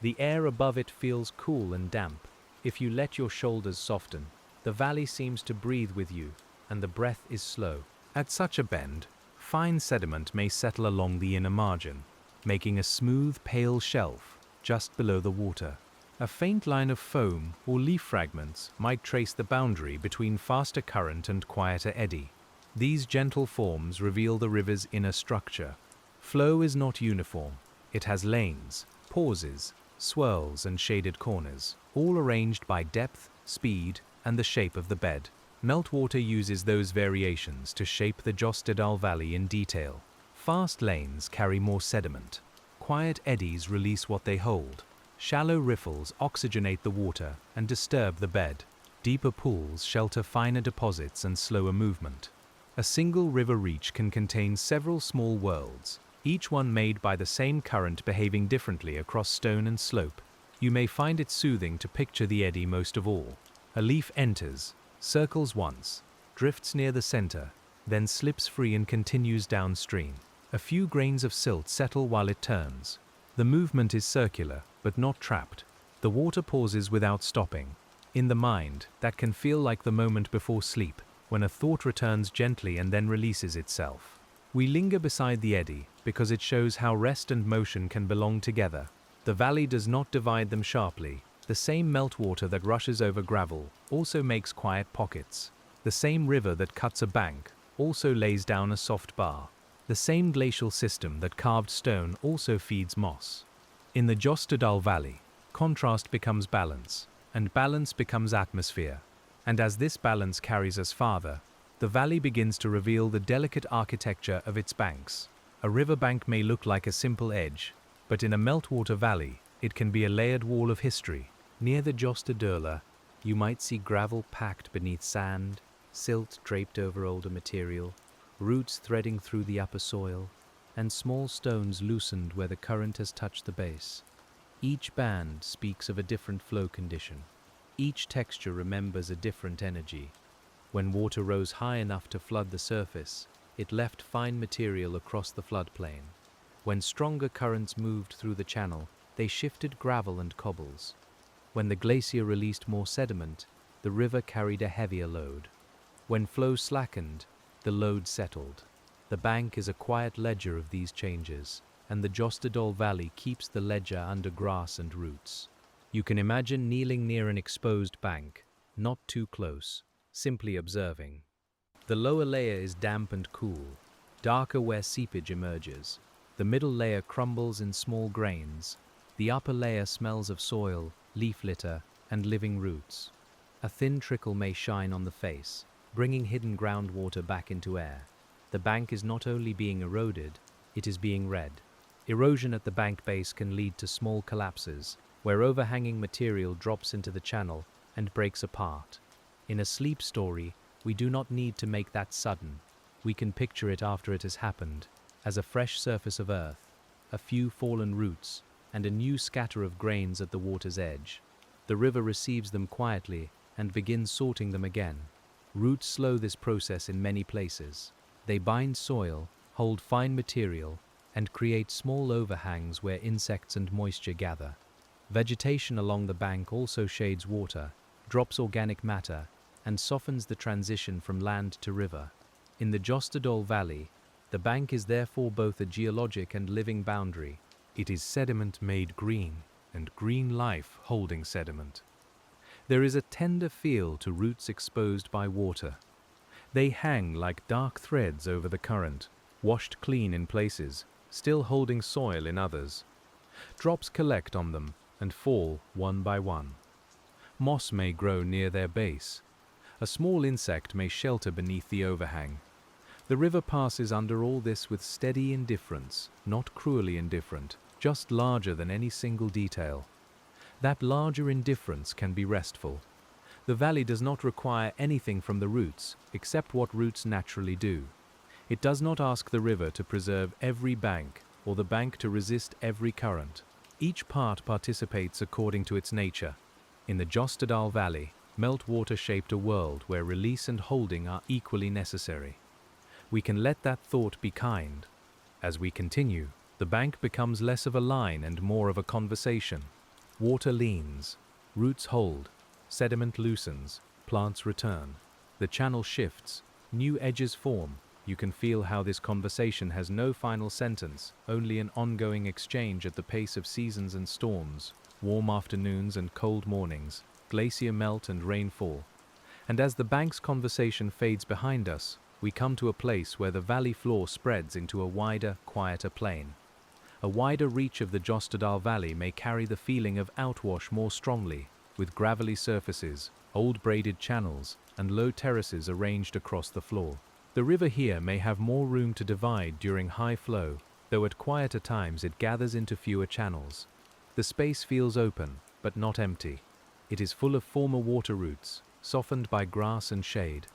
The air above it feels cool and damp. If you let your shoulders soften, the valley seems to breathe with you, and the breath is slow. At such a bend, fine sediment may settle along the inner margin, making a smooth, pale shelf just below the water. A faint line of foam or leaf fragments might trace the boundary between faster current and quieter eddy. These gentle forms reveal the river's inner structure. Flow is not uniform. It has lanes, pauses, swirls, and shaded corners, all arranged by depth, speed, and the shape of the bed. Meltwater uses those variations to shape the Jostedal Valley in detail. Fast lanes carry more sediment. Quiet eddies release what they hold. Shallow riffles oxygenate the water and disturb the bed. Deeper pools shelter finer deposits and slower movement. A single river reach can contain several small worlds, each one made by the same current behaving differently across stone and slope. You may find it soothing to picture the eddy most of all. A leaf enters, circles once, drifts near the center, then slips free and continues downstream. A few grains of silt settle while it turns. The movement is circular, but not trapped. The water pauses without stopping. In the mind, that can feel like the moment before sleep, when a thought returns gently and then releases itself. We linger beside the eddy because it shows how rest and motion can belong together. The valley does not divide them sharply. The same meltwater that rushes over gravel also makes quiet pockets. The same river that cuts a bank also lays down a soft bar. The same glacial system that carved stone also feeds moss. In the Jostedal Valley, contrast becomes balance, and balance becomes atmosphere. And as this balance carries us farther, the valley begins to reveal the delicate architecture of its banks. A riverbank may look like a simple edge, but in a meltwater valley, it can be a layered wall of history. Near the Jostedal, you might see gravel packed beneath sand, silt draped over older material, roots threading through the upper soil, and small stones loosened where the current has touched the base. Each band speaks of a different flow condition. Each texture remembers a different energy. When water rose high enough to flood the surface, it left fine material across the floodplain. When stronger currents moved through the channel, they shifted gravel and cobbles. When the glacier released more sediment, the river carried a heavier load. When flow slackened, the load settled. The bank is a quiet ledger of these changes, and the Jostedal Valley keeps the ledger under grass and roots. You can imagine kneeling near an exposed bank, not too close, simply observing. The lower layer is damp and cool, darker where seepage emerges. The middle layer crumbles in small grains. The upper layer smells of soil, leaf litter, and living roots. A thin trickle may shine on the face, bringing hidden groundwater back into air. The bank is not only being eroded, it is being read. Erosion at the bank base can lead to small collapses, where overhanging material drops into the channel and breaks apart. In a sleep story, we do not need to make that sudden. We can picture it after it has happened, as a fresh surface of earth, a few fallen roots, and a new scatter of grains at the water's edge. The river receives them quietly and begins sorting them again. Roots slow this process in many places. They bind soil, hold fine material, and create small overhangs where insects and moisture gather. Vegetation along the bank also shades water, drops organic matter, and softens the transition from land to river. In the Jostedal Valley, the bank is therefore both a geologic and living boundary. It is sediment made green, and green life holding sediment. There is a tender feel to roots exposed by water. They hang like dark threads over the current, washed clean in places, still holding soil in others. Drops collect on them and fall one by one. Moss may grow near their base. A small insect may shelter beneath the overhang. The river passes under all this with steady indifference, not cruelly indifferent, just larger than any single detail. That larger indifference can be restful. The valley does not require anything from the roots, except what roots naturally do. It does not ask the river to preserve every bank, or the bank to resist every current. Each part participates according to its nature. In the Jostedal Valley, Meltwater shaped a world where release and holding are equally necessary. We can let that thought be kind. As we continue, the bank becomes less of a line and more of a conversation. Water leans, roots hold, sediment loosens, plants return. The channel shifts, new edges form. You can feel how this conversation has no final sentence, only an ongoing exchange at the pace of seasons and storms, warm afternoons and cold mornings, glacier melt and rainfall. And as the bank's conversation fades behind us, we come to a place where the valley floor spreads into a wider, quieter plain. A wider reach of the Jostedal Valley may carry the feeling of outwash more strongly, with gravelly surfaces, old braided channels, and low terraces arranged across the floor. The river here may have more room to divide during high flow, though at quieter times it gathers into fewer channels. The space feels open, but not empty. It is full of former water routes, softened by grass and shade.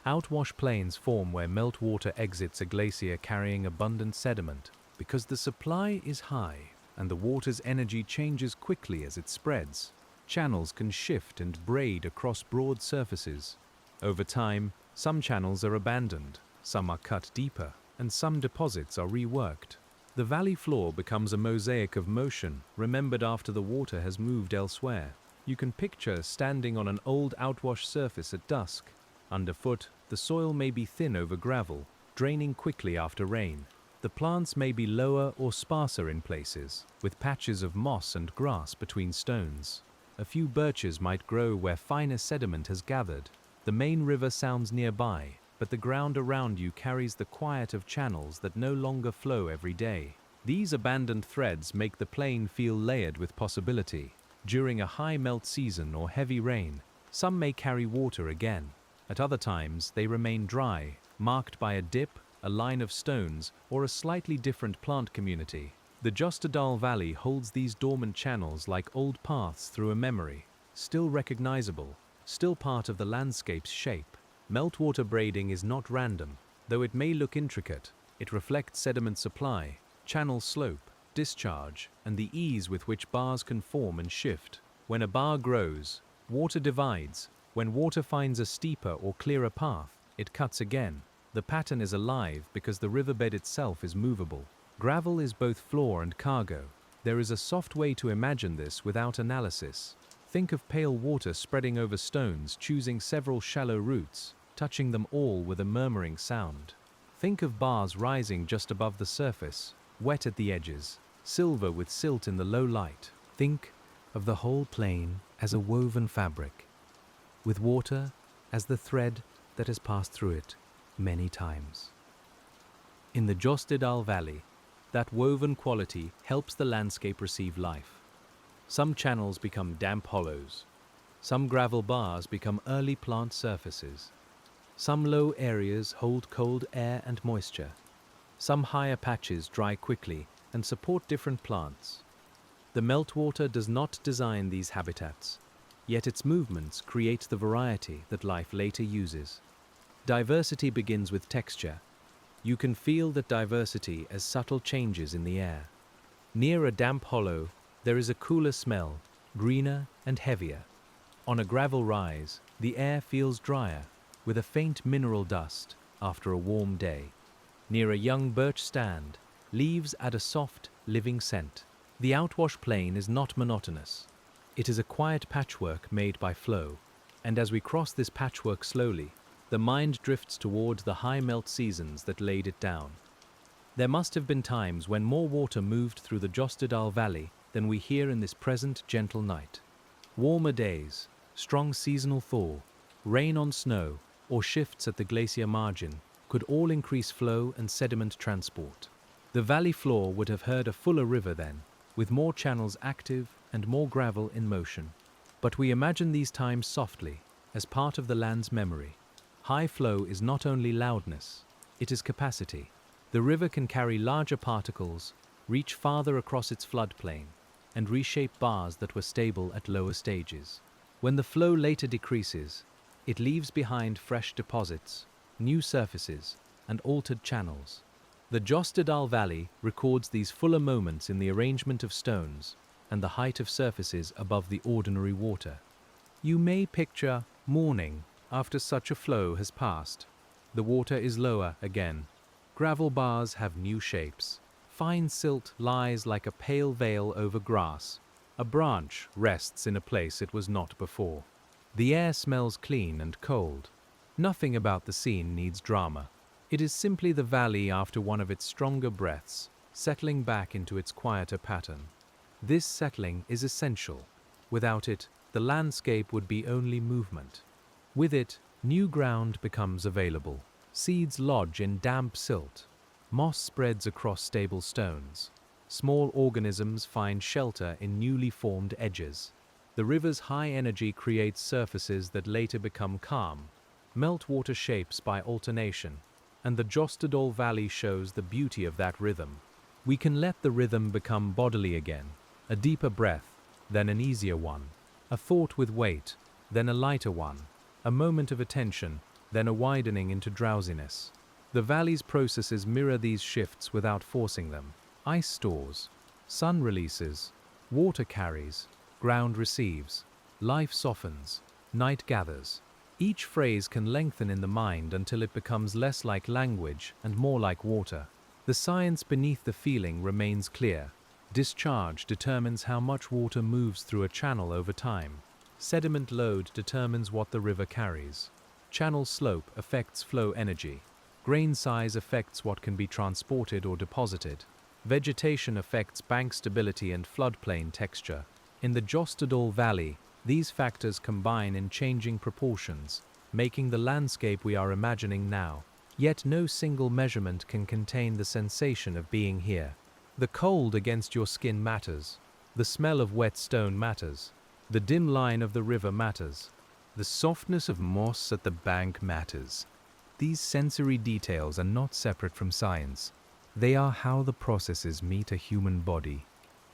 Outwash plains form where meltwater exits a glacier carrying abundant sediment, because the supply is high and the water's energy changes quickly as it spreads. Channels can shift and braid across broad surfaces. Over time, some channels are abandoned, some are cut deeper, and some deposits are reworked. The valley floor becomes a mosaic of motion, remembered after the water has moved elsewhere. You can picture standing on an old outwash surface at dusk. Underfoot, the soil may be thin over gravel, draining quickly after rain. The plants may be lower or sparser in places, with patches of moss and grass between stones. A few birches might grow where finer sediment has gathered. The main river sounds nearby, but the ground around you carries the quiet of channels that no longer flow every day. These abandoned threads make the plain feel layered with possibility. During a high melt season or heavy rain, some may carry water again. At other times, they remain dry, marked by a dip, a line of stones, or a slightly different plant community. The Jostedal Valley holds these dormant channels like old paths through a memory, still recognizable, still part of the landscape's shape. Meltwater braiding is not random, though it may look intricate. It reflects sediment supply, channel slope, discharge, and the ease with which bars can form and shift. When a bar grows, water divides. When water finds a steeper or clearer path, it cuts again. The pattern is alive because the riverbed itself is movable. Gravel is both floor and cargo. There is a soft way to imagine this without analysis. Think of pale water spreading over stones, choosing several shallow routes, touching them all with a murmuring sound. Think of bars rising just above the surface, wet at the edges, silver with silt in the low light. Think of the whole plain as a woven fabric, with water as the thread that has passed through it many times. In the Jostedal Valley, that woven quality helps the landscape receive life. Some channels become damp hollows. Some gravel bars become early plant surfaces. Some low areas hold cold air and moisture. Some higher patches dry quickly and support different plants. The meltwater does not design these habitats, yet its movements create the variety that life later uses. Diversity begins with texture. You can feel that diversity as subtle changes in the air. Near a damp hollow, there is a cooler smell, greener and heavier. On a gravel rise, the air feels drier, with a faint mineral dust after a warm day. Near a young birch stand, leaves add a soft, living scent. The outwash plain is not monotonous. It is a quiet patchwork made by flow, and as we cross this patchwork slowly, the mind drifts toward the high melt seasons that laid it down. There must have been times when more water moved through the Jostedal Valley than we hear in this present gentle night. Warmer days, strong seasonal thaw, rain on snow, or shifts at the glacier margin could all increase flow and sediment transport. The valley floor would have heard a fuller river then, with more channels active and more gravel in motion. But we imagine these times softly, as part of the land's memory. High flow is not only loudness, it is capacity. The river can carry larger particles, reach farther across its floodplain, and reshape bars that were stable at lower stages. When the flow later decreases, it leaves behind fresh deposits, new surfaces, and altered channels. The Jostedal Valley records these fuller moments in the arrangement of stones and the height of surfaces above the ordinary water. You may picture morning after such a flow has passed. The water is lower again. Gravel bars have new shapes. Fine silt lies like a pale veil over grass. A branch rests in a place it was not before. The air smells clean and cold. Nothing about the scene needs drama. It is simply the valley after one of its stronger breaths, settling back into its quieter pattern. This settling is essential. Without it, the landscape would be only movement. With it, new ground becomes available. Seeds lodge in damp silt. Moss spreads across stable stones. Small organisms find shelter in newly formed edges. The river's high energy creates surfaces that later become calm. Meltwater shapes by alternation, and the Jostedal Valley shows the beauty of that rhythm. We can let the rhythm become bodily again, a deeper breath, then an easier one, a thought with weight, then a lighter one, a moment of attention, then a widening into drowsiness. The valley's processes mirror these shifts without forcing them. Ice stores, sun releases, water carries, ground receives, life softens, night gathers. Each phrase can lengthen in the mind until it becomes less like language and more like water. The science beneath the feeling remains clear. Discharge determines how much water moves through a channel over time. Sediment load determines what the river carries. Channel slope affects flow energy. Grain size affects what can be transported or deposited. Vegetation affects bank stability and floodplain texture. In the Jostedal Valley, these factors combine in changing proportions, making the landscape we are imagining now. Yet no single measurement can contain the sensation of being here. The cold against your skin matters. The smell of wet stone matters. The dim line of the river matters. The softness of moss at the bank matters. These sensory details are not separate from science. They are how the processes meet a human body.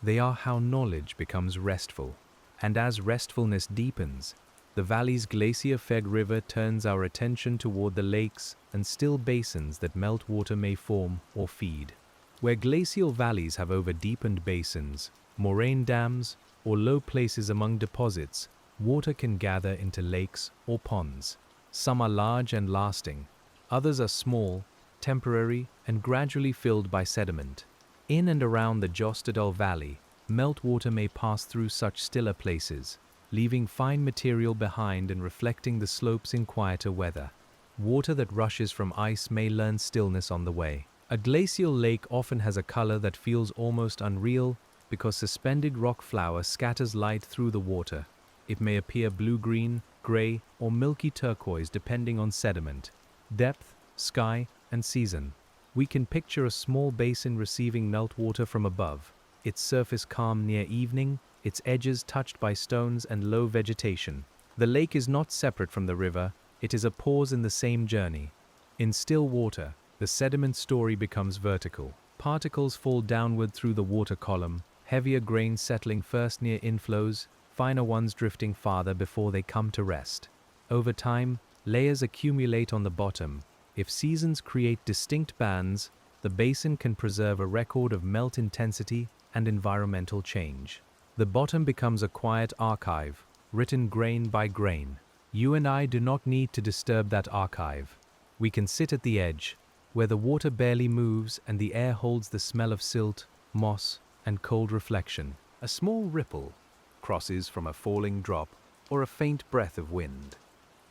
They are how knowledge becomes restful. And as restfulness deepens, the valley's glacier-fed river turns our attention toward the lakes and still basins that meltwater may form or feed. Where glacial valleys have over-deepened basins, moraine dams, or low places among deposits, water can gather into lakes or ponds. Some are large and lasting. Others are small, temporary, and gradually filled by sediment. In and around the Jostedal Valley, meltwater may pass through such stiller places, leaving fine material behind and reflecting the slopes in quieter weather. Water that rushes from ice may learn stillness on the way. A glacial lake often has a color that feels almost unreal, because suspended rock flour scatters light through the water. It may appear blue-green, gray, or milky turquoise depending on sediment, depth, sky, and season. We can picture a small basin receiving meltwater from above, its surface calm near evening, its edges touched by stones and low vegetation. The lake is not separate from the river, it is a pause in the same journey. In still water, the sediment story becomes vertical. Particles fall downward through the water column, heavier grains settling first near inflows, finer ones drifting farther before they come to rest. Over time, layers accumulate on the bottom. If seasons create distinct bands, the basin can preserve a record of melt intensity and environmental change. The bottom becomes a quiet archive, written grain by grain. You and I do not need to disturb that archive. We can sit at the edge, where the water barely moves and the air holds the smell of silt, moss, and cold reflection. A small ripple crosses from a falling drop or a faint breath of wind.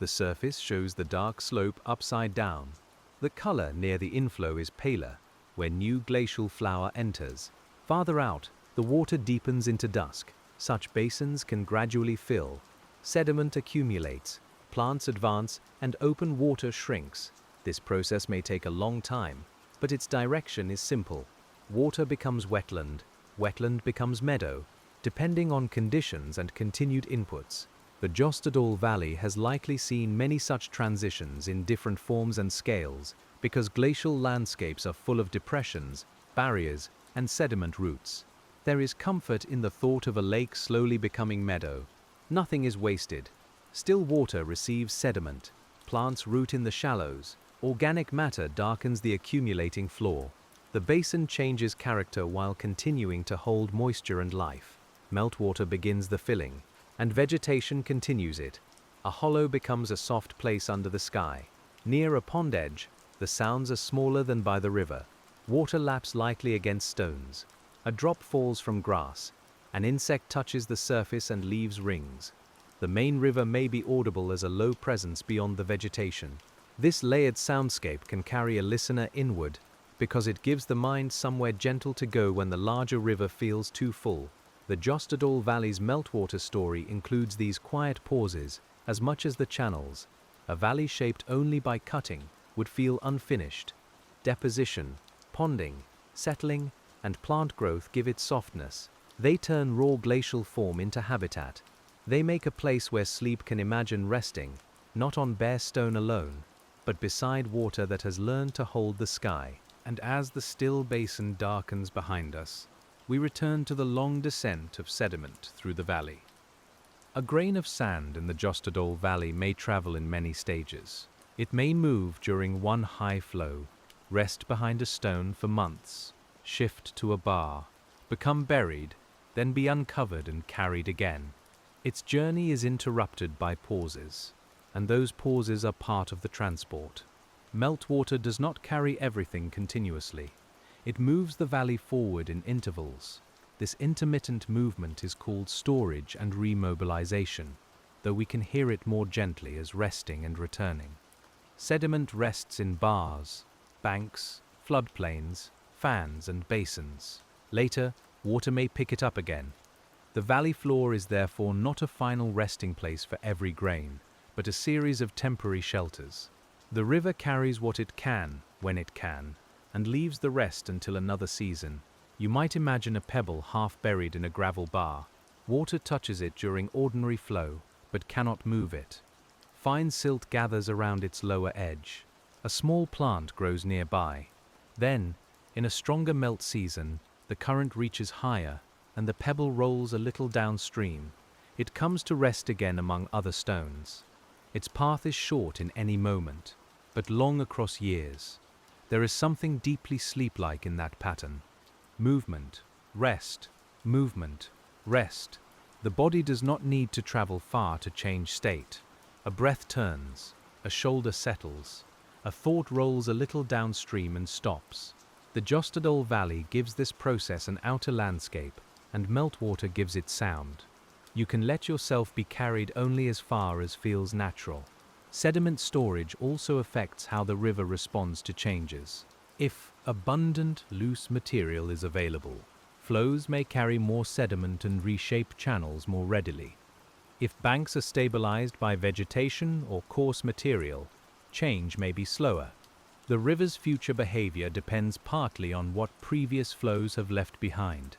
The surface shows the dark slope upside down. The color near the inflow is paler, where new glacial flour enters. Farther out, the water deepens into dusk. Such basins can gradually fill. Sediment accumulates, plants advance, and open water shrinks. This process may take a long time, but its direction is simple. Water becomes wetland, wetland becomes meadow, depending on conditions and continued inputs. The Jostedal Valley has likely seen many such transitions in different forms and scales because glacial landscapes are full of depressions, barriers, and sediment roots. There is comfort in the thought of a lake slowly becoming meadow. Nothing is wasted. Still water receives sediment. Plants root in the shallows. Organic matter darkens the accumulating floor. The basin changes character while continuing to hold moisture and life. Meltwater begins the filling, and vegetation continues it. A hollow becomes a soft place under the sky. Near a pond edge, the sounds are smaller than by the river. Water laps lightly against stones. A drop falls from grass. An insect touches the surface and leaves rings. The main river may be audible as a low presence beyond the vegetation. This layered soundscape can carry a listener inward because it gives the mind somewhere gentle to go when the larger river feels too full. The Jostedal Valley's meltwater story includes these quiet pauses as much as the channels. A valley shaped only by cutting would feel unfinished. Deposition, ponding, settling, and plant growth give it softness. They turn raw glacial form into habitat. They make a place where sleep can imagine resting, not on bare stone alone, but beside water that has learned to hold the sky. And as the still basin darkens behind us, we return to the long descent of sediment through the valley. A grain of sand in the Jostedal Valley may travel in many stages. It may move during one high flow, rest behind a stone for months, shift to a bar, become buried, then be uncovered and carried again. Its journey is interrupted by pauses, and those pauses are part of the transport. Meltwater does not carry everything continuously. It moves the valley forward in intervals. This intermittent movement is called storage and remobilization, though we can hear it more gently as resting and returning. Sediment rests in bars, banks, floodplains, fans, and basins. Later, water may pick it up again. The valley floor is therefore not a final resting place for every grain, but a series of temporary shelters. The river carries what it can, when it can, and leaves the rest until another season. You might imagine a pebble half buried in a gravel bar. Water touches it during ordinary flow, but cannot move it. Fine silt gathers around its lower edge. A small plant grows nearby. Then, in a stronger melt season, the current reaches higher, and the pebble rolls a little downstream. It comes to rest again among other stones. Its path is short in any moment, but long across years. There is something deeply sleep-like in that pattern. Movement, rest, movement, rest. The body does not need to travel far to change state. A breath turns, a shoulder settles, a thought rolls a little downstream and stops. The Jostedal Valley gives this process an outer landscape, and meltwater gives it sound. You can let yourself be carried only as far as feels natural. Sediment storage also affects how the river responds to changes. If abundant loose material is available, Flows may carry more sediment and reshape channels more readily. If banks are stabilized by vegetation or coarse material, change may be slower. The river's future behavior depends partly on what previous flows have left behind.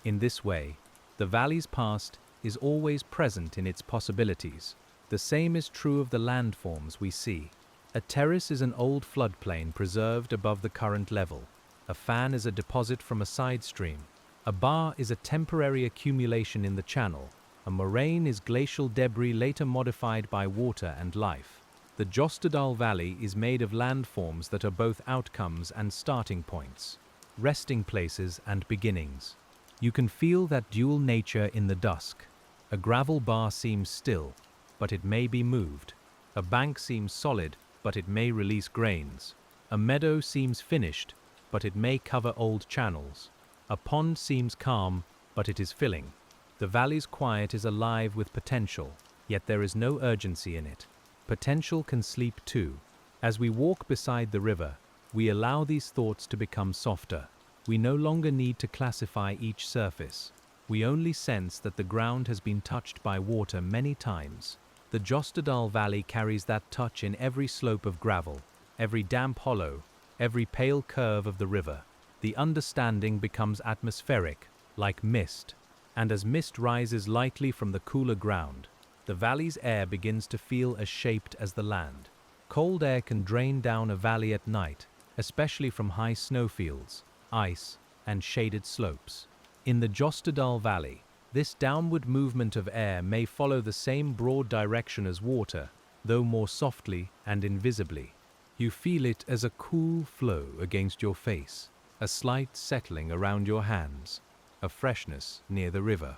In this way, the valley's past is always present in its possibilities. The same is true of the landforms we see. A terrace is an old floodplain preserved above the current level. A fan is a deposit from a side stream. A bar is a temporary accumulation in the channel. A moraine is glacial debris later modified by water and life. The Jostedal Valley is made of landforms that are both outcomes and starting points, resting places and beginnings. You can feel that dual nature in the dusk. A gravel bar seems still, but it may be moved. A bank seems solid, but it may release grains. A meadow seems finished, but it may cover old channels. A pond seems calm, but it is filling. The valley's quiet is alive with potential, yet there is no urgency in it. Potential can sleep too. As we walk beside the river, we allow these thoughts to become softer. We no longer need to classify each surface. We only sense that the ground has been touched by water many times. The Jostedal Valley carries that touch in every slope of gravel, every damp hollow, every pale curve of the river. The understanding becomes atmospheric, like mist, and as mist rises lightly from the cooler ground, the valley's air begins to feel as shaped as the land. Cold air can drain down a valley at night, especially from high snowfields, ice, and shaded slopes. In the Jostedal Valley, this downward movement of air may follow the same broad direction as water, though more softly and invisibly. You feel it as a cool flow against your face, a slight settling around your hands, a freshness near the river.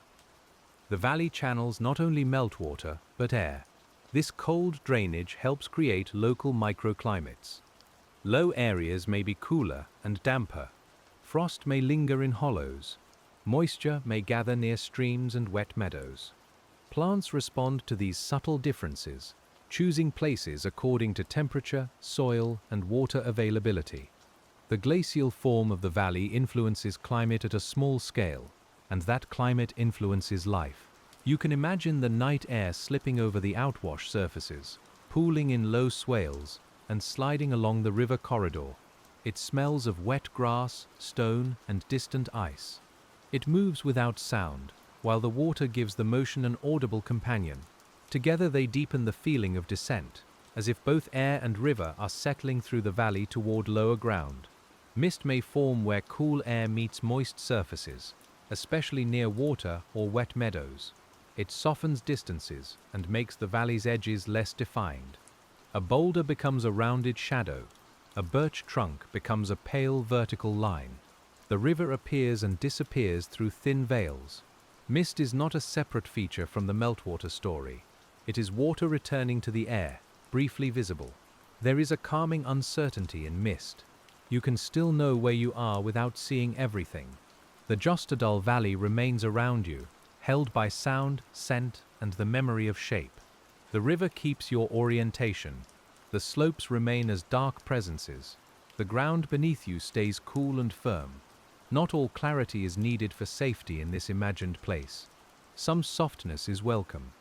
The valley channels not only meltwater, but air. This cold drainage helps create local microclimates. Low areas may be cooler and damper. Frost may linger in hollows. Moisture may gather near streams and wet meadows. Plants respond to these subtle differences, choosing places according to temperature, soil, and water availability. The glacial form of the valley influences climate at a small scale, and that climate influences life. You can imagine the night air slipping over the outwash surfaces, pooling in low swales, and sliding along the river corridor. It smells of wet grass, stone, and distant ice. It moves without sound, while the water gives the motion an audible companion. Together they deepen the feeling of descent, as if both air and river are settling through the valley toward lower ground. Mist may form where cool air meets moist surfaces, especially near water or wet meadows. It softens distances and makes the valley's edges less defined. A boulder becomes a rounded shadow. A birch trunk becomes a pale vertical line. The river appears and disappears through thin veils. Mist is not a separate feature from the meltwater story. It is water returning to the air, briefly visible. There is a calming uncertainty in mist. You can still know where you are without seeing everything. The Jostedal Valley remains around you, held by sound, scent, and the memory of shape. The river keeps your orientation. The slopes remain as dark presences. The ground beneath you stays cool and firm. Not all clarity is needed for safety in this imagined place. Some softness is welcome.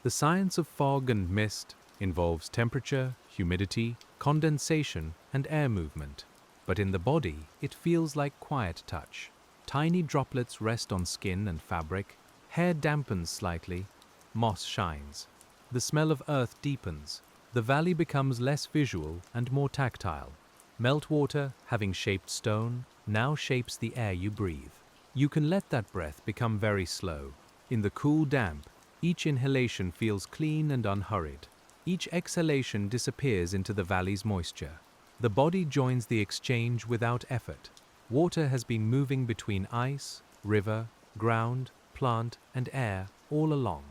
The science of fog and mist involves temperature, humidity, condensation, and air movement. But in the body, it feels like quiet touch. Tiny droplets rest on skin and fabric. Hair dampens slightly. Moss shines. The smell of earth deepens. The valley becomes less visual and more tactile. Meltwater, having shaped stone, now shapes the air you breathe. You can let that breath become very slow. In the cool damp, each inhalation feels clean and unhurried. Each exhalation disappears into the valley's moisture. The body joins the exchange without effort. Water has been moving between ice, river, ground, plant, and air all along.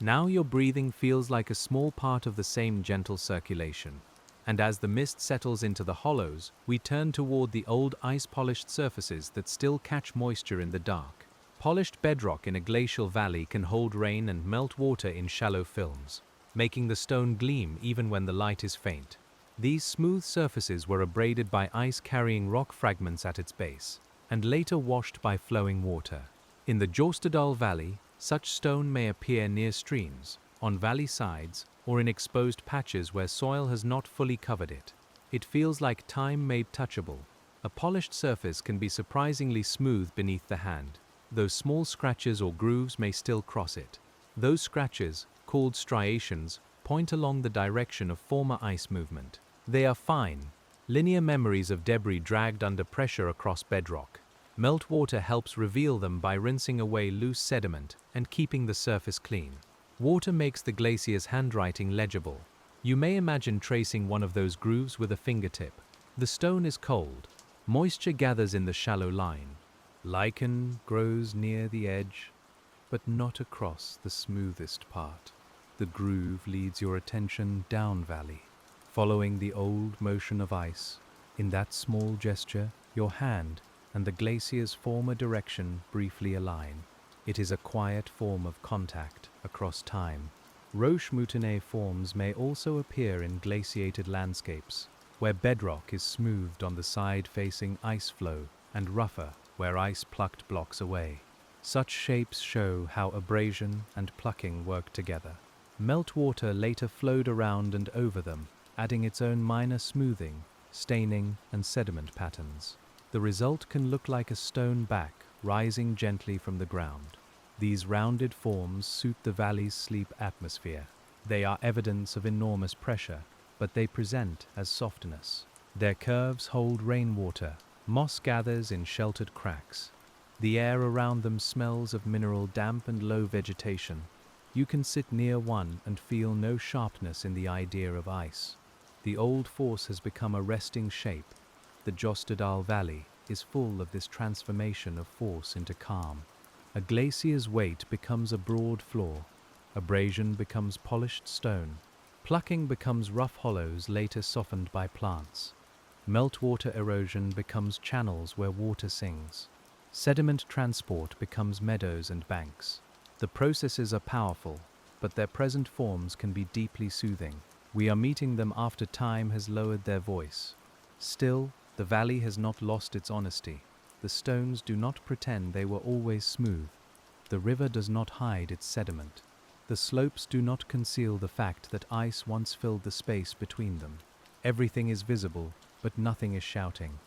Now your breathing feels like a small part of the same gentle circulation. And as the mist settles into the hollows, we turn toward the old ice-polished surfaces that still catch moisture in the dark. Polished bedrock in a glacial valley can hold rain and melt water in shallow films, making the stone gleam even when the light is faint. These smooth surfaces were abraded by ice carrying rock fragments at its base. and later washed by flowing water. In the Jostedal Valley, such stone may appear near streams, on valley sides, or in exposed patches where soil has not fully covered it. It feels like time made touchable. A polished surface can be surprisingly smooth beneath the hand, though small scratches or grooves may still cross it. Those scratches, called striations, point along the direction of former ice movement. They are fine, linear memories of debris dragged under pressure across bedrock. Meltwater helps reveal them by rinsing away loose sediment and keeping the surface clean. Water makes the glacier's handwriting legible. You may imagine tracing one of those grooves with a fingertip. The stone is cold. Moisture gathers in the shallow line. Lichen grows near the edge, but not across the smoothest part. The groove leads your attention down valley, following the old motion of ice. In that small gesture, your hand and the glacier's former direction briefly align. It is a quiet form of contact across time. Roche moutonné forms may also appear in glaciated landscapes, where bedrock is smoothed on the side facing ice flow and rougher where ice plucked blocks away. Such shapes show how abrasion and plucking work together. Meltwater later flowed around and over them, adding its own minor smoothing, staining, and sediment patterns. The result can look like a stone back rising gently from the ground. These rounded forms suit the valley's sleep atmosphere. They are evidence of enormous pressure, but they present as softness. Their curves hold rainwater. Moss gathers in sheltered cracks. The air around them smells of mineral damp and low vegetation. You can sit near one and feel no sharpness in the idea of ice. The old force has become a resting shape. The Jostedal Valley is full of this transformation of force into calm. A glacier's weight becomes a broad floor. Abrasion becomes polished stone. Plucking becomes rough hollows later softened by plants. Meltwater erosion becomes channels where water sings. Sediment transport becomes meadows and banks. The processes are powerful, but their present forms can be deeply soothing. We are meeting them after time has lowered their voice. Still, the valley has not lost its honesty. The stones do not pretend they were always smooth. The river does not hide its sediment. The slopes do not conceal the fact that ice once filled the space between them. Everything is visible, but nothing is shouting.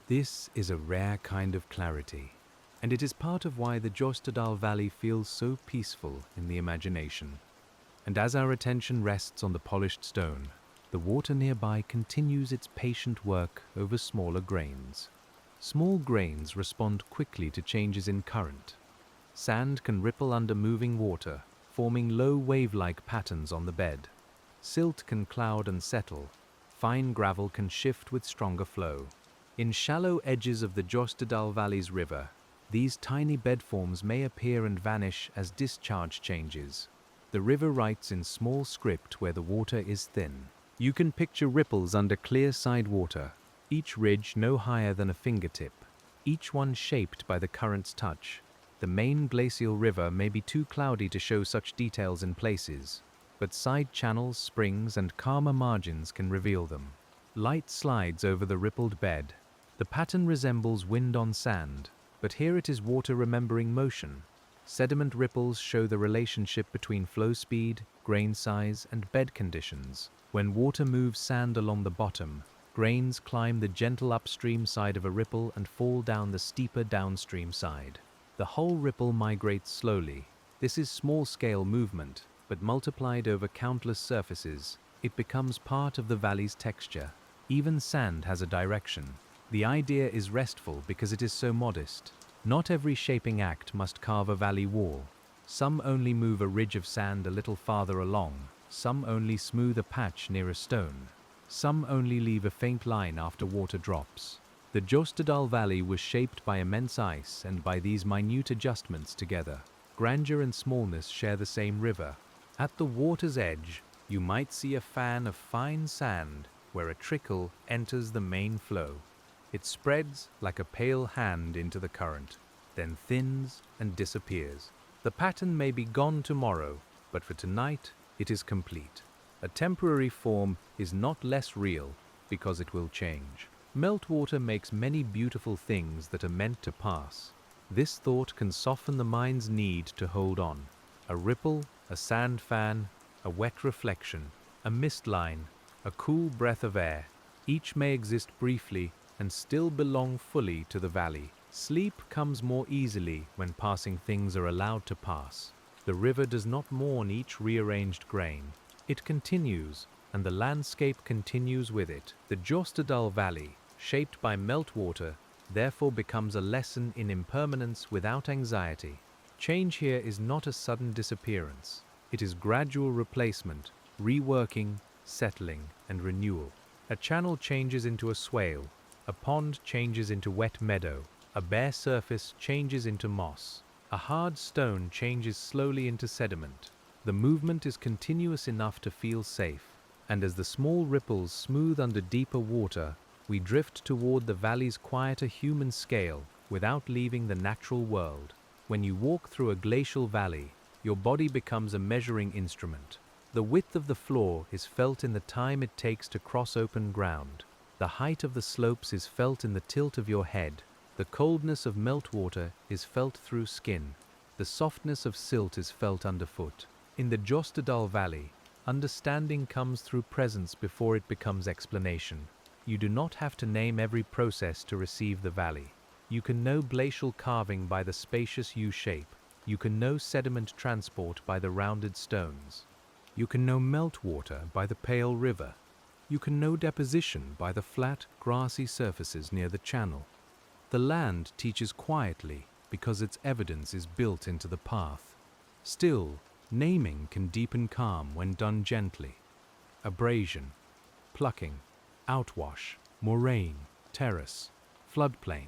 This is a rare kind of clarity, and it is part of why the Jostedal Valley feels so peaceful in the imagination. And as our attention rests on the polished stone, the water nearby continues its patient work over smaller grains. Small grains respond quickly to changes in current. Sand can ripple under moving water, forming low wave-like patterns on the bed. Silt can cloud and settle. Fine gravel can shift with stronger flow. In shallow edges of the Jostedal Valley's river, these tiny bedforms may appear and vanish as discharge changes. The river writes in small script where the water is thin. You can picture ripples under clear side water, each ridge no higher than a fingertip, each one shaped by the current's touch. The main glacial river may be too cloudy to show such details in places, but side channels, springs, and calmer margins can reveal them. Light slides over the rippled bed. The pattern resembles wind on sand, but here it is water remembering motion. Sediment ripples show the relationship between flow speed, grain size, and bed conditions. When water moves sand along the bottom, grains climb the gentle upstream side of a ripple and fall down the steeper downstream side. The whole ripple migrates slowly. This is small-scale movement, but multiplied over countless surfaces, it becomes part of the valley's texture. Even sand has a direction. The idea is restful because it is so modest. Not every shaping act must carve a valley wall. Some only move a ridge of sand a little farther along. Some only smooth a patch near a stone. Some only leave a faint line after water drops. The Jostedal Valley was shaped by immense ice and by these minute adjustments together. Grandeur and smallness share the same river. At the water's edge, you might see a fan of fine sand where a trickle enters the main flow. It spreads like a pale hand into the current, then thins and disappears. The pattern may be gone tomorrow, but for tonight it is complete. A temporary form is not less real because it will change. Meltwater makes many beautiful things that are meant to pass. This thought can soften the mind's need to hold on. A ripple, a sand fan, a wet reflection, a mist line, a cool breath of air. Each may exist briefly and still belong fully to the valley. Sleep comes more easily when passing things are allowed to pass. The river does not mourn each rearranged grain. It continues, and the landscape continues with it. The Jostedal Valley, shaped by meltwater, therefore becomes a lesson in impermanence without anxiety. Change here is not a sudden disappearance. It is gradual replacement, reworking, settling, and renewal. A channel changes into a swale, a pond changes into wet meadow, a bare surface changes into moss, a hard stone changes slowly into sediment. The movement is continuous enough to feel safe, and as the small ripples smooth under deeper water, we drift toward the valley's quieter human scale without leaving the natural world. When you walk through a glacial valley, your body becomes a measuring instrument. The width of the floor is felt in the time it takes to cross open ground. The height of the slopes is felt in the tilt of your head. The coldness of meltwater is felt through skin. The softness of silt is felt underfoot. In the Jostedal Valley, understanding comes through presence before it becomes explanation. You do not have to name every process to receive the valley. You can know glacial carving by the spacious U-shape. You can know sediment transport by the rounded stones. You can know meltwater by the pale river. You can know deposition by the flat, grassy surfaces near the channel. The land teaches quietly because its evidence is built into the path. Still, naming can deepen calm when done gently. Abrasion, plucking, outwash, moraine, terrace, floodplain,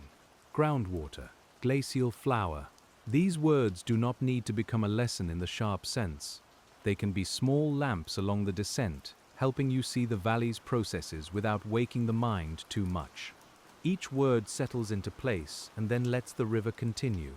groundwater, glacial flower. These words do not need to become a lesson in the sharp sense. They can be small lamps along the descent, helping you see the valley's processes without waking the mind too much. Each word settles into place and then lets the river continue.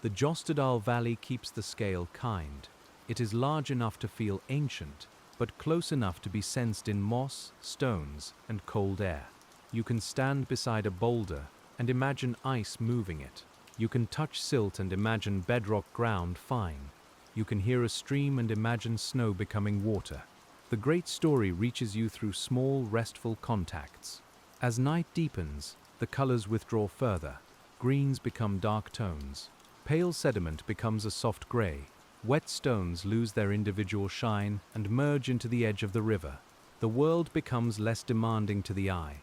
The Jostedal Valley keeps the scale kind. It is large enough to feel ancient, but close enough to be sensed in moss, stones, and cold air. You can stand beside a boulder and imagine ice moving it. You can touch silt and imagine bedrock ground fine. You can hear a stream and imagine snow becoming water. The great story reaches you through small, restful contacts. As night deepens, the colors withdraw further. Greens become dark tones. Pale sediment becomes a soft gray. Wet stones lose their individual shine and merge into the edge of the river. The world becomes less demanding to the eye.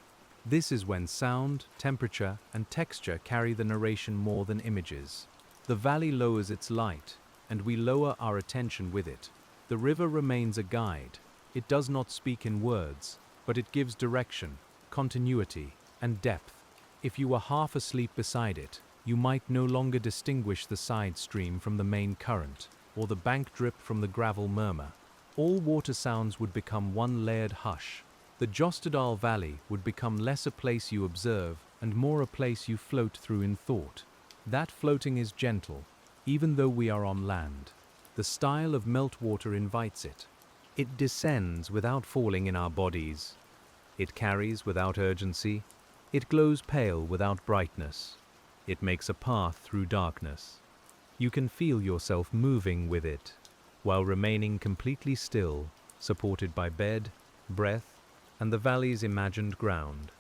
This is when sound, temperature, and texture carry the narration more than images. The valley lowers its light, and we lower our attention with it. The river remains a guide. It does not speak in words, but it gives direction, continuity, and depth. If you were half asleep beside it, you might no longer distinguish the side stream from the main current, or the bank drip from the gravel murmur. All water sounds would become one layered hush. The Jostedal Valley would become less a place you observe and more a place you float through in thought. That floating is gentle, even though we are on land. The style of meltwater invites it. It descends without falling in our bodies. It carries without urgency. It glows pale without brightness. It makes a path through darkness. You can feel yourself moving with it, while remaining completely still, supported by bed, breath, and the valley's imagined ground.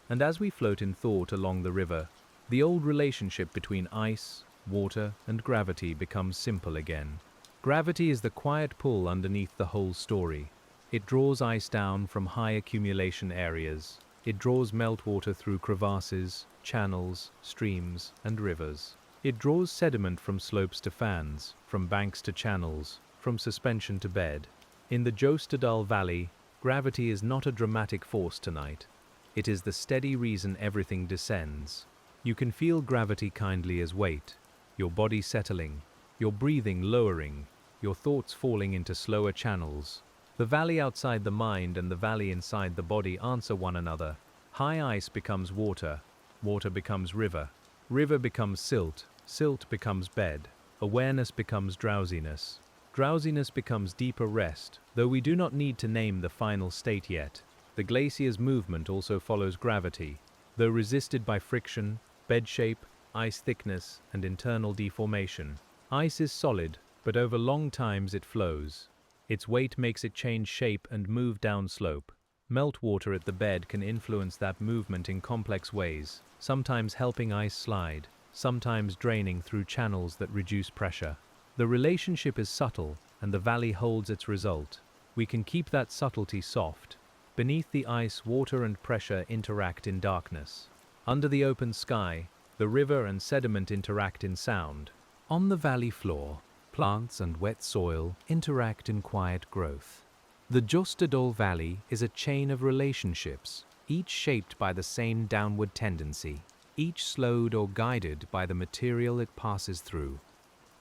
And as we float in thought along the river, the old relationship between ice, water, and gravity becomes simple again. Gravity is the quiet pull underneath the whole story. It draws ice down from high accumulation areas. It draws meltwater through crevasses, channels, streams, and rivers. It draws sediment from slopes to fans, from banks to channels, from suspension to bed. In the Jostedal Valley, gravity is not a dramatic force tonight. It is the steady reason everything descends. You can feel gravity kindly as weight, your body settling, your breathing lowering, your thoughts falling into slower channels. The valley outside the mind and the valley inside the body answer one another. High ice becomes water, water becomes river, river becomes silt, silt becomes bed, awareness becomes drowsiness, drowsiness becomes deeper rest, though we do not need to name the final state yet. The glacier's movement also follows gravity. Though resisted by friction, bed shape, ice thickness, and internal deformation, ice is solid, but over long times it flows. Its weight makes it change shape and move downslope. Meltwater at the bed can influence that movement in complex ways, sometimes helping ice slide, sometimes draining through channels that reduce pressure. The relationship is subtle, and the valley holds its result. We can keep that subtlety soft. Beneath the ice, water and pressure interact in darkness. Under the open sky, the river and sediment interact in sound. On the valley floor, plants and wet soil interact in quiet growth. The Jostedal Valley is a chain of relationships, each shaped by the same downward tendency, each slowed or guided by the material it passes through.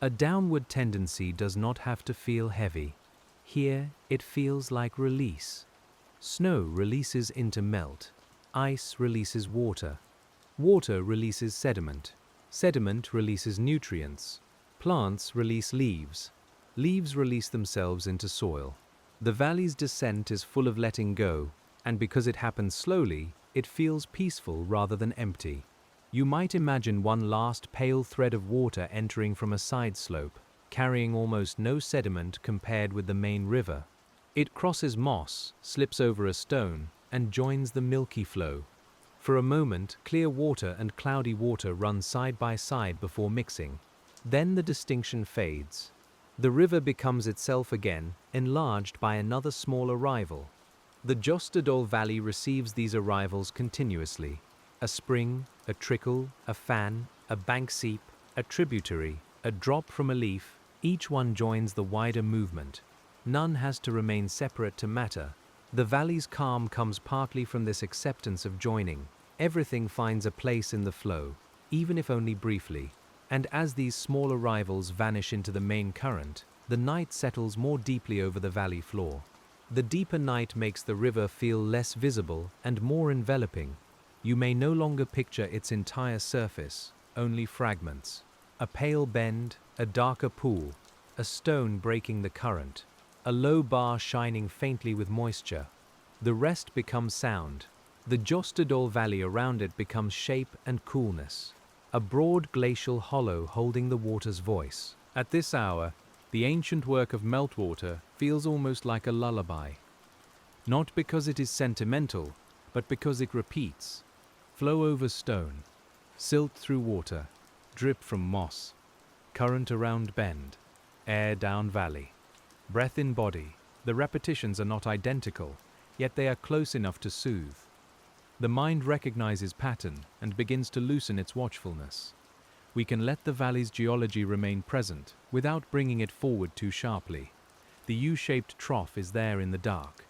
A downward tendency does not have to feel heavy. Here, it feels like release. Snow releases into melt. Ice releases water. Water releases sediment. Sediment releases nutrients. Plants release leaves. Leaves release themselves into soil. The valley's descent is full of letting go, and because it happens slowly, it feels peaceful rather than empty. You might imagine one last pale thread of water entering from a side slope, carrying almost no sediment compared with the main river. It crosses moss, slips over a stone, and joins the milky flow. For a moment, clear water and cloudy water run side by side before mixing. Then the distinction fades. The river becomes itself again, enlarged by another small arrival. The Jostedal Valley receives these arrivals continuously. A spring, a trickle, a fan, a bank seep, a tributary, a drop from a leaf, each one joins the wider movement. None has to remain separate to matter. The valley's calm comes partly from this acceptance of joining. Everything finds a place in the flow, even if only briefly. And as these small arrivals vanish into the main current, the night settles more deeply over the valley floor. The deeper night makes the river feel less visible and more enveloping. You may no longer picture its entire surface, only fragments. A pale bend, a darker pool, a stone breaking the current, a low bar shining faintly with moisture. The rest becomes sound. The Jostedal Valley around it becomes shape and coolness. A broad glacial hollow holding the water's voice. At this hour, the ancient work of Meltwater feels almost like a lullaby. Not because it is sentimental, but because it repeats. Flow over stone, silt through water, drip from moss, current around bend, air down valley, breath in body. The repetitions are not identical, yet they are close enough to soothe. The mind recognizes pattern and begins to loosen its watchfulness. We can let the valley's geology remain present without bringing it forward too sharply. The U-shaped trough is there in the dark.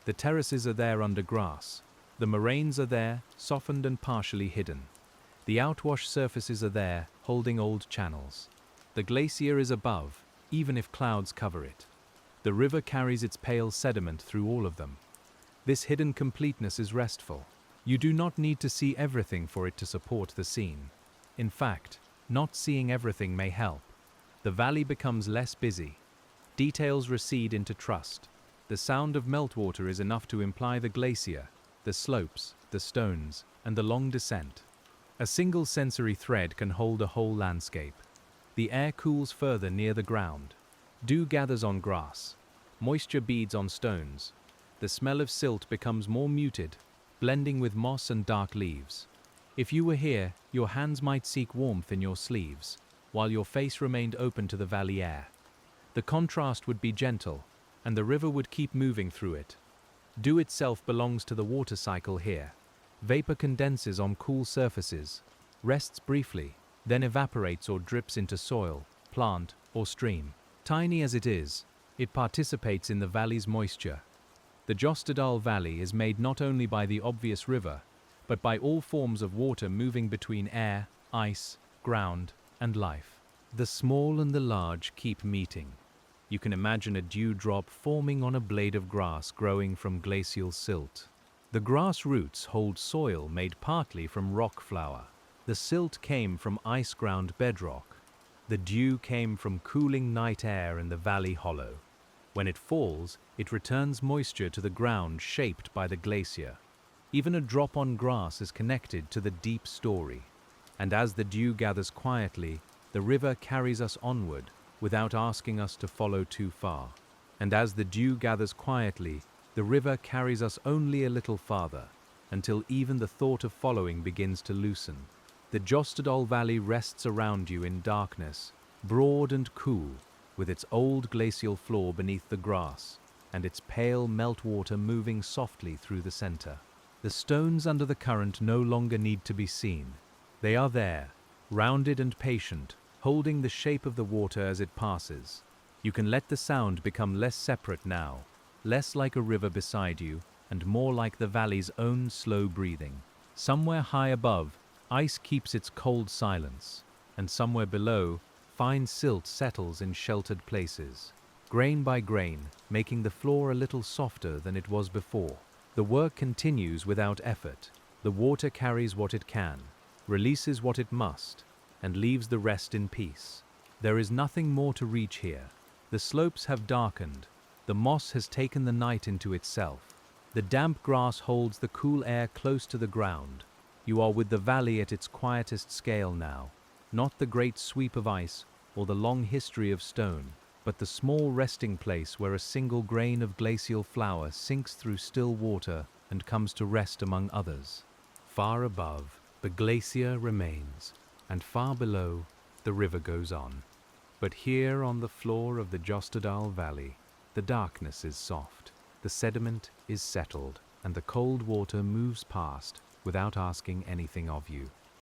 The terraces are there under grass. The moraines are there, softened and partially hidden. The outwash surfaces are there, holding old channels. The glacier is above, even if clouds cover it. The river carries its pale sediment through all of them. This hidden completeness is restful. You do not need to see everything for it to support the scene. In fact, not seeing everything may help. The valley becomes less busy. Details recede into trust. The sound of meltwater is enough to imply the glacier, the slopes, the stones, and the long descent. A single sensory thread can hold a whole landscape. The air cools further near the ground. Dew gathers on grass. Moisture beads on stones. The smell of silt becomes more muted, blending with moss and dark leaves. If you were here, your hands might seek warmth in your sleeves, while your face remained open to the valley air. The contrast would be gentle, and the river would keep moving through it. Dew itself belongs to the water cycle here. Vapor condenses on cool surfaces, rests briefly, then evaporates or drips into soil, plant, or stream. Tiny as it is, it participates in the valley's moisture. The Jostedal Valley is made not only by the obvious river, but by all forms of water moving between air, ice, ground, and life. The small and the large keep meeting. You can imagine a dewdrop forming on a blade of grass growing from glacial silt. The grass roots hold soil made partly from rock flour. The silt came from ice-ground bedrock. The dew came from cooling night air in the valley hollow. When it falls, it returns moisture to the ground shaped by the glacier. Even a drop on grass is connected to the deep story. And as the dew gathers quietly, the river carries us onward without asking us to follow too far. And as the dew gathers quietly, the river carries us only a little farther, until even the thought of following begins to loosen. The Jostedal Valley rests around you in darkness, broad and cool, with its old glacial floor beneath the grass, and its pale meltwater moving softly through the center. The stones under the current no longer need to be seen. They are there, rounded and patient, holding the shape of the water as it passes. You can let the sound become less separate now, less like a river beside you, and more like the valley's own slow breathing. Somewhere high above, ice keeps its cold silence, and somewhere below, fine silt settles in sheltered places, grain by grain, making the floor a little softer than it was before. The work continues without effort. The water carries what it can, releases what it must, and leaves the rest in peace. There is nothing more to reach here. The slopes have darkened. The moss has taken the night into itself. The damp grass holds the cool air close to the ground. You are with the valley at its quietest scale now, not the great sweep of ice or the long history of stone, but the small resting place where a single grain of glacial flower sinks through still water and comes to rest among others. Far above, the glacier remains, and far below, the river goes on. But here on the floor of the Jostedal Valley, the darkness is soft, the sediment is settled, and the cold water moves past without asking anything of you.